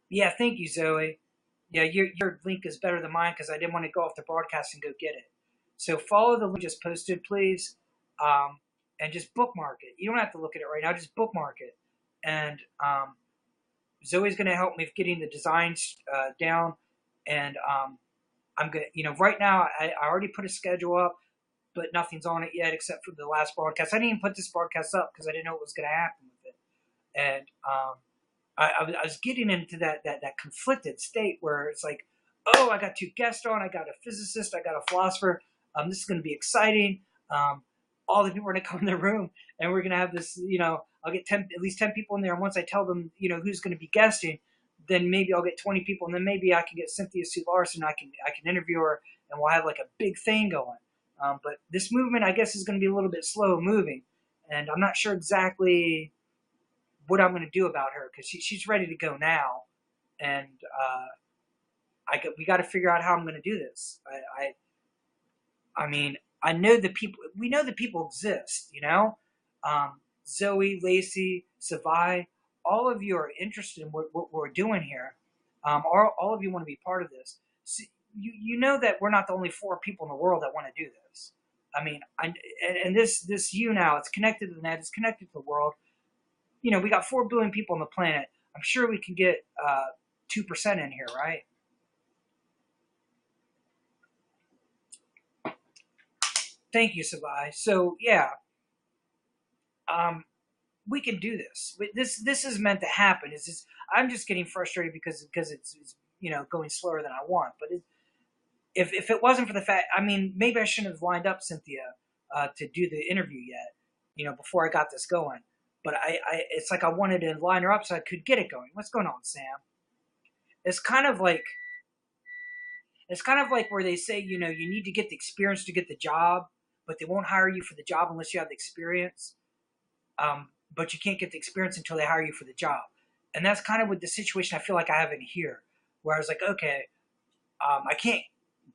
Yeah, thank you, Zoe. Yeah, your link is better than mine because I didn't want to go off the broadcast and go get it. So follow the link just posted, please, and just bookmark it. You don't have to look at it right now; just bookmark it. And Zoe's going to help me with getting the designs down. And I'm gonna, right now I already put a schedule up, but nothing's on it yet except for the last broadcast. I didn't even put this broadcast up because I didn't know what was going to happen with it. And I was getting into that conflicted state where it's like, oh, I got 2 guests on, I got a physicist, I got a philosopher. This is going to be exciting. All the people are going to come in the room, and we're going to have this. I'll get at least 10 people in there, and once I tell them, who's going to be guesting, then maybe I'll get 20 people, and then maybe I can get Cynthia Sue Larson. I can interview her, and we'll have like a big thing going. But this movement, I guess, is going to be a little bit slow moving, and I'm not sure exactly what I'm going to do about her because she's ready to go now, and we got to figure out how I'm going to do this. I mean, I know the people. We know the people exist. Zoe, Lacey, Savai, all of you are interested in what we're doing here. All of you want to be part of this. So you know that we're not the only 4 people in the world that want to do this. I mean, and this YouNow, it's connected to the net, it's connected to the world. We got 4 billion people on the planet. I'm sure we can get 2% in here, right? Thank you, Savai. So yeah, we can do this. This is meant to happen. I'm just getting frustrated because it's going slower than I want. But if it wasn't for the fact, I mean, maybe I shouldn't have lined up Cynthia to do the interview yet, before I got this going. But it's like I wanted to line her up so I could get it going. What's going on, Sam? It's kind of like where they say, you need to get the experience to get the job, but they won't hire you for the job unless you have the experience. But you can't get the experience until they hire you for the job. And that's kind of what the situation I feel like I have in here, where I was like, okay, I can't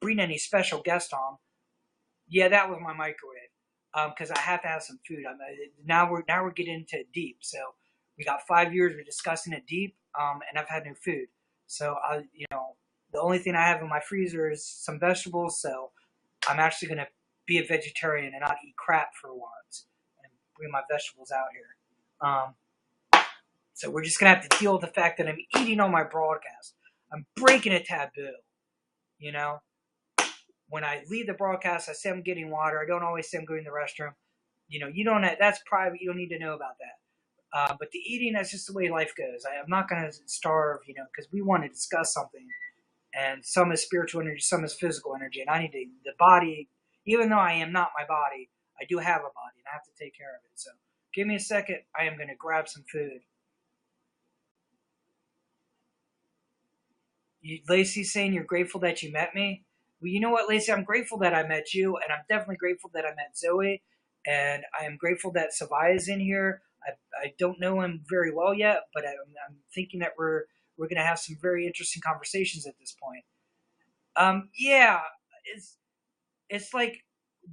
bring any special guest on. Yeah, that was my microwave. Because I have to have some food. Now we're getting into it deep. So we got 5 years. We're discussing it deep, and I've had no food. So the only thing I have in my freezer is some vegetables. So I'm actually going to be a vegetarian and not eat crap for once, and bring my vegetables out here. So we're just going to have to deal with the fact that I'm eating on my broadcast. I'm breaking a taboo. When I leave the broadcast, I say I'm getting water. I don't always say I'm going to the restroom. You don't. That's private. You don't need to know about that. But the eating, that's just the way life goes. I'm not going to starve, because we want to discuss something. And some is spiritual energy, some is physical energy. And I need the body, even though I am not my body, I do have a body, and I have to take care of it. So give me a second. I am going to grab some food. Lacey's saying you're grateful that you met me. Well, you know what, Lacey? I'm grateful that I met you, and I'm definitely grateful that I met Zoe, and I am grateful that Savai is in here. I don't know him very well yet, but I'm thinking that we're going to have some very interesting conversations at this point. Yeah, it's like,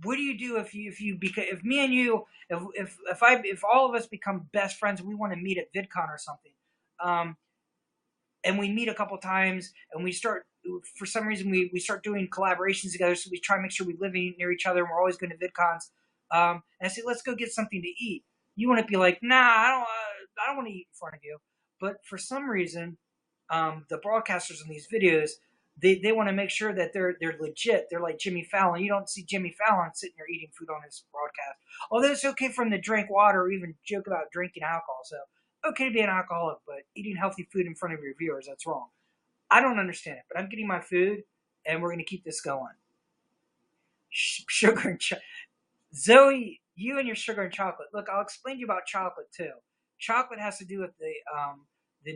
what do you do if if me and you, if all of us become best friends and we want to meet at VidCon or something, and we meet a couple times and we start, for some reason we start doing collaborations together, so we try to make sure we live near each other and we're always going to VidCons, and I say, let's go get something to eat. You want to be like, nah, I don't want to eat in front of you. But for some reason, the broadcasters in these videos, they want to make sure that they're legit. They're like Jimmy Fallon. You don't see Jimmy Fallon sitting there eating food on his broadcast. Although it's okay for him to drink water or even joke about drinking alcohol. So okay to be an alcoholic, but eating healthy food in front of your viewers, that's wrong. I don't understand it, but I'm getting my food, and we're going to keep this going. Sugar and chocolate. Zoe, you and your sugar and chocolate. Look, I'll explain to you about chocolate, too. Chocolate has to do with the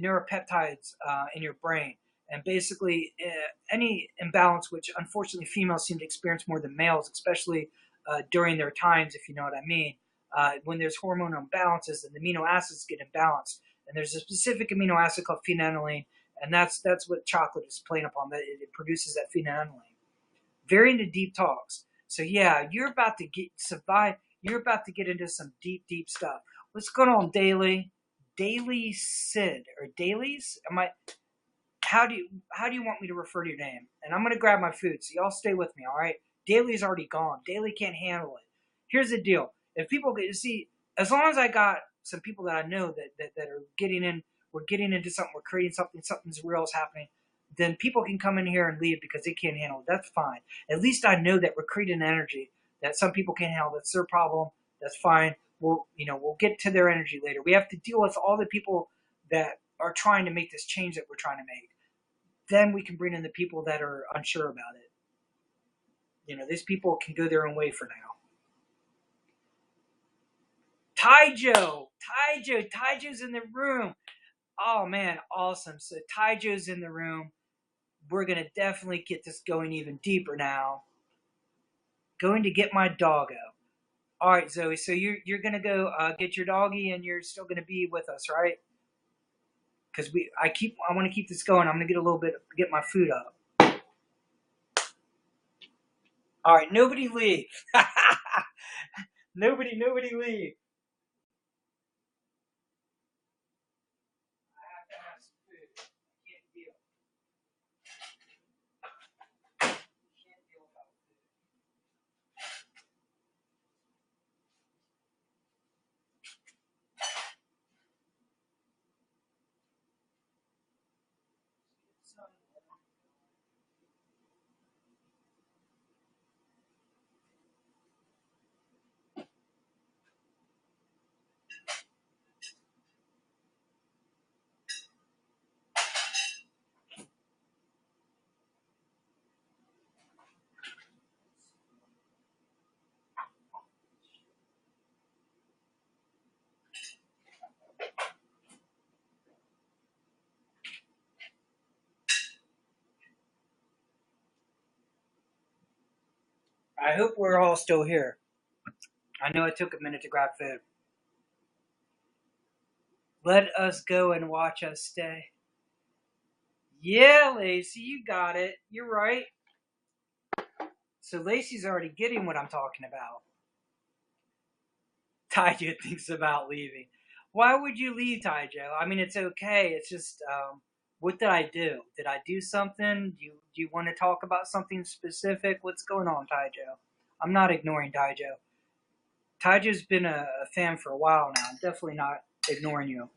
neuropeptides in your brain. And basically, any imbalance, which unfortunately females seem to experience more than males, especially during their times, if you know what I mean, when there's hormonal imbalances and the amino acids get imbalanced. And there's a specific amino acid called phenylalanine, and that's what chocolate is playing upon. That it produces that phenylalanine. Very into deep talks. So yeah, you're about to get into some deep stuff. What's going on, Daily? Daily Sid or Dailies? How do you want me to refer to your name? And I'm gonna grab my food, so y'all stay with me, all right? Daly's already gone. Daily can't handle it. Here's the deal: if people get to see, as long as I got some people that I know that are getting in, we're getting into something, we're creating something, something's real is happening, then people can come in here and leave because they can't handle it. That's fine. At least I know that we're creating energy that some people can't handle. That's their problem. That's fine. We'll get to their energy later. We have to deal with all the people that are trying to make this change that we're trying to make. Then we can bring in the people that are unsure about it. These people can go their own way for now. Taijo's in the room. Oh man, awesome. So Taijo's in the room. We're going to definitely get this going even deeper now. Going to get my doggo. All right, Zoe, so you're going to go get your doggy, and you're still going to be with us, right? Because I want to keep this going. I'm going to get my food up. All right, nobody leave. Nobody leave. I have to have some food. I can't deal. Can't deal without food. I hope we're all still here. I know it took a minute to grab food. Let us go and watch us stay. Yeah, Lacey, you got it. You're right. So Lacey's already getting what I'm talking about. Taijo thinks about leaving. Why would you leave, Taijo? I mean, it's okay. It's just, what did I do? Did I do something? Do you want to talk about something specific? What's going on, Taijo? I'm not ignoring Taijo. Taijo's been a fan for a while now. I'm definitely not ignoring you.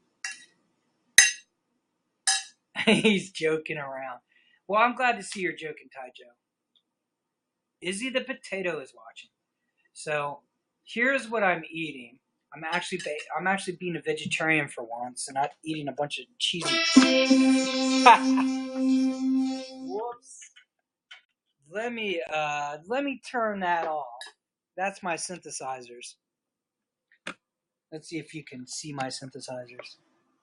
He's joking around. Well, I'm glad to see you're joking, Taijo. Izzy the potato is watching. So here's what I'm eating. I'm actually being a vegetarian for once and not eating a bunch of cheesy. Whoops. Let me turn that off. That's my synthesizers. Let's see if you can see my synthesizers.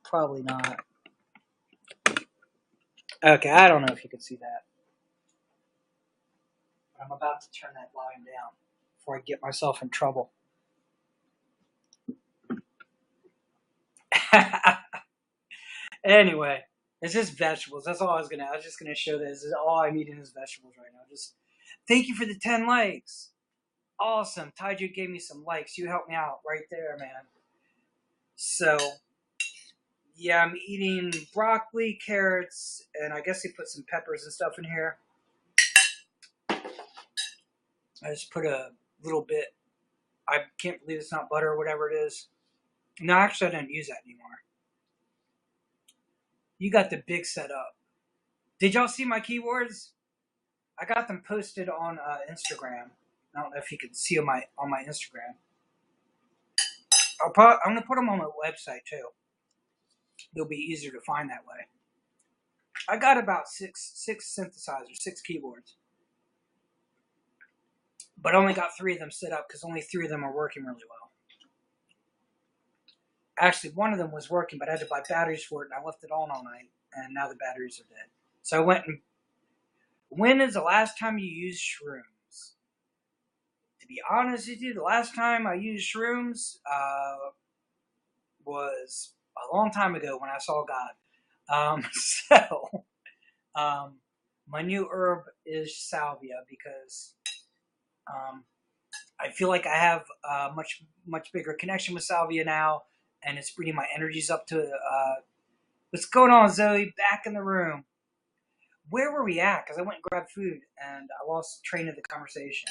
Probably not. Okay, I don't know if you can see that. I'm about to turn that volume down before I get myself in trouble. Anyway, it's just vegetables. That's all I was just gonna show this. This is all I'm eating is vegetables right now. Just thank you for the 10 likes. Awesome. Taiju gave me some likes. You helped me out right there, man. So yeah, I'm eating broccoli, carrots, and I guess they put some peppers and stuff in here. I just put a little bit. I can't believe it's not butter or whatever it is. No, actually, I don't use that anymore. You got the big setup. Did y'all see my keyboards? I got them posted on Instagram. I don't know if you can see on my Instagram. I'm gonna put them on my website too. They'll be easier to find that way. I got about six synthesizers, 6 keyboards, but I only got 3 of them set up because only 3 of them are working really well. Actually, one of them was working, but I had to buy batteries for it, and I left it on all night, and now the batteries are dead. So I went and. When is the last time you used shrooms? To be honest with you, the last time I used shrooms was a long time ago when I saw God. My new herb is salvia because I feel like I have a much bigger connection with salvia now, and it's bringing my energies up to. What's going on, Zoe? Back in the room. Where were we at? Because I went and grabbed food, and I lost train of the conversation.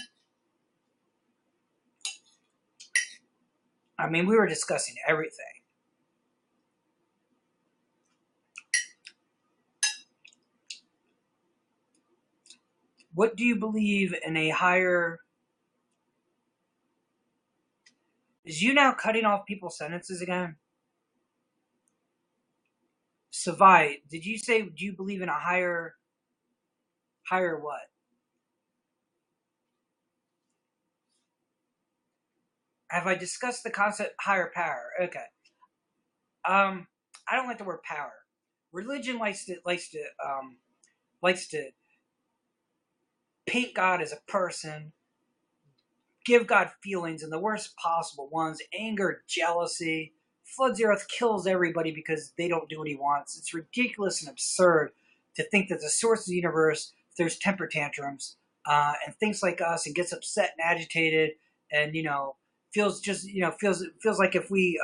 I mean, we were discussing everything. What do you believe in a higher... Is YouNow cutting off people's sentences again? Savai, did you say, do you believe in a higher what? Have I discussed the concept higher power? Okay. I don't like the word power. Religion likes to paint God as a person, give God feelings in the worst possible ones, anger, jealousy, floods the earth, kills everybody because they don't do what he wants. It's ridiculous and absurd to think that the source of the universe throws temper tantrums and thinks like us and gets upset and agitated and feels like if we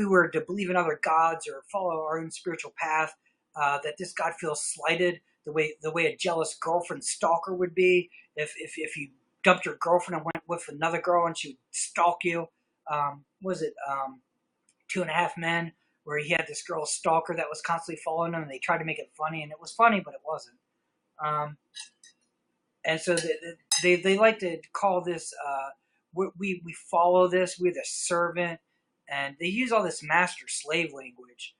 were to believe in other gods or follow our own spiritual path, that this God feels slighted the way a jealous girlfriend stalker would be if you dumped your girlfriend and went with another girl and she would stalk you. Was it 2.5 Men, where he had this girl stalker that was constantly following him, and they tried to make it funny, and it was funny, but it wasn't. And so they like to call this, we follow this, we're the servant, and they use all this master-slave language,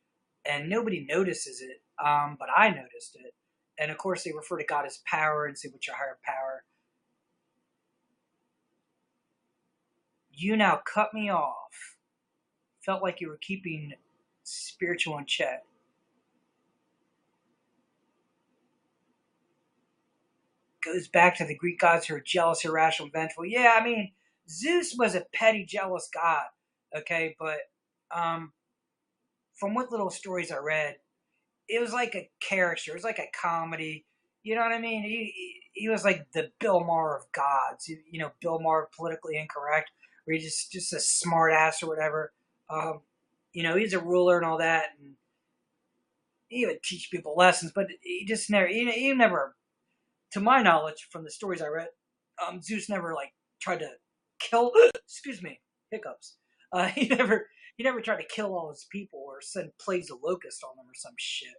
and nobody notices it, but I noticed it. And of course they refer to God as power and say, what's your higher power? You now cut me off. Felt like you were keeping spiritual in check. Goes back to the Greek gods who are jealous, irrational, vengeful. Yeah, I mean, Zeus was a petty, jealous god. Okay, but from what little stories I read, it was like a character. It was like a comedy. You know what I mean? He was like the Bill Maher of gods. Bill Maher, politically incorrect, where he's just a smart ass or whatever. He's a ruler and all that, and he would teach people lessons, but he just never, he never, to my knowledge, from the stories I read, Zeus never tried to kill. Excuse me, hiccups. He never tried to kill all his people or send plagues of locusts on them or some shit.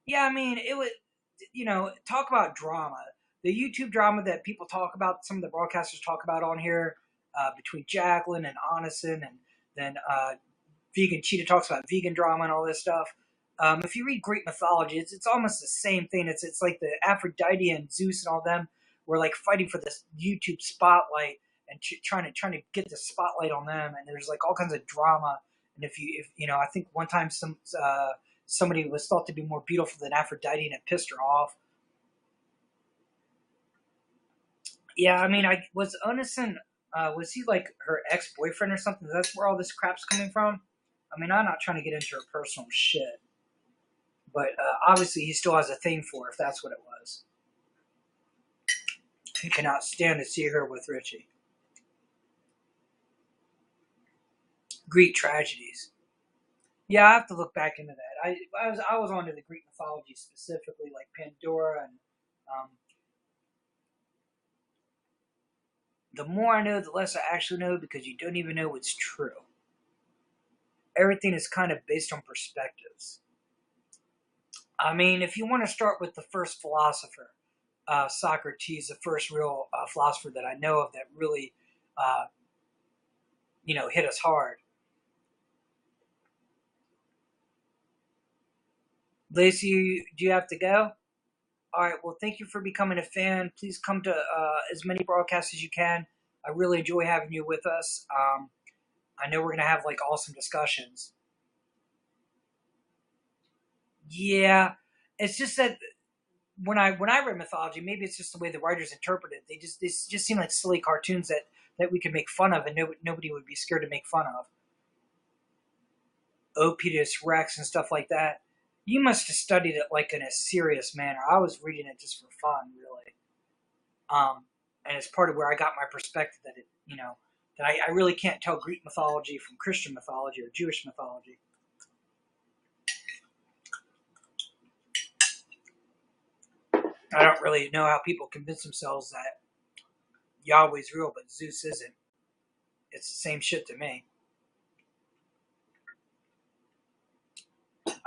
Yeah, I mean, it would, talk about drama. The YouTube drama that people talk about, some of the broadcasters talk about on here, between Jacqueline and Onison, and then Vegan Cheetah talks about vegan drama and all this stuff. If you read Greek mythology, it's almost the same thing. It's like the Aphrodite and Zeus and all them we're like fighting for this YouTube spotlight and trying to get the spotlight on them. And there's like all kinds of drama. And if you know, I think one time somebody was thought to be more beautiful than Aphrodite, and it pissed her off. Yeah, I mean, I was Onison. Was he like her ex-boyfriend or something? That's where all this crap's coming from. I mean, I'm not trying to get into her personal shit, but obviously he still has a thing for her, if that's what it was. He cannot stand to see her with Richie. Greek tragedies. Yeah, I have to look back into that. I was onto the Greek mythology specifically, like Pandora, and the more I know, the less I actually know, because you don't even know what's true. Everything is kind of based on perspectives. I mean, if you want to start with the first philosopher, Socrates, the first real philosopher that I know of that really, hit us hard. Lacey, do you have to go? All right, well, thank you for becoming a fan. Please come to as many broadcasts as you can. I really enjoy having you with us. I know we're going to have like awesome discussions. Yeah, it's just that when I read mythology, maybe it's just the way the writers interpret it. They just seem like silly cartoons that we could make fun of, and nobody would be scared to make fun of. Opus Rex and stuff like that. You must have studied it like in a serious manner. I was reading it just for fun, really. And it's part of where I got my perspective that I really can't tell Greek mythology from Christian mythology or Jewish mythology. I don't really know how people convince themselves that Yahweh's real, but Zeus isn't. It's the same shit to me.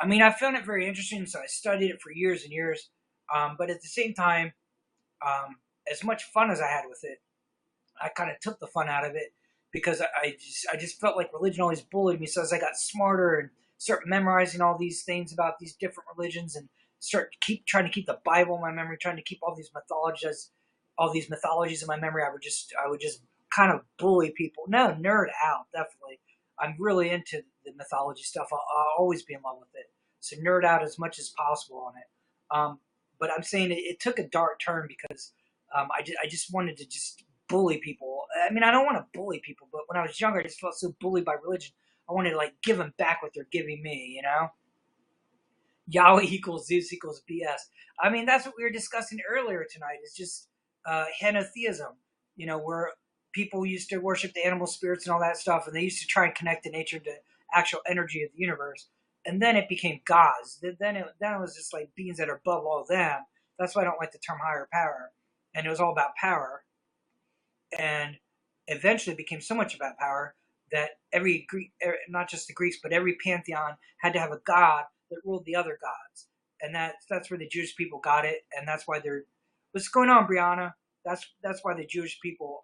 I mean, I found it very interesting, so I studied it for years and years. But at the same time, as much fun as I had with it, I kind of took the fun out of it because I just felt like religion always bullied me. So as I got smarter and start memorizing all these things about these different religions and trying to keep the Bible in my memory, trying to keep all these mythologies in my memory, I would just kind of bully people. No, nerd out, definitely. I'm really into the mythology stuff. I'll always be in love with it. So nerd out as much as possible on it. But I'm saying it took a dark turn because I just wanted to just bully people. I mean, I don't want to bully people, but when I was younger, I just felt so bullied by religion. I wanted to like give them back what they're giving me, you know? Yahweh equals Zeus equals BS. I mean, that's what we were discussing earlier tonight. It's just henotheism, where people used to worship the animal spirits and all that stuff, and they used to try and connect the nature to actual energy of the universe. And then it became gods. Then it was just like beings that are above all of them. That's why I don't like the term higher power. And it was all about power. And eventually it became so much about power that every Greek, not just the Greeks, but every pantheon had to have a god that ruled the other gods. And that's where the Jewish people got it. And that's why what's going on, Brianna? That's why the Jewish people,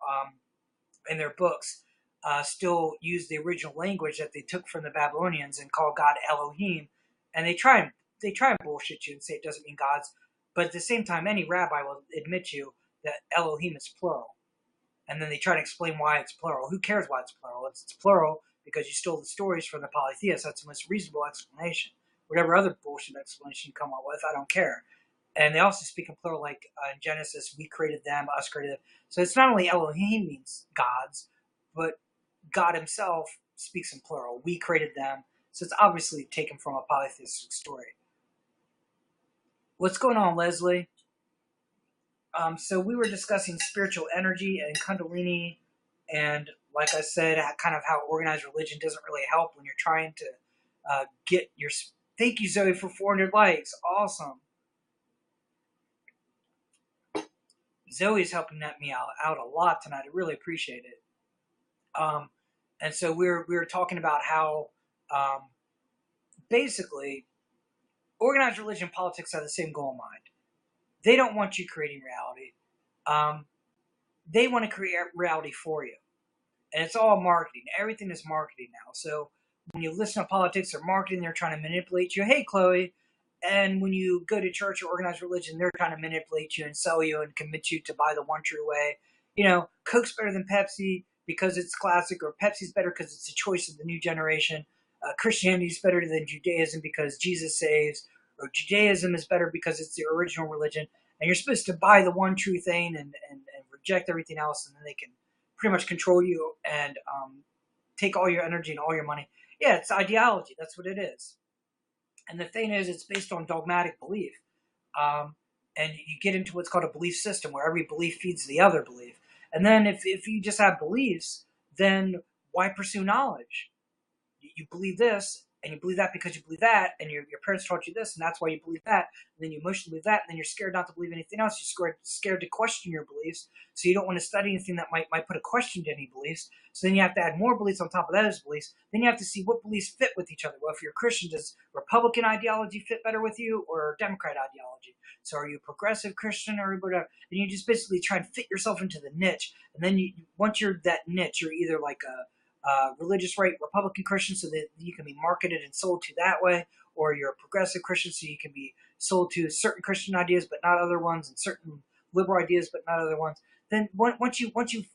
in their books, still use the original language that they took from the Babylonians and call God Elohim, and they try and bullshit you and say it doesn't mean gods, but at the same time, any rabbi will admit you that Elohim is plural, and then they try to explain why it's plural. Who cares why it's plural? It's plural because you stole the stories from the polytheists. That's the most reasonable explanation. Whatever other bullshit explanation you come up with, I don't care. And they also speak in plural, like in Genesis, we created them, us created them. So it's not only Elohim means gods, but God himself speaks in plural. We created them. So it's obviously taken from a polytheistic story. What's going on, Leslie? So we were discussing spiritual energy and Kundalini, and like I said, kind of how organized religion doesn't really help when you're trying to get your... Thank you, Zoe, for 400 likes. Awesome. Zoe's helping me out a lot tonight. I really appreciate it. And so we were talking about how basically organized religion and politics have the same goal in mind. They don't want you creating reality. They want to create reality for you. And it's all marketing. Everything is marketing now. So when you listen to politics or marketing, they're trying to manipulate you. Hey, Chloe. And when you go to church or organized religion, they're trying to manipulate you and sell you and convince you to buy the one true way. Coke's better than Pepsi because it's classic, or Pepsi's better because it's a choice of the new generation. Christianity is better than Judaism because Jesus saves, or Judaism is better because it's the original religion. And you're supposed to buy the one true thing and reject everything else, and then they can pretty much control you and take all your energy and all your money. Yeah, it's ideology. That's what it is. And the thing is, it's based on dogmatic belief. And you get into what's called a belief system where every belief feeds the other belief. And then if you just have beliefs, then why pursue knowledge? You believe this, and you believe that because you believe that, and your parents taught you this, and that's why you believe that, and then you emotionally believe that, and then you're scared not to believe anything else. You're scared to question your beliefs, so you don't want to study anything that might put a question to any beliefs. So then you have to add more beliefs on top of those beliefs. Then you have to see what beliefs fit with each other. Well, if you're a Christian, does Republican ideology fit better with you, or Democrat ideology? So are you a progressive Christian or whatever? And you just basically try and fit yourself into the niche. And then once you're that niche, you're either like a religious right Republican Christian, so that you can be marketed and sold to that way, or you're a progressive Christian, so you can be sold to certain Christian ideas but not other ones, and certain liberal ideas but not other ones. Then once you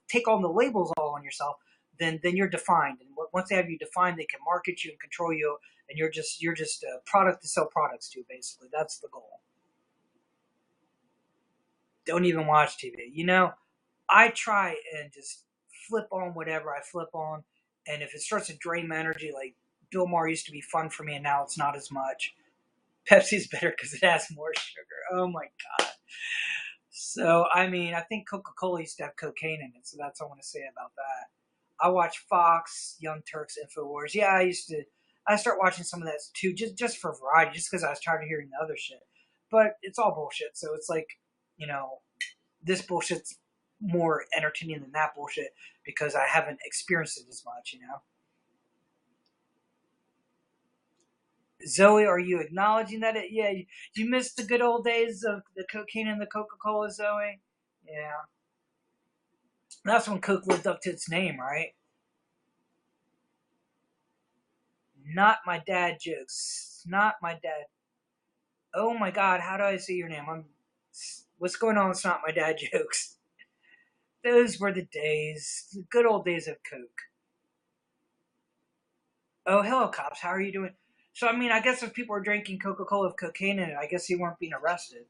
take on the labels all on yourself, then you're defined. And once they have you defined, they can market you and control you, and you're just a product to sell products to. Basically, that's the goal. Don't even watch TV. I try and just flip on whatever I flip on. And if it starts to drain my energy, like Bill Maher used to be fun for me, and now it's not as much. Pepsi's better because it has more sugar. Oh my God. So, I think Coca-Cola used to have cocaine in it, so that's all I want to say about that. I watch Fox, Young Turks, InfoWars. Yeah, I start watching some of that too, just for variety, just because I was tired of hearing the other shit. But it's all bullshit, so it's like, this bullshit's more entertaining than that bullshit because I haven't experienced it as much. Zoe, are you acknowledging that you missed the good old days of the cocaine and the Coca-Cola, Zoe? Yeah. That's when Coke lived up to its name, right? Not my dad jokes. Not my dad. Oh my God, how do I say your name? What's going on? It's not my dad jokes. Those were the days, the good old days of Coke. Oh, hello, cops. How are you doing? So, I guess if people were drinking Coca-Cola with cocaine in it, I guess they weren't being arrested.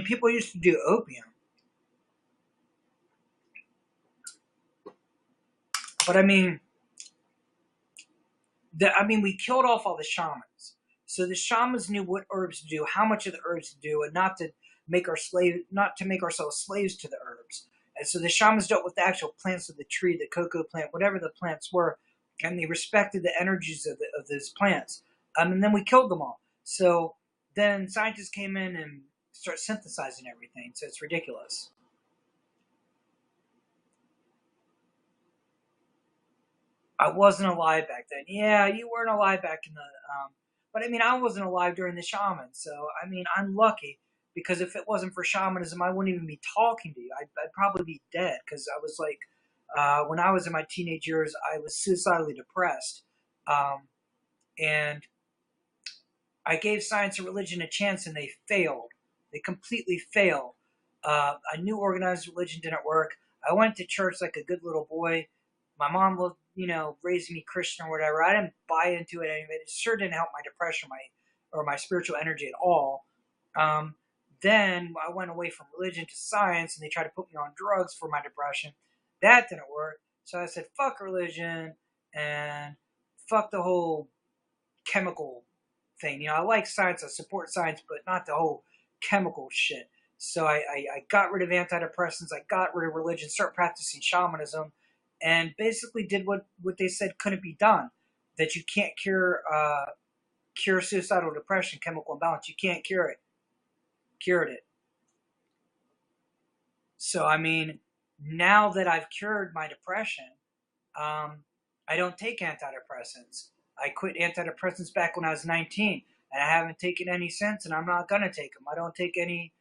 People used to do opium. But, we killed off all the shamans. So the shamans knew what herbs to do, how much of the herbs to do, and not to make ourselves slaves to the herbs. And so the shamans dealt with the actual plants of the tree, the cocoa plant, whatever the plants were, and they respected the energies of those plants. And then we killed them all. So then scientists came in and start synthesizing everything. So it's ridiculous. I wasn't alive back then. Yeah, you weren't alive back in the. But I wasn't alive during the shaman. So I'm lucky because if it wasn't for shamanism, I wouldn't even be talking to you. I'd probably be dead because I was like, when I was in my teenage years, I was suicidally depressed, and I gave science and religion a chance, and they failed. They completely failed. I knew organized religion didn't work. I went to church like a good little boy. My mom loved, raising me Christian or whatever. I didn't buy into it anyway. It sure didn't help my depression, or my spiritual energy at all. Then I went away from religion to science, and they tried to put me on drugs for my depression. That didn't work. So I said, fuck religion and fuck the whole chemical thing. I like science, I support science, but not the whole chemical shit. So I got rid of antidepressants, I got rid of religion, started practicing shamanism, and basically did what they said couldn't be done. That you can't cure suicidal depression, chemical imbalance. You can't cure it. Cured it. So now that I've cured my depression, I don't take antidepressants. I quit antidepressants back when I was 19, and I haven't taken any since, and I'm not going to take them. I don't take any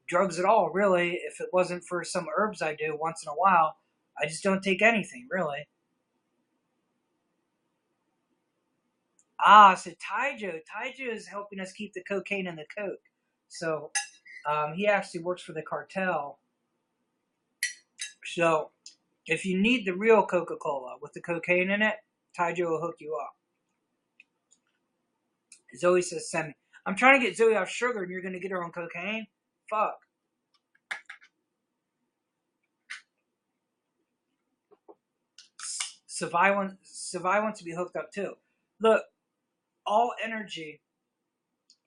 drugs at all, really. If it wasn't for some herbs I do once in a while, I just don't take anything, really. So Taijo is helping us keep the cocaine and the coke. So he actually works for the cartel. So if you need the real Coca-Cola with the cocaine in it, Taijo will hook you up. Zoe says, send me. I'm trying to get Zoe off sugar and you're going to get her on cocaine? Fuck. Savai wants to be hooked up too. Look, all energy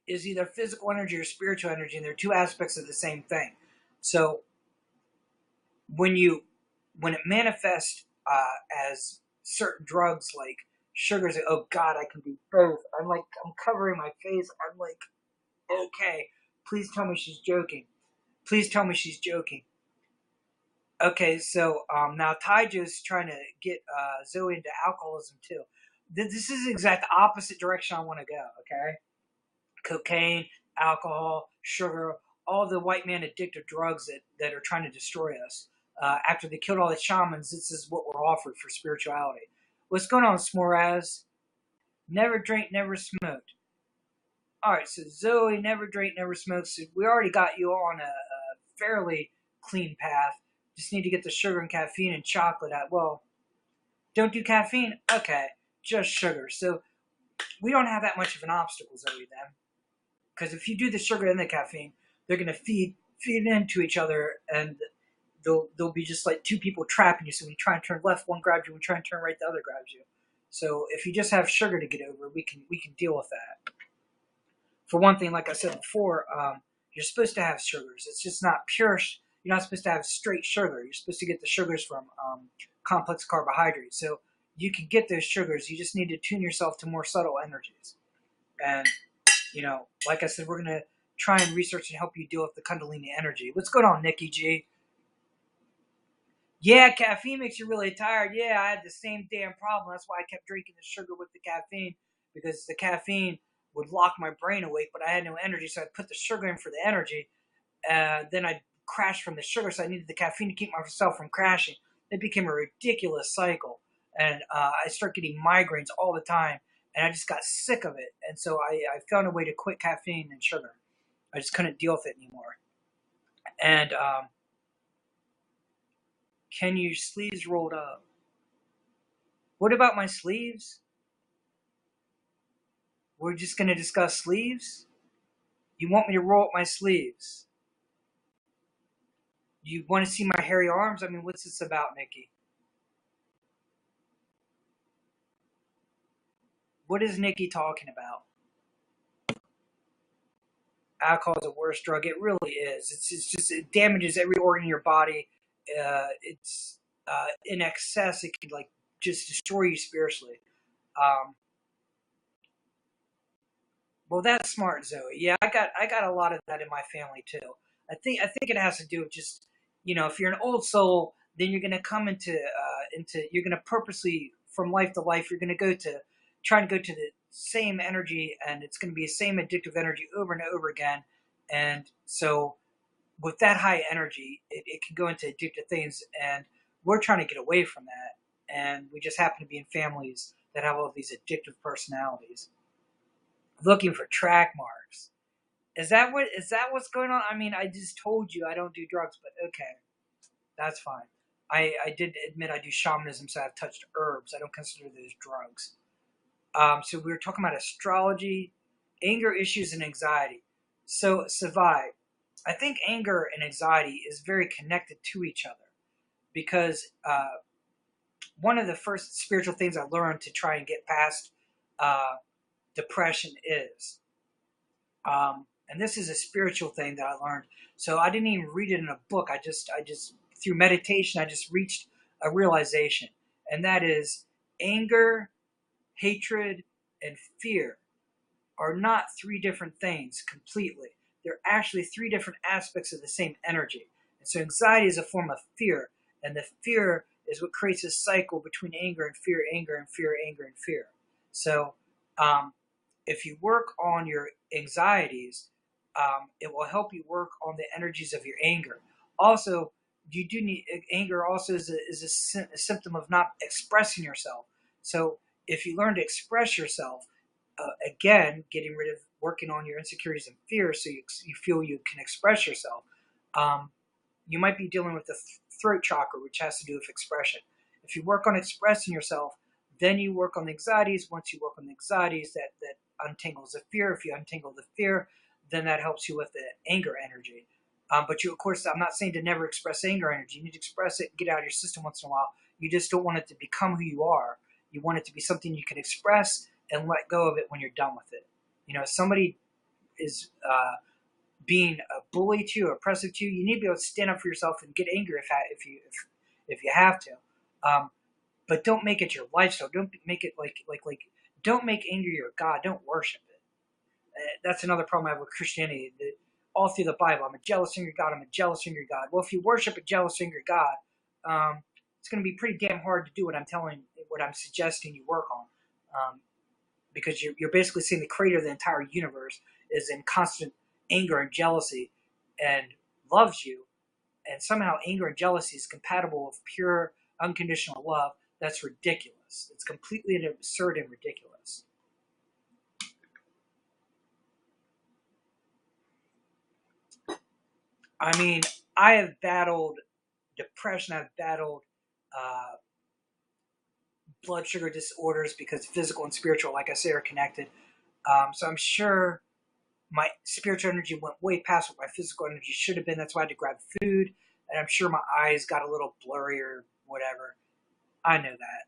is either physical energy or spiritual energy, and they're two aspects of the same thing. So when it manifests as certain drugs like sugars, oh God, I can do both. I'm covering my face. I'm like, okay, please tell me she's joking. Please tell me she's joking. Okay, so now Taijo's trying to get Zoe into alcoholism too. This is the exact opposite direction I want to go, okay? Cocaine, alcohol, sugar, all the white man addictive drugs that are trying to destroy us. After they killed all the shamans, this is what we're offered for spirituality. What's going on, Smoraz? Never drink, never smoked. All right, so Zoe, never drink, never smoked. So we already got you on a fairly clean path. Just need to get the sugar and caffeine and chocolate out. Well, don't do caffeine? Okay, just sugar. So we don't have that much of an obstacle, Zoe, then. Because if you do the sugar and the caffeine, they're going to feed into each other, and they'll be just like two people trapping you. So when you try and turn left, one grabs you. When you try and turn right, the other grabs you. So if you just have sugar to get over, we can deal with that. For one thing, like I said before, you're supposed to have sugars. It's just not pure. You're not supposed to have straight sugar. You're supposed to get the sugars from complex carbohydrates. So you can get those sugars. You just need to tune yourself to more subtle energies. And, like I said, we're going to try and research and help you deal with the Kundalini energy. What's going on, Nikki G? Yeah, caffeine makes you really tired. Yeah, I had the same damn problem. That's why I kept drinking the sugar with the caffeine, because the caffeine would lock my brain awake, but I had no energy, so I'd put the sugar in for the energy. Then I'd crash from the sugar, so I needed the caffeine to keep myself from crashing. It became a ridiculous cycle, and I started getting migraines all the time, and I just got sick of it. And so I found a way to quit caffeine and sugar. I just couldn't deal with it anymore. And can your sleeves rolled up? What about my sleeves? We're just going to discuss sleeves? You want me to roll up my sleeves? You want to see my hairy arms? I mean, what's this about, Nikki? What is Nikki talking about? Alcohol is the worst drug. It really is. It's just, it damages every organ in your body. It's in excess. It could just destroy you spiritually. Um, well, that's smart, Zoe. Yeah, I got a lot of that in my family too. I think it has to do with just, if you're an old soul, then you're going to come into you're going to purposely, from life to life, you're going to try to go to the same energy, and it's going to be the same addictive energy over and over again. And so with that high energy, it can go into addictive things, and we're trying to get away from that. And we just happen to be in families that have all these addictive personalities. Looking for track marks. Is that what's going on? I mean, I just told you I don't do drugs, but okay, that's fine. I did admit I do shamanism, so I've touched herbs. I don't consider those drugs. So we were talking about astrology, anger issues, and anxiety. So, Savai, I think anger and anxiety is very connected to each other, because one of the first spiritual things I learned to try and get past uh, depression is, and this is a spiritual thing that I learned. So I didn't even read it in a book. I just through meditation, I just reached a realization, and that is anger, hatred, and fear are not three different things completely. They're actually three different aspects of the same energy. And so anxiety is a form of fear, and the fear is what creates a cycle between anger and fear, anger and fear, anger and fear. So if you work on your anxieties, it will help you work on the energies of your anger. Also, you do need anger. Also, is a symptom of not expressing yourself. So if you learn to express yourself, again, getting rid of, working on your insecurities and fears so you feel you can express yourself. You might be dealing with the throat chakra, which has to do with expression. If you work on expressing yourself, then you work on the anxieties. Once you work on the anxieties, that untangles the fear. If you untangle the fear, then that helps you with the anger energy. But you, of course, I'm not saying to never express anger energy. You need to express it and get it out of your system once in a while. You just don't want it to become who you are. You want it to be something you can express and let go of it when you're done with it. You know, if somebody is being a bully to you, oppressive to you, you need to be able to stand up for yourself and get angry if you have to. But don't make it your lifestyle. Don't make it like don't make anger your God. Don't worship it. That's another problem I have with Christianity. All through the Bible, I'm a jealous, angry God. I'm a jealous, angry God. Well, if you worship a jealous, angry God, it's going to be pretty damn hard to do what I'm suggesting you work on, because you're basically seeing the creator of the entire universe is in constant anger and jealousy, and loves you, and somehow anger and jealousy is compatible with pure, unconditional love. That's ridiculous. It's completely absurd and ridiculous. I mean, I have battled depression. I've battled blood sugar disorders because physical and spiritual, like I say, are connected. So I'm sure my spiritual energy went way past what my physical energy should have been. That's why I had to grab food. And I'm sure my eyes got a little blurry or whatever. I know that.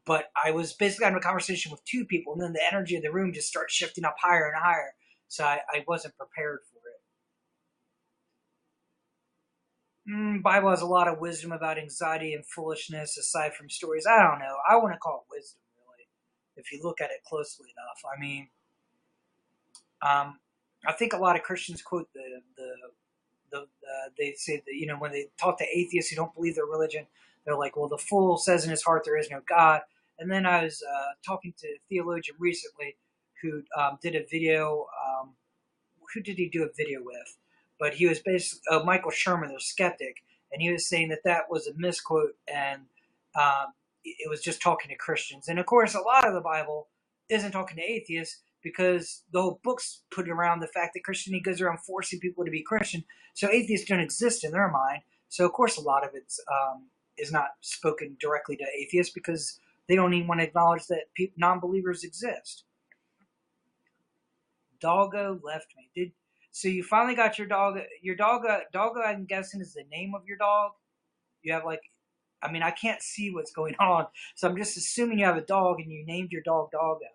But I was basically having a conversation with two people, and then the energy of the room just started shifting up higher and higher. So I wasn't prepared for it. Bible has a lot of wisdom about anxiety and foolishness aside from stories. I don't know. I want to call it wisdom, really, if you look at it closely enough. I mean, I think a lot of Christians quote they say that, you know, when they talk to atheists who don't believe their religion, they're like, well, the fool says in his heart there is no God. And then I was talking to a theologian recently who did a video. Who did he do a video with? But he was basically Michael Sherman, the skeptic, and he was saying that was a misquote, and it was just talking to Christians. And of course, a lot of the Bible isn't talking to atheists, because the whole book's put around the fact that Christianity goes around forcing people to be Christian. So atheists don't exist in their mind. So of course, a lot of it is not spoken directly to atheists, because they don't even want to acknowledge that non-believers exist. Doggo left me. So you finally got your dog? Your doggo, I'm guessing, is the name of your dog. You have I can't see what's going on, so I'm just assuming you have a dog and you named your dog Doggo.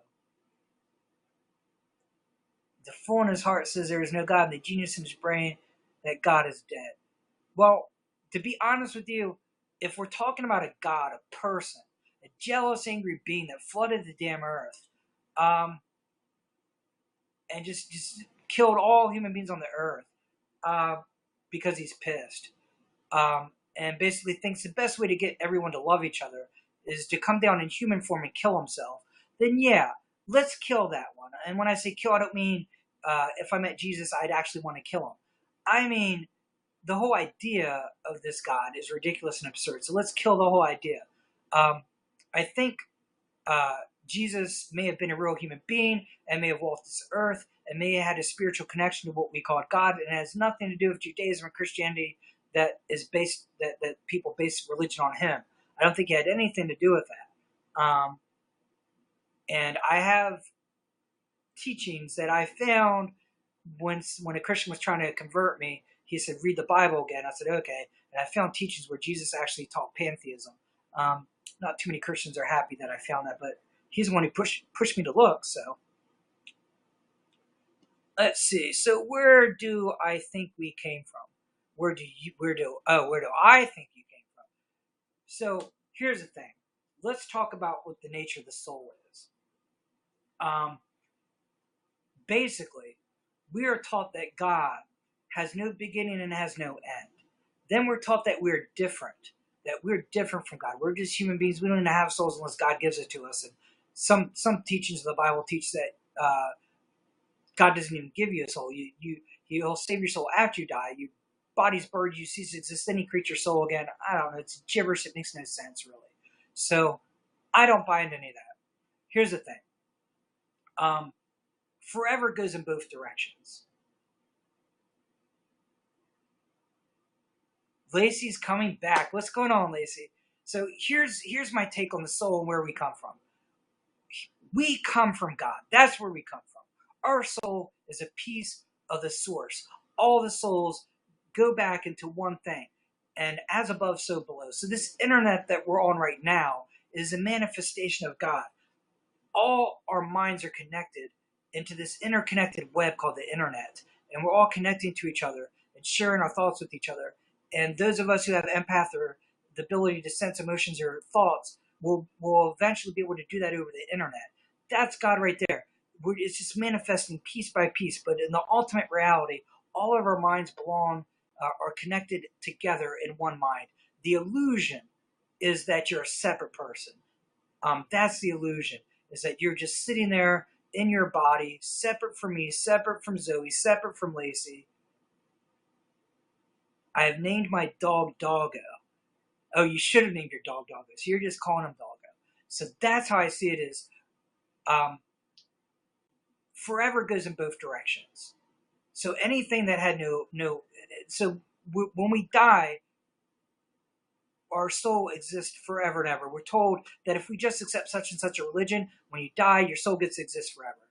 The fool in his heart says there is no God, and the genius in his brain that God is dead. Well, to be honest with you, if we're talking about a God, a person, a jealous, angry being that flooded the damn earth, and just killed all human beings on the earth because he's pissed, and basically thinks the best way to get everyone to love each other is to come down in human form and kill himself, then yeah, let's kill that one. And when I say kill, I don't mean if I met Jesus, I'd actually want to kill him. I mean, the whole idea of this God is ridiculous and absurd. So let's kill the whole idea. I think Jesus may have been a real human being and may have walked this earth and may have had a spiritual connection to what we call God, and it has nothing to do with Judaism or Christianity that people base religion on him. I don't think he had anything to do with that. And I have teachings that I found when a Christian was trying to convert me. He said, read the Bible again. I said, okay. And I found teachings where Jesus actually taught pantheism. Not too many Christians are happy that I found that, but he's the one who pushed me to look. So let's see. So where do I think we came from? Where do I think you came from? So here's the thing. Let's talk about what the nature of the soul is. Basically, we are taught that God has no beginning and has no end. Then we're taught that we're different from God. We're just human beings. We don't even have souls unless God gives it to us. And some teachings of the Bible teach that God doesn't even give you a soul. He'll save your soul after you die. Your body's buried. You cease to exist. Then he creates your soul again. I don't know. It's gibberish. It makes no sense, really. So I don't buy into any of that. Here's the thing. Um, forever goes in both directions. Lacey's coming back. What's going on, Lacey? So here's my take on the soul and where we come from. We come from God. That's where we come from. Our soul is a piece of the source. All the souls go back into one thing. And as above, so below. So this internet that we're on right now is a manifestation of God. All our minds are connected into this interconnected web called the internet. And we're all connecting to each other and sharing our thoughts with each other. And those of us who have empath or the ability to sense emotions or thoughts will eventually be able to do that over the internet. That's God right there. It's just manifesting piece by piece. But in the ultimate reality, all of our minds are connected together in one mind. The illusion is that you're a separate person. That's the illusion, is that you're just sitting there in your body, separate from me, separate from Zoe, separate from Lacey. I have named my dog Doggo. Oh, you should have named your dog Doggo. So you're just calling him Doggo. So that's how I see it is forever goes in both directions. So anything that had so when we die, our soul exists forever and ever. We're told that if we just accept such and such a religion, when you die, your soul gets to exist forever.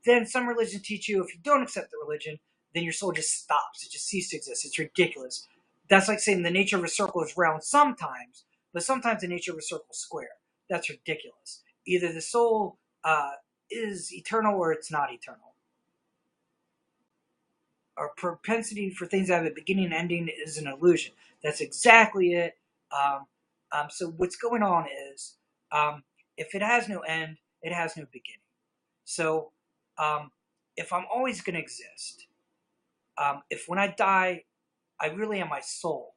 Then some religions teach you if you don't accept the religion, then your soul just stops. It just ceases to exist. It's ridiculous. That's like saying the nature of a circle is round sometimes, but sometimes the nature of a circle is square. That's ridiculous. Either the soul is eternal or it's not eternal. Our propensity for things that have a beginning and ending is an illusion. That's exactly it. So what's going on is if it has no end, it has no beginning. So if I'm always going to exist, if when I die, I really am my soul,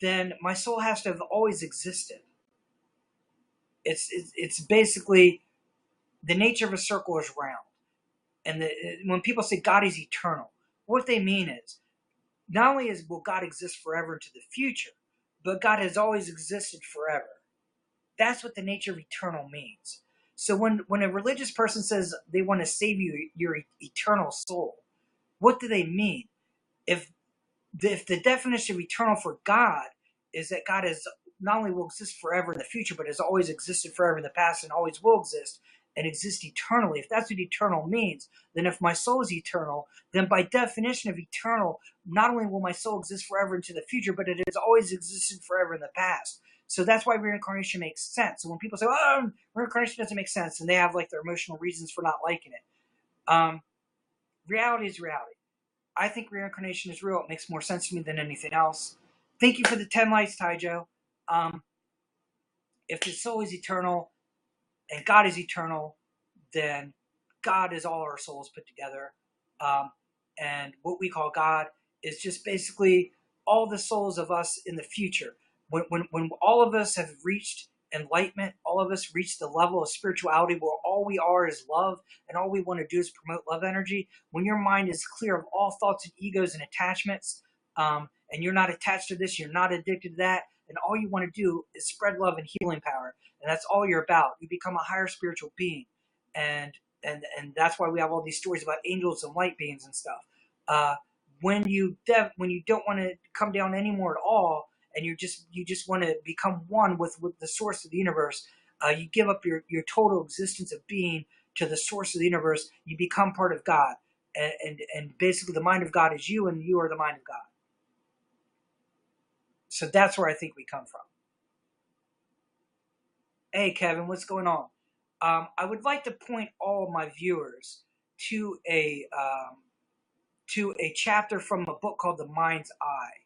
then my soul has to have always existed. It's basically the nature of a circle is round. And when people say God is eternal, what they mean is not only will God exist forever into the future, but God has always existed forever. That's what the nature of eternal means. So when a religious person says they want to save you your eternal soul, what do they mean? If the definition of eternal for God is that God is not only will exist forever in the future, but has always existed forever in the past and always will exist and exist eternally. If that's what eternal means, then if my soul is eternal, then by definition of eternal, not only will my soul exist forever into the future, but it has always existed forever in the past. So that's why reincarnation makes sense. So when people say, "Oh, reincarnation doesn't make sense," and they have like their emotional reasons for not liking it, reality is reality. I think reincarnation is real. It makes more sense to me than anything else. Thank you for the 10 lights, Taijo. If the soul is eternal and God is eternal, then God is all our souls put together. And what we call God is just basically all the souls of us in the future. When all of us have reached enlightenment, all of us reach the level of spirituality where all we are is love and all we want to do is promote love energy. When your mind is clear of all thoughts and egos and attachments, and you're not attached to this, you're not addicted to that, and all you want to do is spread love and healing power, and that's all you're about. You become a higher spiritual being, and that's why we have all these stories about angels and light beings and stuff. When you don't want to come down anymore at all, and you just want to become one with the source of the universe, you give up your total existence of being to the source of the universe. You become part of God, and basically the mind of God is you, and you are the mind of God. So that's where I think we come from. Hey, Kevin, what's going on? I would like to point all of my viewers to a chapter from a book called The Mind's Eye.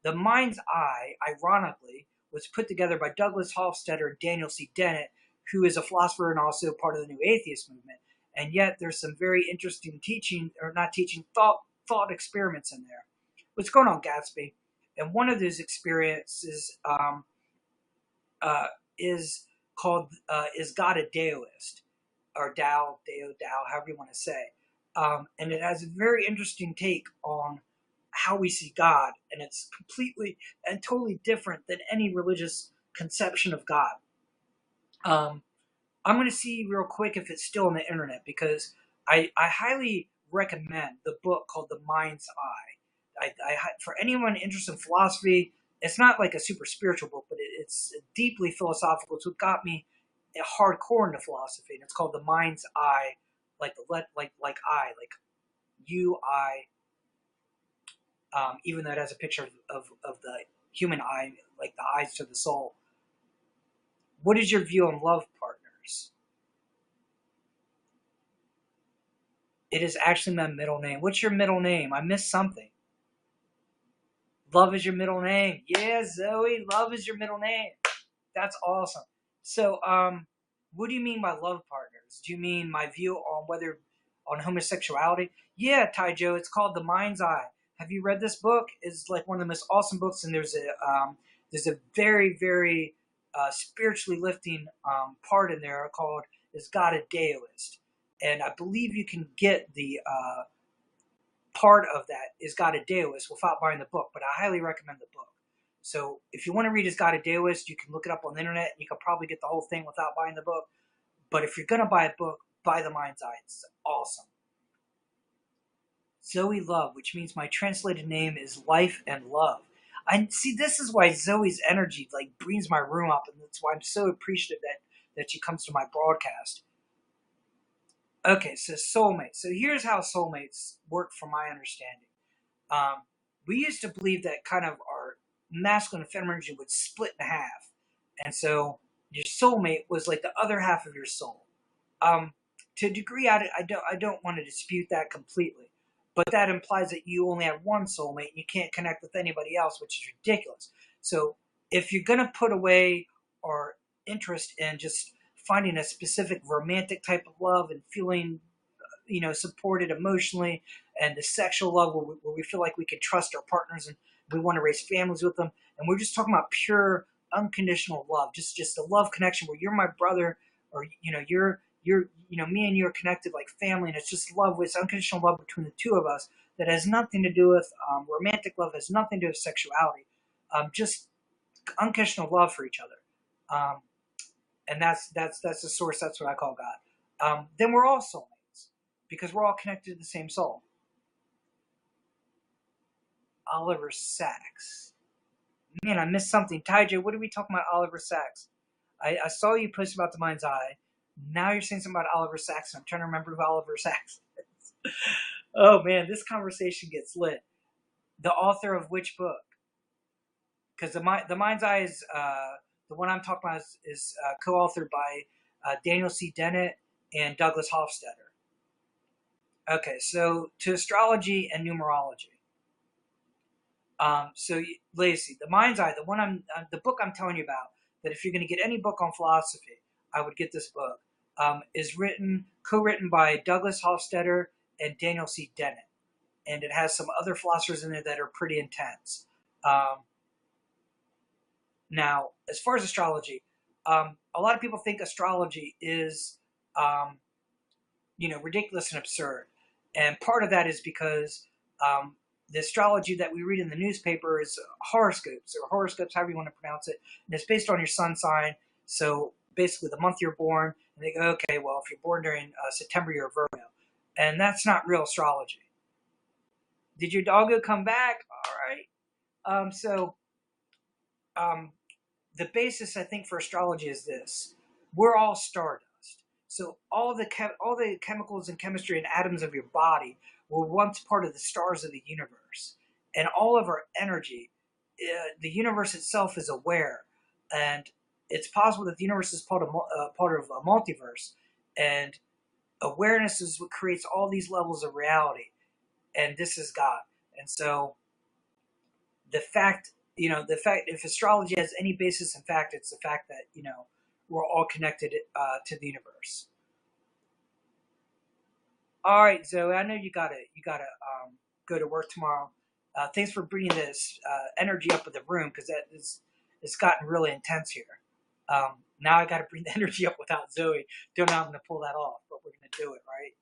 The Mind's Eye, ironically, was put together by Douglas Hofstadter and Daniel C. Dennett, who is a philosopher and also part of the New Atheist movement. And yet there's some very interesting thought experiments in there. What's going on, Gatsby? And one of those experiences is called "Is God a Daoist?" or Dao, however you want to say. And it has a very interesting take on how we see God, and it's completely and totally different than any religious conception of God. I'm going to see real quick if it's still on the internet, because I highly recommend the book called The Mind's Eye. For anyone interested in philosophy, it's not like a super spiritual book, but it's deeply philosophical. It's what got me hardcore into philosophy, and it's called The Mind's Eye, like like UI. Even though it has a picture of the human eye, like the eyes to the soul. What is your view on love partners? It is actually my middle name. What's your middle name? I missed something. Love is your middle name. Yeah, Zoe, love is your middle name. That's awesome. So, what do you mean by love partners? Do you mean my view on homosexuality? Yeah, Ty Joe, it's called The Mind's Eye. Have you read this book? It's like one of the most awesome books, and there's a very, very spiritually lifting part in there called "Is God a Deist?" And I believe you can get the part of that "Is God a Deist" without buying the book, but I highly recommend the book. So if you want to read "Is God a Deist," you can look it up on the internet. You can probably get the whole thing without buying the book. But if you're going to buy a book, buy The Mind's Eye. It's awesome. Zoe Love, which means my translated name is life and love. I see. This is why Zoe's energy like brings my room up, and that's why I'm so appreciative that she comes to my broadcast. Okay, so soulmates. So here's how soulmates work, from my understanding. Um, we used to believe that kind of our masculine and feminine energy would split in half, and so your soulmate was like the other half of your soul. Um, to a degree, I don't want to dispute that completely, but that implies that you only have one soulmate and you can't connect with anybody else, which is ridiculous. So if you're gonna put away our interest in just finding a specific romantic type of love and feeling, supported emotionally, and the sexual love where we feel like we can trust our partners and we want to raise families with them, and we're just talking about pure unconditional love, just a love connection where you're my brother, or me and you are connected like family, and it's just love, it's unconditional love between the two of us that has nothing to do with romantic love, has nothing to do with sexuality, just unconditional love for each other. And that's the source. That's what I call God. Then we're all soulmates because we're all connected to the same soul. Oliver Sacks. Man, I missed something. Taija, what are we talking about Oliver Sacks? I saw you post about The Mind's Eye. Now you're saying something about Oliver Sacks, and I'm trying to remember who Oliver Sacks is. Oh man, this conversation gets lit. The author of which book? Because the Mind's Eye is the one I'm talking about is co-authored by Daniel C. Dennett and Douglas Hofstadter. Okay, so to astrology and numerology. So Lacey, the Mind's Eye, the book I'm telling you about, that if you're going to get any book on philosophy, I would get this book. Is co-written by Douglas Hofstadter and Daniel C. Dennett, and it has some other philosophers in there that are pretty intense. Now, as far as astrology, a lot of people think astrology is, ridiculous and absurd, and part of that is because the astrology that we read in the newspaper is horoscopes, however you want to pronounce it, and it's based on your sun sign. So basically, the month you're born, and they go, okay, well, if you're born during September, you're a Virgo, and that's not real astrology. Did your doggo come back? All right. The basis, I think, for astrology is this: we're all stardust. So all the chemicals and chemistry and atoms of your body were once part of the stars of the universe, and all of our energy, the universe itself is aware, and it's possible that the universe is part of a multiverse, and awareness is what creates all these levels of reality, and this is God. And so the fact if astrology has any basis in fact, it's the fact that we're all connected to the universe. All right, Zoe, I know you gotta go to work tomorrow. Thanks for bringing this energy up in the room, because it's gotten really intense here. Now I got to bring the energy up without Zoe. Don't know how I'm going to pull that off, but we're going to do it, right?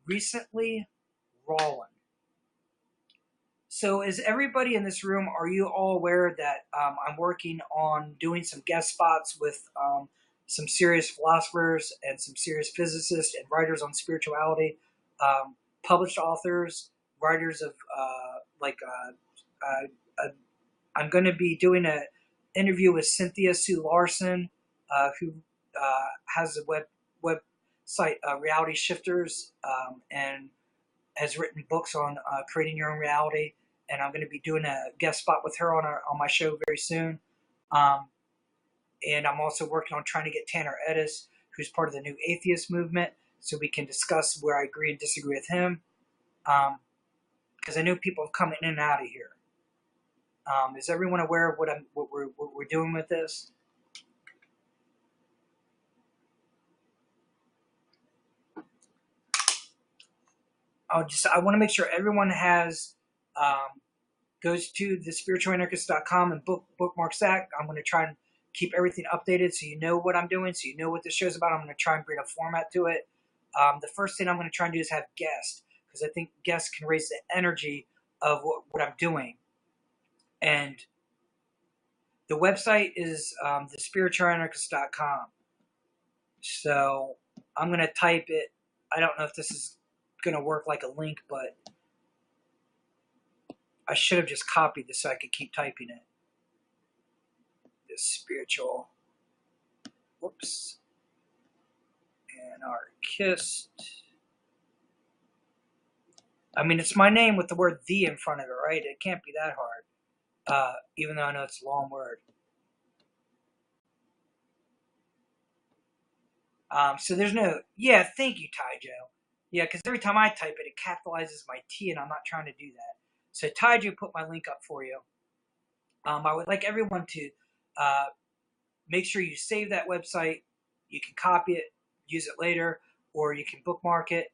Recently, Roland. So, is everybody in this room, are you all aware that I'm working on doing some guest spots with some serious philosophers and some serious physicists and writers on spirituality, published authors, writers of I'm going to be doing an interview with Cynthia Sue Larson, who has a website, Reality Shifters, and has written books on creating your own reality. And I'm going to be doing a guest spot with her on my show very soon. And I'm also working on trying to get Tanner Edis, who's part of the New Atheist movement, so we can discuss where I agree and disagree with him. Because I know people have come in and out of here. Is everyone aware of what we're doing with this? I want to make sure everyone has goes to thespiritualanarchist.com and bookmarks that. I'm going to try and keep everything updated so you know what I'm doing, so you know what this show's about. I'm going to try and bring a format to it. The first thing I'm going to try and do is have guests, because I think guests can raise the energy of what I'm doing. And the website is thespiritualanarchist.com. So I'm going to type it. I don't know if this is going to work like a link, but I should have just copied this so I could keep typing it. The spiritual. Whoops. Anarchist. I mean, it's my name with the word "the" in front of it, right? It can't be that hard, even though I know it's a long word. So there's no, yeah, thank you, Taijo. Yeah, because every time I type it, it capitalizes my T, and I'm not trying to do that. So Taijo put my link up for you. I would like everyone to make sure you save that website. You can copy it, use it later, or you can bookmark it.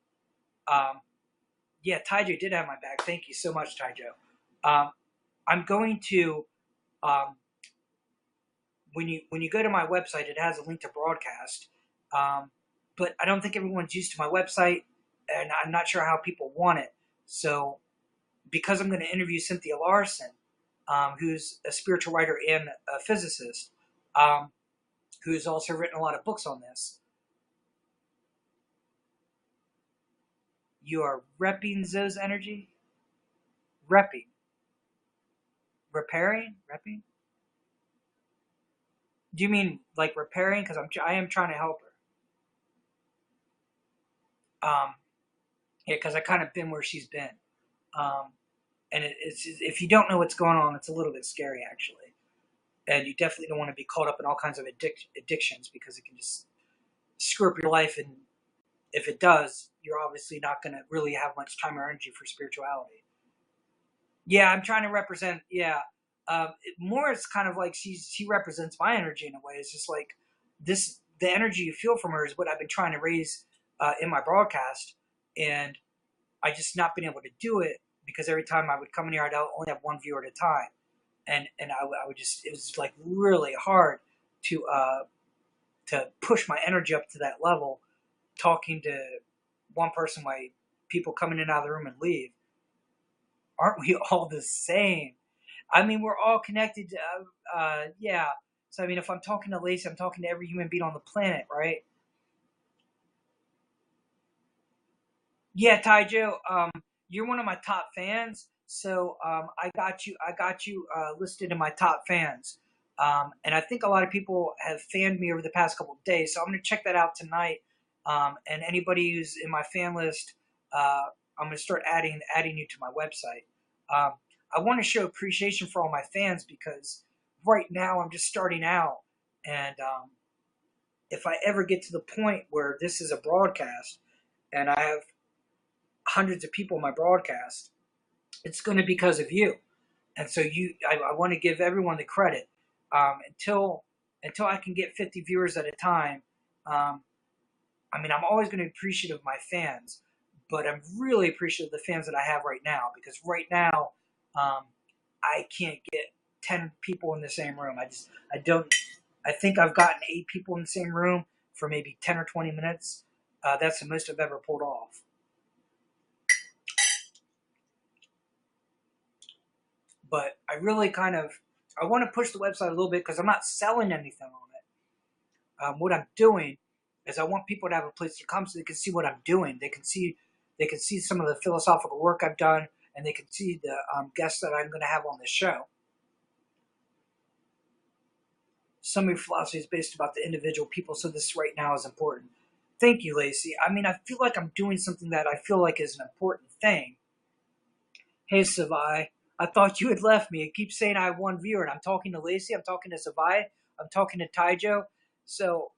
Yeah, Taijo did have my back. Thank you so much, Taijo. I'm going to, when you go to my website, it has a link to broadcast. But I don't think everyone's used to my website, and I'm not sure how people want it. So, because I'm going to interview Cynthia Larson, who's a spiritual writer and a physicist, who's also written a lot of books on this. You are repping Zoe's energy? Repping. Repairing? Repping? Do you mean like repairing? Because I am trying to help her. Yeah, because I kind of been where she's been. And it's if you don't know what's going on, it's a little bit scary, actually. And you definitely don't want to be caught up in all kinds of addictions, because it can just screw up your life. And if it does, you're obviously not going to really have much time or energy for spirituality. Yeah, I'm trying to represent. Yeah, more it's kind of like she represents my energy in a way. It's just like this. The energy you feel from her is what I've been trying to raise in my broadcast, and I just not been able to do it, because every time I would come in here, I'd only have one viewer at a time, and I would just, it was like really hard to push my energy up to that level, talking to one person while people come in and out of the room and leave. Aren't we all the same? I mean, we're all connected. Yeah. So I mean, if I'm talking to Lacey, I'm talking to every human being on the planet, right? Yeah, Taijo, you're one of my top fans, so I got you listed in my top fans, and I think a lot of people have fanned me over the past couple of days, so I'm going to check that out tonight. And anybody who's in my fan list, I'm going to start adding you to my website. I want to show appreciation for all my fans, because right now I'm just starting out, and if I ever get to the point where this is a broadcast and I have hundreds of people in my broadcast, it's going to be because of you. And so I want to give everyone the credit. Until I can get 50 viewers at a time. I mean, I'm always going to be appreciative of my fans, but I'm really appreciative of the fans that I have right now, because right now, I can't get 10 people in the same room. I think I've gotten 8 people in the same room for maybe 10 or 20 minutes. That's the most I've ever pulled off. But I really I want to push the website a little bit, because I'm not selling anything on it. What I'm doing is I want people to have a place to come so they can see what I'm doing. They can see some of the philosophical work I've done, and they can see the guests that I'm going to have on this show. Some of your philosophy is based about the individual people, so this right now is important. Thank you, Lacey. I mean, I feel like I'm doing something that I feel like is an important thing. Hey, Savai, I thought you had left me. It keeps saying I have one viewer, and I'm talking to Lacey, I'm talking to Savai, I'm talking to Taijo. So,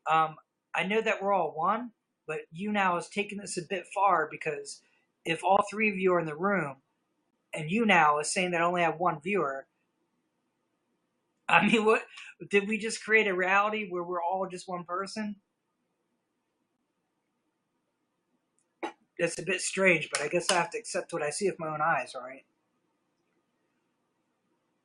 I know that we're all one, but YouNow is taking this a bit far because if all three of you are in the room and YouNow is saying that I only have one viewer, I mean, what did we just create a reality where we're all just one person? It's a bit strange, but I guess I have to accept what I see with my own eyes, right?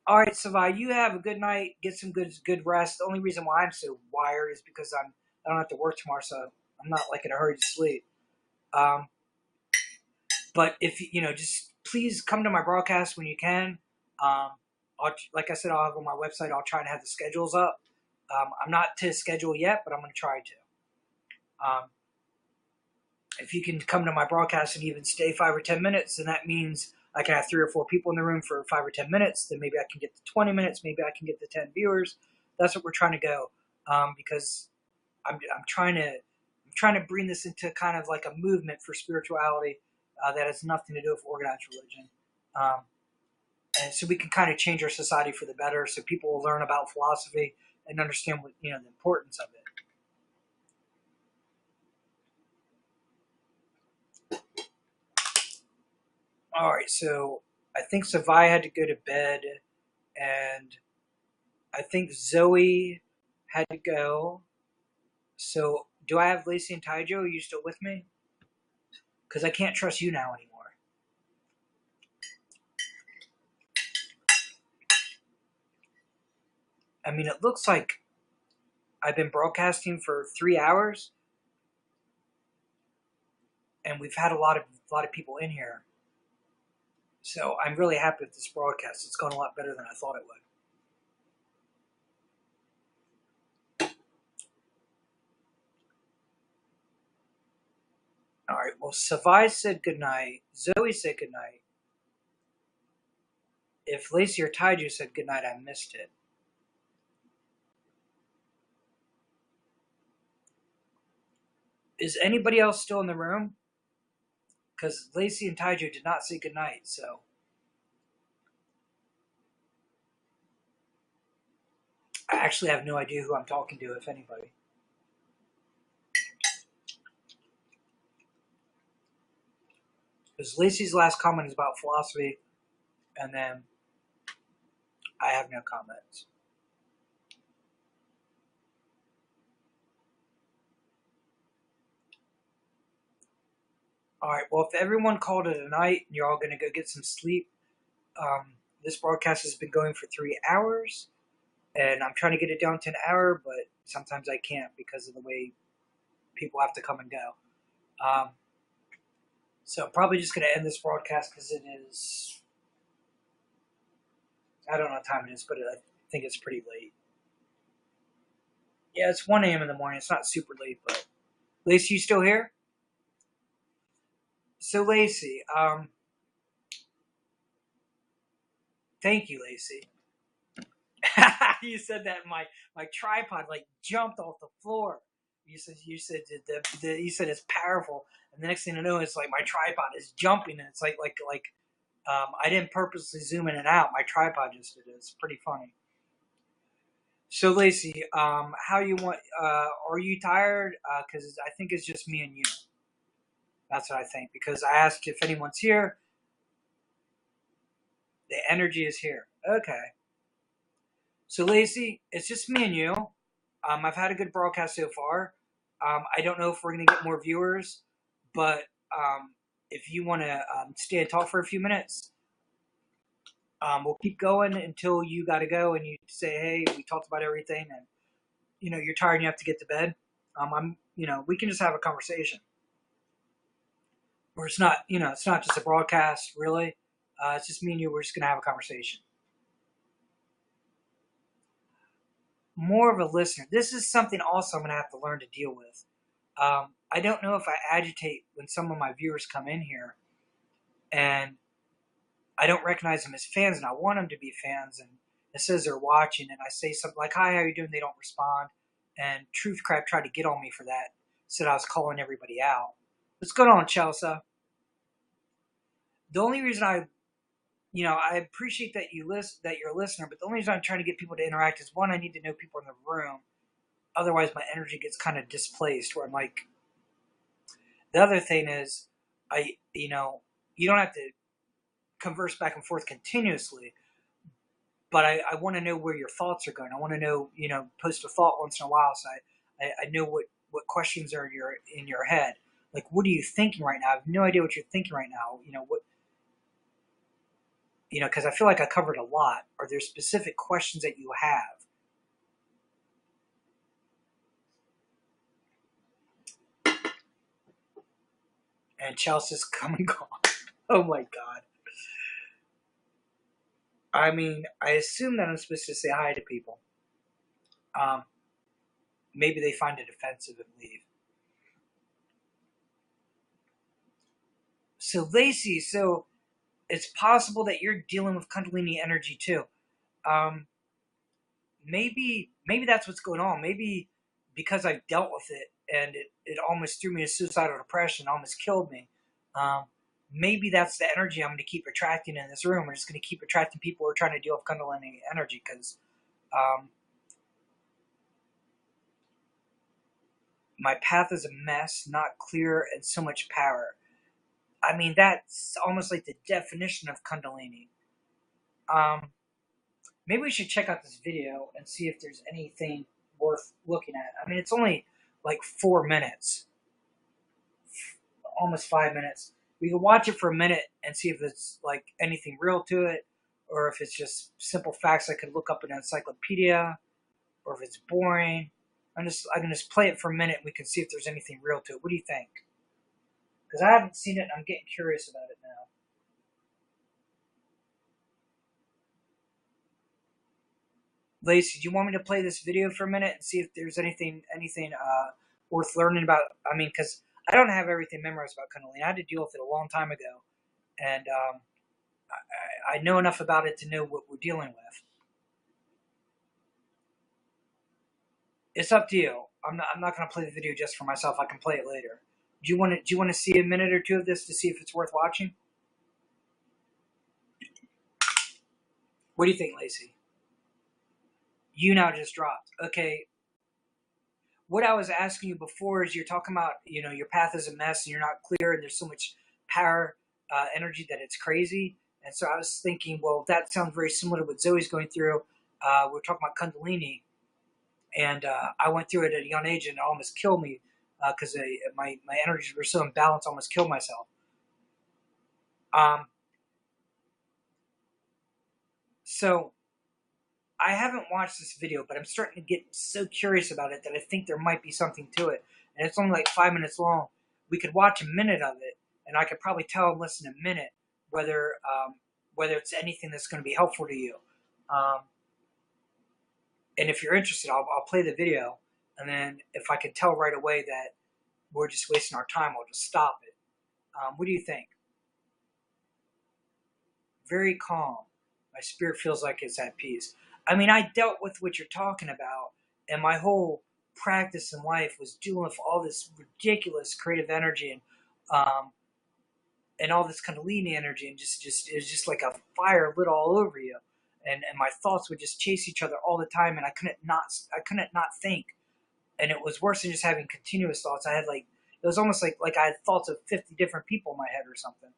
All right, Savai, you have a good night. Get some good rest. The only reason why I'm so wired is because I don't have to work tomorrow, so I'm not like in a hurry to sleep. Um, but if just please come to my broadcast when you can. Like I said, I'll have on my website. I'll try to have the schedules up. I'm not to schedule yet, but I'm going to try to. If you can come to my broadcast and even stay 5 or 10 minutes, then that means I can have 3 or 4 people in the room for 5 or 10 minutes. Then maybe I can get to 20 minutes. Maybe I can get to 10 viewers. That's what we're trying to go. Because I'm trying to bring this into kind of like a movement for spirituality that has nothing to do with organized religion. And so we can kind of change our society for the better, so people will learn about philosophy and understand what the importance of it. All right, so I think Savai had to go to bed, and I think Zoe had to go. So do I have Lacey and Taijo? Are you still with me? Because I can't trust you now anymore. I mean, it looks like I've been broadcasting for 3 hours, and we've had a lot of people in here. So I'm really happy with this broadcast. It's gone a lot better than I thought it would. All right. Well, Savai said goodnight. Zoe said goodnight. If Lacey or Taiju said goodnight, I missed it. Is anybody else still in the room? Because Lacey and Taiju did not say goodnight, so. I actually have no idea who I'm talking to, if anybody. Because Lacey's last comment is about philosophy, and then I have no comments. All right, well, if everyone called it a night and you're all going to go get some sleep, this broadcast has been going for 3 hours, and I'm trying to get it down to an hour, but sometimes I can't because of the way people have to come and go. So I'm probably just going to end this broadcast because it is, I don't know what time it is, but I think it's pretty late. Yeah, it's 1 a.m. in the morning. It's not super late, but Lacey, you still here? So Lacey, thank you, Lacey. You said that my tripod like jumped off the floor. You said you said it's powerful, and the next thing I know, it's like my tripod is jumping, and it's like I didn't purposely zoom in and out. My tripod just did it. It's pretty funny. So Lacey, how you want? Are you tired? Because I think it's just me and you. That's what I think. Because I asked if anyone's here. The energy is here. Okay. So Lacey, it's just me and you. I've had a good broadcast so far. I don't know if we're going to get more viewers, but if you want to stay and talk for a few minutes, we'll keep going until you got to go and you say, "Hey, we talked about everything," and you're tired and you have to get to bed. We can just have a conversation, or it's not just a broadcast really. It's just me and you. We're just going to have a conversation. more of a listener. This is something also I'm going to have to learn to deal with. I don't know if I agitate when some of my viewers come in here and I don't recognize them as fans, and I want them to be fans, and it says they're watching, and I say something like, "Hi, how you doing?" They don't respond, and Truth Crab tried to get on me for that. Said I was calling everybody out. What's going on, Chelsea? The only reason I appreciate that that you're a listener, but the only reason I'm trying to get people to interact is, one, I need to know people in the room. Otherwise, my energy gets kind of displaced. Where I'm like, the other thing is, you don't have to converse back and forth continuously, but I want to know where your thoughts are going. I want to know, post a thought once in a while, so I know what questions are in your head. Like, what are you thinking right now? I have no idea what you're thinking right now. Because I feel like I covered a lot. Are there specific questions that you have? And Chelsea's come and gone. Oh my God. I mean, I assume that I'm supposed to say hi to people. Maybe they find it offensive and leave. So Lacey, it's possible that you're dealing with Kundalini energy too. Um, maybe that's what's going on. Maybe because I've dealt with it and it almost threw me to suicidal depression, almost killed me. Um, maybe that's the energy I'm going to keep attracting in this room. We're just going to keep attracting people who are trying to deal with Kundalini energy because my path is a mess, not clear, and so much power. I mean, that's almost like the definition of Kundalini. Maybe we should check out this video and see if there's anything worth looking at. I mean, it's only like 4 minutes, almost 5 minutes. We can watch it for a minute and see if it's like anything real to it, or if it's just simple facts I could look up in an encyclopedia, or if it's boring. I can just play it for a minute and we can see if there's anything real to it. What do you think? Because I haven't seen it and I'm getting curious about it now. Lacey, do you want me to play this video for a minute and see if there's anything worth learning about? I mean, because I don't have everything memorized about Kundalini. I had to deal with it a long time ago, and I know enough about it to know what we're dealing with. It's up to you. I'm not going to play the video just for myself. I can play it later. Do you want to see a minute or two of this to see if it's worth watching? What do you think, Lacey? YouNow just dropped. Okay. What I was asking you before is you're talking about, your path is a mess and you're not clear and there's so much power, energy that it's crazy. And so I was thinking, well, that sounds very similar to what Zoe's going through. We're talking about Kundalini, and I went through it at a young age and it almost killed me because my energies were so imbalanced, I almost killed myself. So I haven't watched this video, but I'm starting to get so curious about it that I think there might be something to it. And it's only like 5 minutes long. We could watch a minute of it, and I could probably tell in less than a minute whether it's anything that's going to be helpful to you. And if you're interested, I'll play the video, and then if I can tell right away that we're just wasting our time, I'll just stop it. What do you think? Very calm. My spirit feels like it's at peace. I mean, I dealt with what you're talking about, and my whole practice in life was dealing with all this ridiculous creative energy and all this Kundalini energy, and it was just like a fire lit all over you, and my thoughts would just chase each other all the time, and I couldn't not think, and it was worse than just having continuous thoughts. It was almost like I had thoughts of 50 different people in my head or something.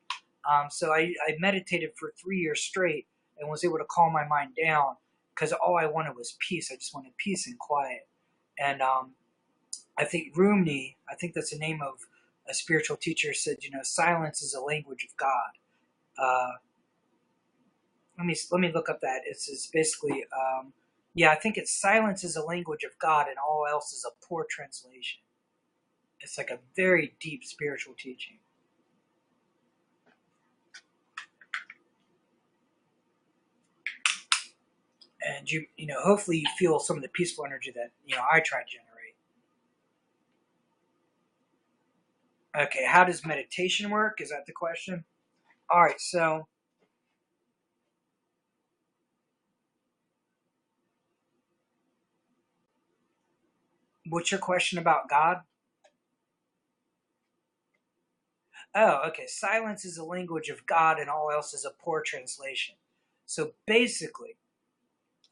So I meditated for 3 years straight and was able to calm my mind down because all I wanted was peace. I just wanted peace and quiet. And I think Rumi, I think that's the name of a spiritual teacher, said, silence is a language of God. Let me look up that. It's basically, I think it's silence is a language of God and all else is a poor translation. It's like a very deep spiritual teaching. And and hopefully you feel some of the peaceful energy that I try to generate. Okay, how does meditation work? Is that the question? All right, so what's your question about God? Oh, okay. Silence is the language of God, and all else is a poor translation. So basically,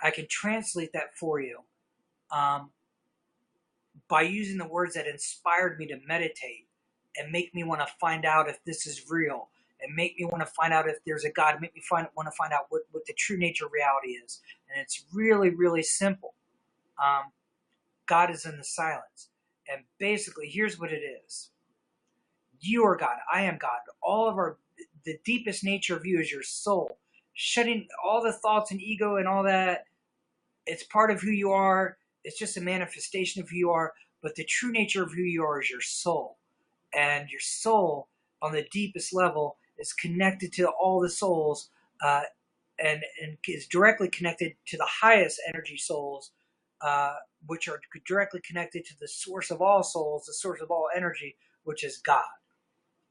I can translate that for you um, by using the words that inspired me to meditate and make me want to find out if this is real, and make me want to find out if there's a God, make me want to find out what the true nature of reality is. And it's really, really simple. Um, God is in the silence. And basically, here's what it is. You are God. I am God. The deepest nature of you is your soul. Shutting all the thoughts and ego and all that, it's part of who you are. It's just a manifestation of who you are. But the true nature of who you are is your soul. And your soul, on the deepest level, is connected to all the souls uh, and is directly connected to the highest energy souls, which are directly connected to the source of all souls, the source of all energy, which is God.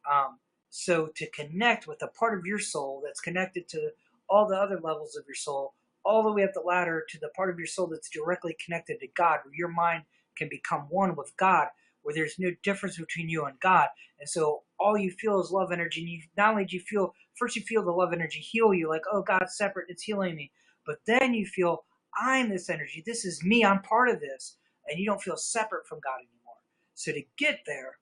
Um, so to connect with a part of your soul that's connected to all the other levels of your soul, all the way up the ladder to the part of your soul that's directly connected to God, where your mind can become one with God, where there's no difference between you and God. And so all you feel is love energy. And not only do you feel, first you feel the love energy heal you, like, oh, God's separate, it's healing me. But then you feel, I'm this energy. This is me. I'm part of this. And you don't feel separate from God anymore. So to get there,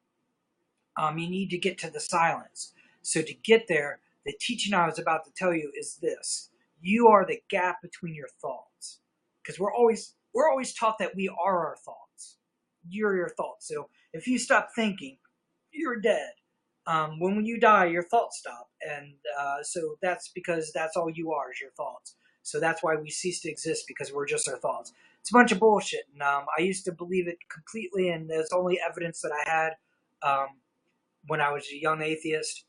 you need to get to the silence. So to get there, the teaching I was about to tell you is this: you are the gap between your thoughts, because we're always taught that we are our thoughts. You're your thoughts. So if you stop thinking, you're dead. When you die, your thoughts stop, and so that's because that's all you are is your thoughts. So that's why we cease to exist, because we're just our thoughts. It's a bunch of bullshit, and I used to believe it completely, and there's only evidence that I had. When I was a young atheist,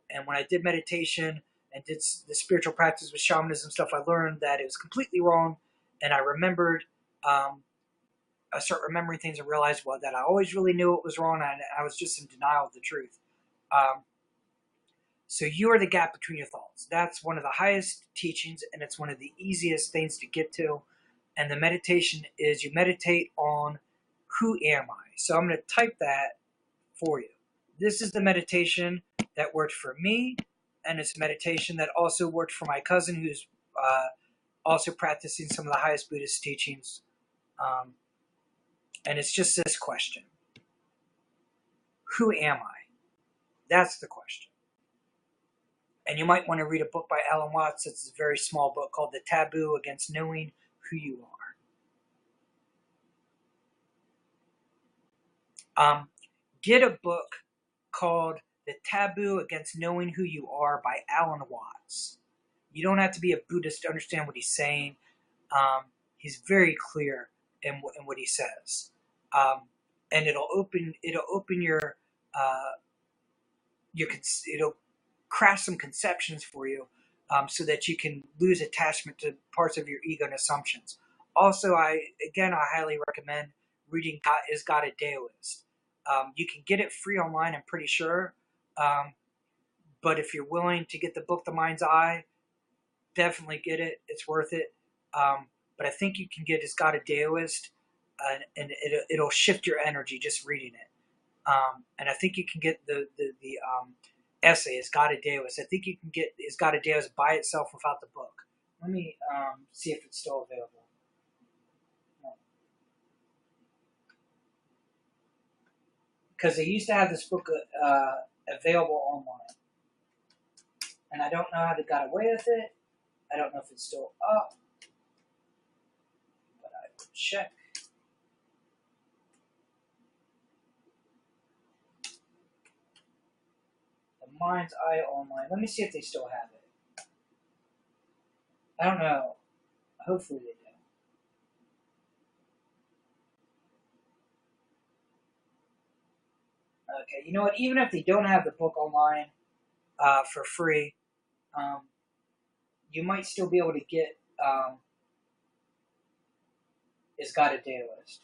and when I did meditation and did the spiritual practice with shamanism stuff, I learned that it was completely wrong, and I remembered. I started remembering things and realized, well, that I always really knew it was wrong, and I was just in denial of the truth. Um, so you are the gap between your thoughts. That's one of the highest teachings, and it's one of the easiest things to get to. And the meditation is you meditate on who am I. So I'm going to type that for you. This is the meditation that worked for me, and it's a meditation that also worked for my cousin, who's also practicing some of the highest Buddhist teachings. And it's just this question: who am I? That's the question. And you might want to read a book by Alan Watts. It's a very small book called The Taboo Against Knowing Who You Are. Get a book called The Taboo Against Knowing Who You Are by Alan Watts. You don't have to be a Buddhist to understand what he's saying. He's very clear in what he says, and it'll open your it'll craft some conceptions for you, so that you can lose attachment to parts of your ego and assumptions. Also, I highly recommend reading Is God a Daoist? You can get it free online, I'm pretty sure. But if you're willing to get the book The Mind's Eye, definitely get it. It's worth it. But I think you can get Is God a Daoist? And it'll shift your energy just reading it. And I think you can get the essay, Is God a Daoist? I think you can get Is God a Daoist by itself without the book. Let me see if it's still available. Because they used to have this book available online. And I don't know how they got away with it. I don't know if it's still up. But I will check. The Mind's Eye online. Let me see if they still have it. I don't know. Hopefully they do. Okay, you know what? Even if they don't have the book online for free, you might still be able to get is got a day list.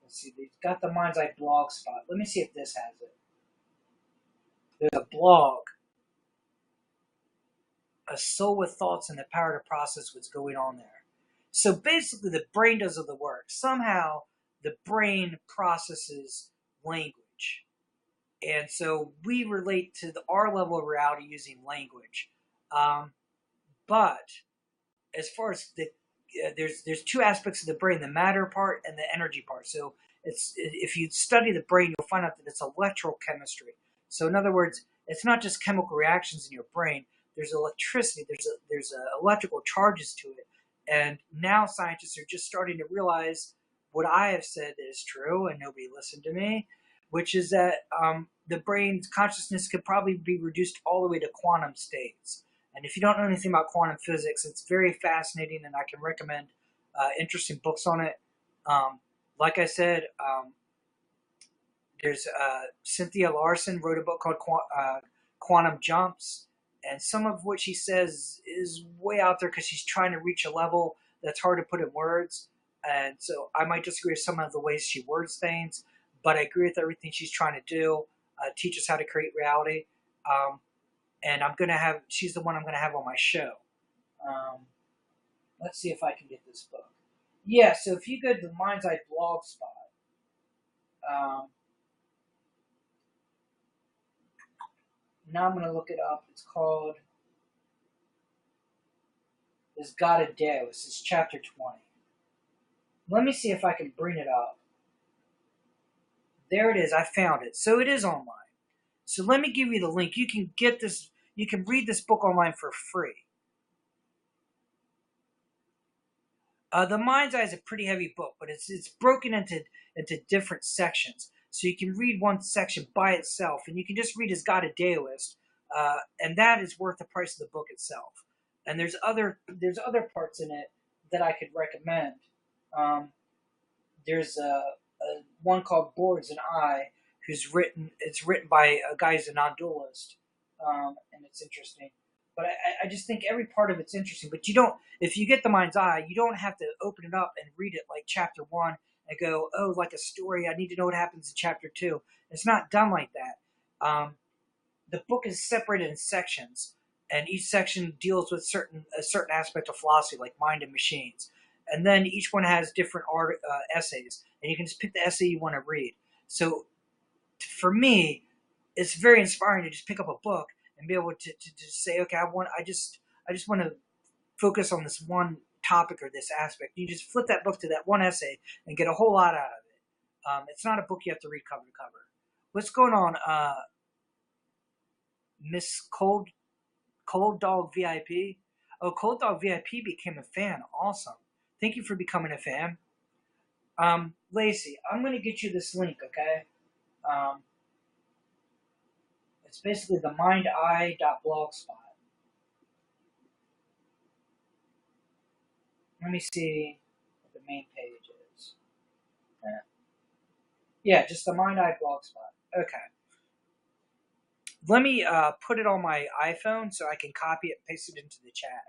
Let's see, they've got the Mind's Eye blog spot. Let me see if this has it. There's a blog, A Soul with Thoughts and the Power to Process What's Going On There. So basically, the brain does all the work. Somehow, the brain processes language. And so we relate to our level of reality using language. But as far as there's two aspects of the brain: the matter part and the energy part. So if you study the brain, you'll find out that it's electrochemistry. So in other words, it's not just chemical reactions in your brain. There's electricity. There's electrical charges to it. And now scientists are just starting to realize what I have said is true, and nobody listened to me, which is that the brain's consciousness could probably be reduced all the way to quantum states. And if you don't know anything about quantum physics, it's very fascinating, and I can recommend interesting books on it. Like I said, there's Cynthia Larson wrote a book called Quantum Jumps, and some of what she says is way out there because she's trying to reach a level that's hard to put in words. And so I might disagree with some of the ways she words things, but I agree with everything she's trying to do, teach us how to create reality. And she's the one I'm going to have on my show. Let's see if I can get this book. Yeah, so if you go to the Mind's Eye blog spot, now I'm going to look it up. It's called There's Got a Day. This is chapter 20. Let me see if I can bring it up. There it is. I found it. So it is online. So let me give you the link. You can get this. You can read this book online for free. The Mind's Eye is a pretty heavy book, but it's broken into different sections. So you can read one section by itself, and you can just read Has Got a Day List, and that is worth the price of the book itself. And there's other parts in it that I could recommend. There's a one called Boards and I, it's written by a guy who's a non-dualist, and it's interesting. But I just think every part of it's interesting. But if you get the Mind's Eye, you don't have to open it up and read it like chapter 1 and go, oh, like a story, I need to know what happens in chapter 2. It's not done like that. The book is separated in sections, and each section deals with a certain aspect of philosophy, like mind and machines. And then each one has different essays, and you can just pick the essay you want to read. So for me, it's very inspiring to just pick up a book and be able to say, okay, I just want to focus on this one topic or this aspect. You just flip that book to that one essay and get a whole lot out of it. It's not a book you have to read cover to cover. What's going on, Miss Cold Dog VIP? Oh, Cold Dog VIP became a fan. Awesome. Thank you for becoming a fan. Lacey, I'm going to get you this link, okay? It's basically the mindeye.blogspot. Let me see what the main page is. Yeah, just the mindeye blogspot. Okay. Let me put it on my iPhone so I can copy it and paste it into the chat.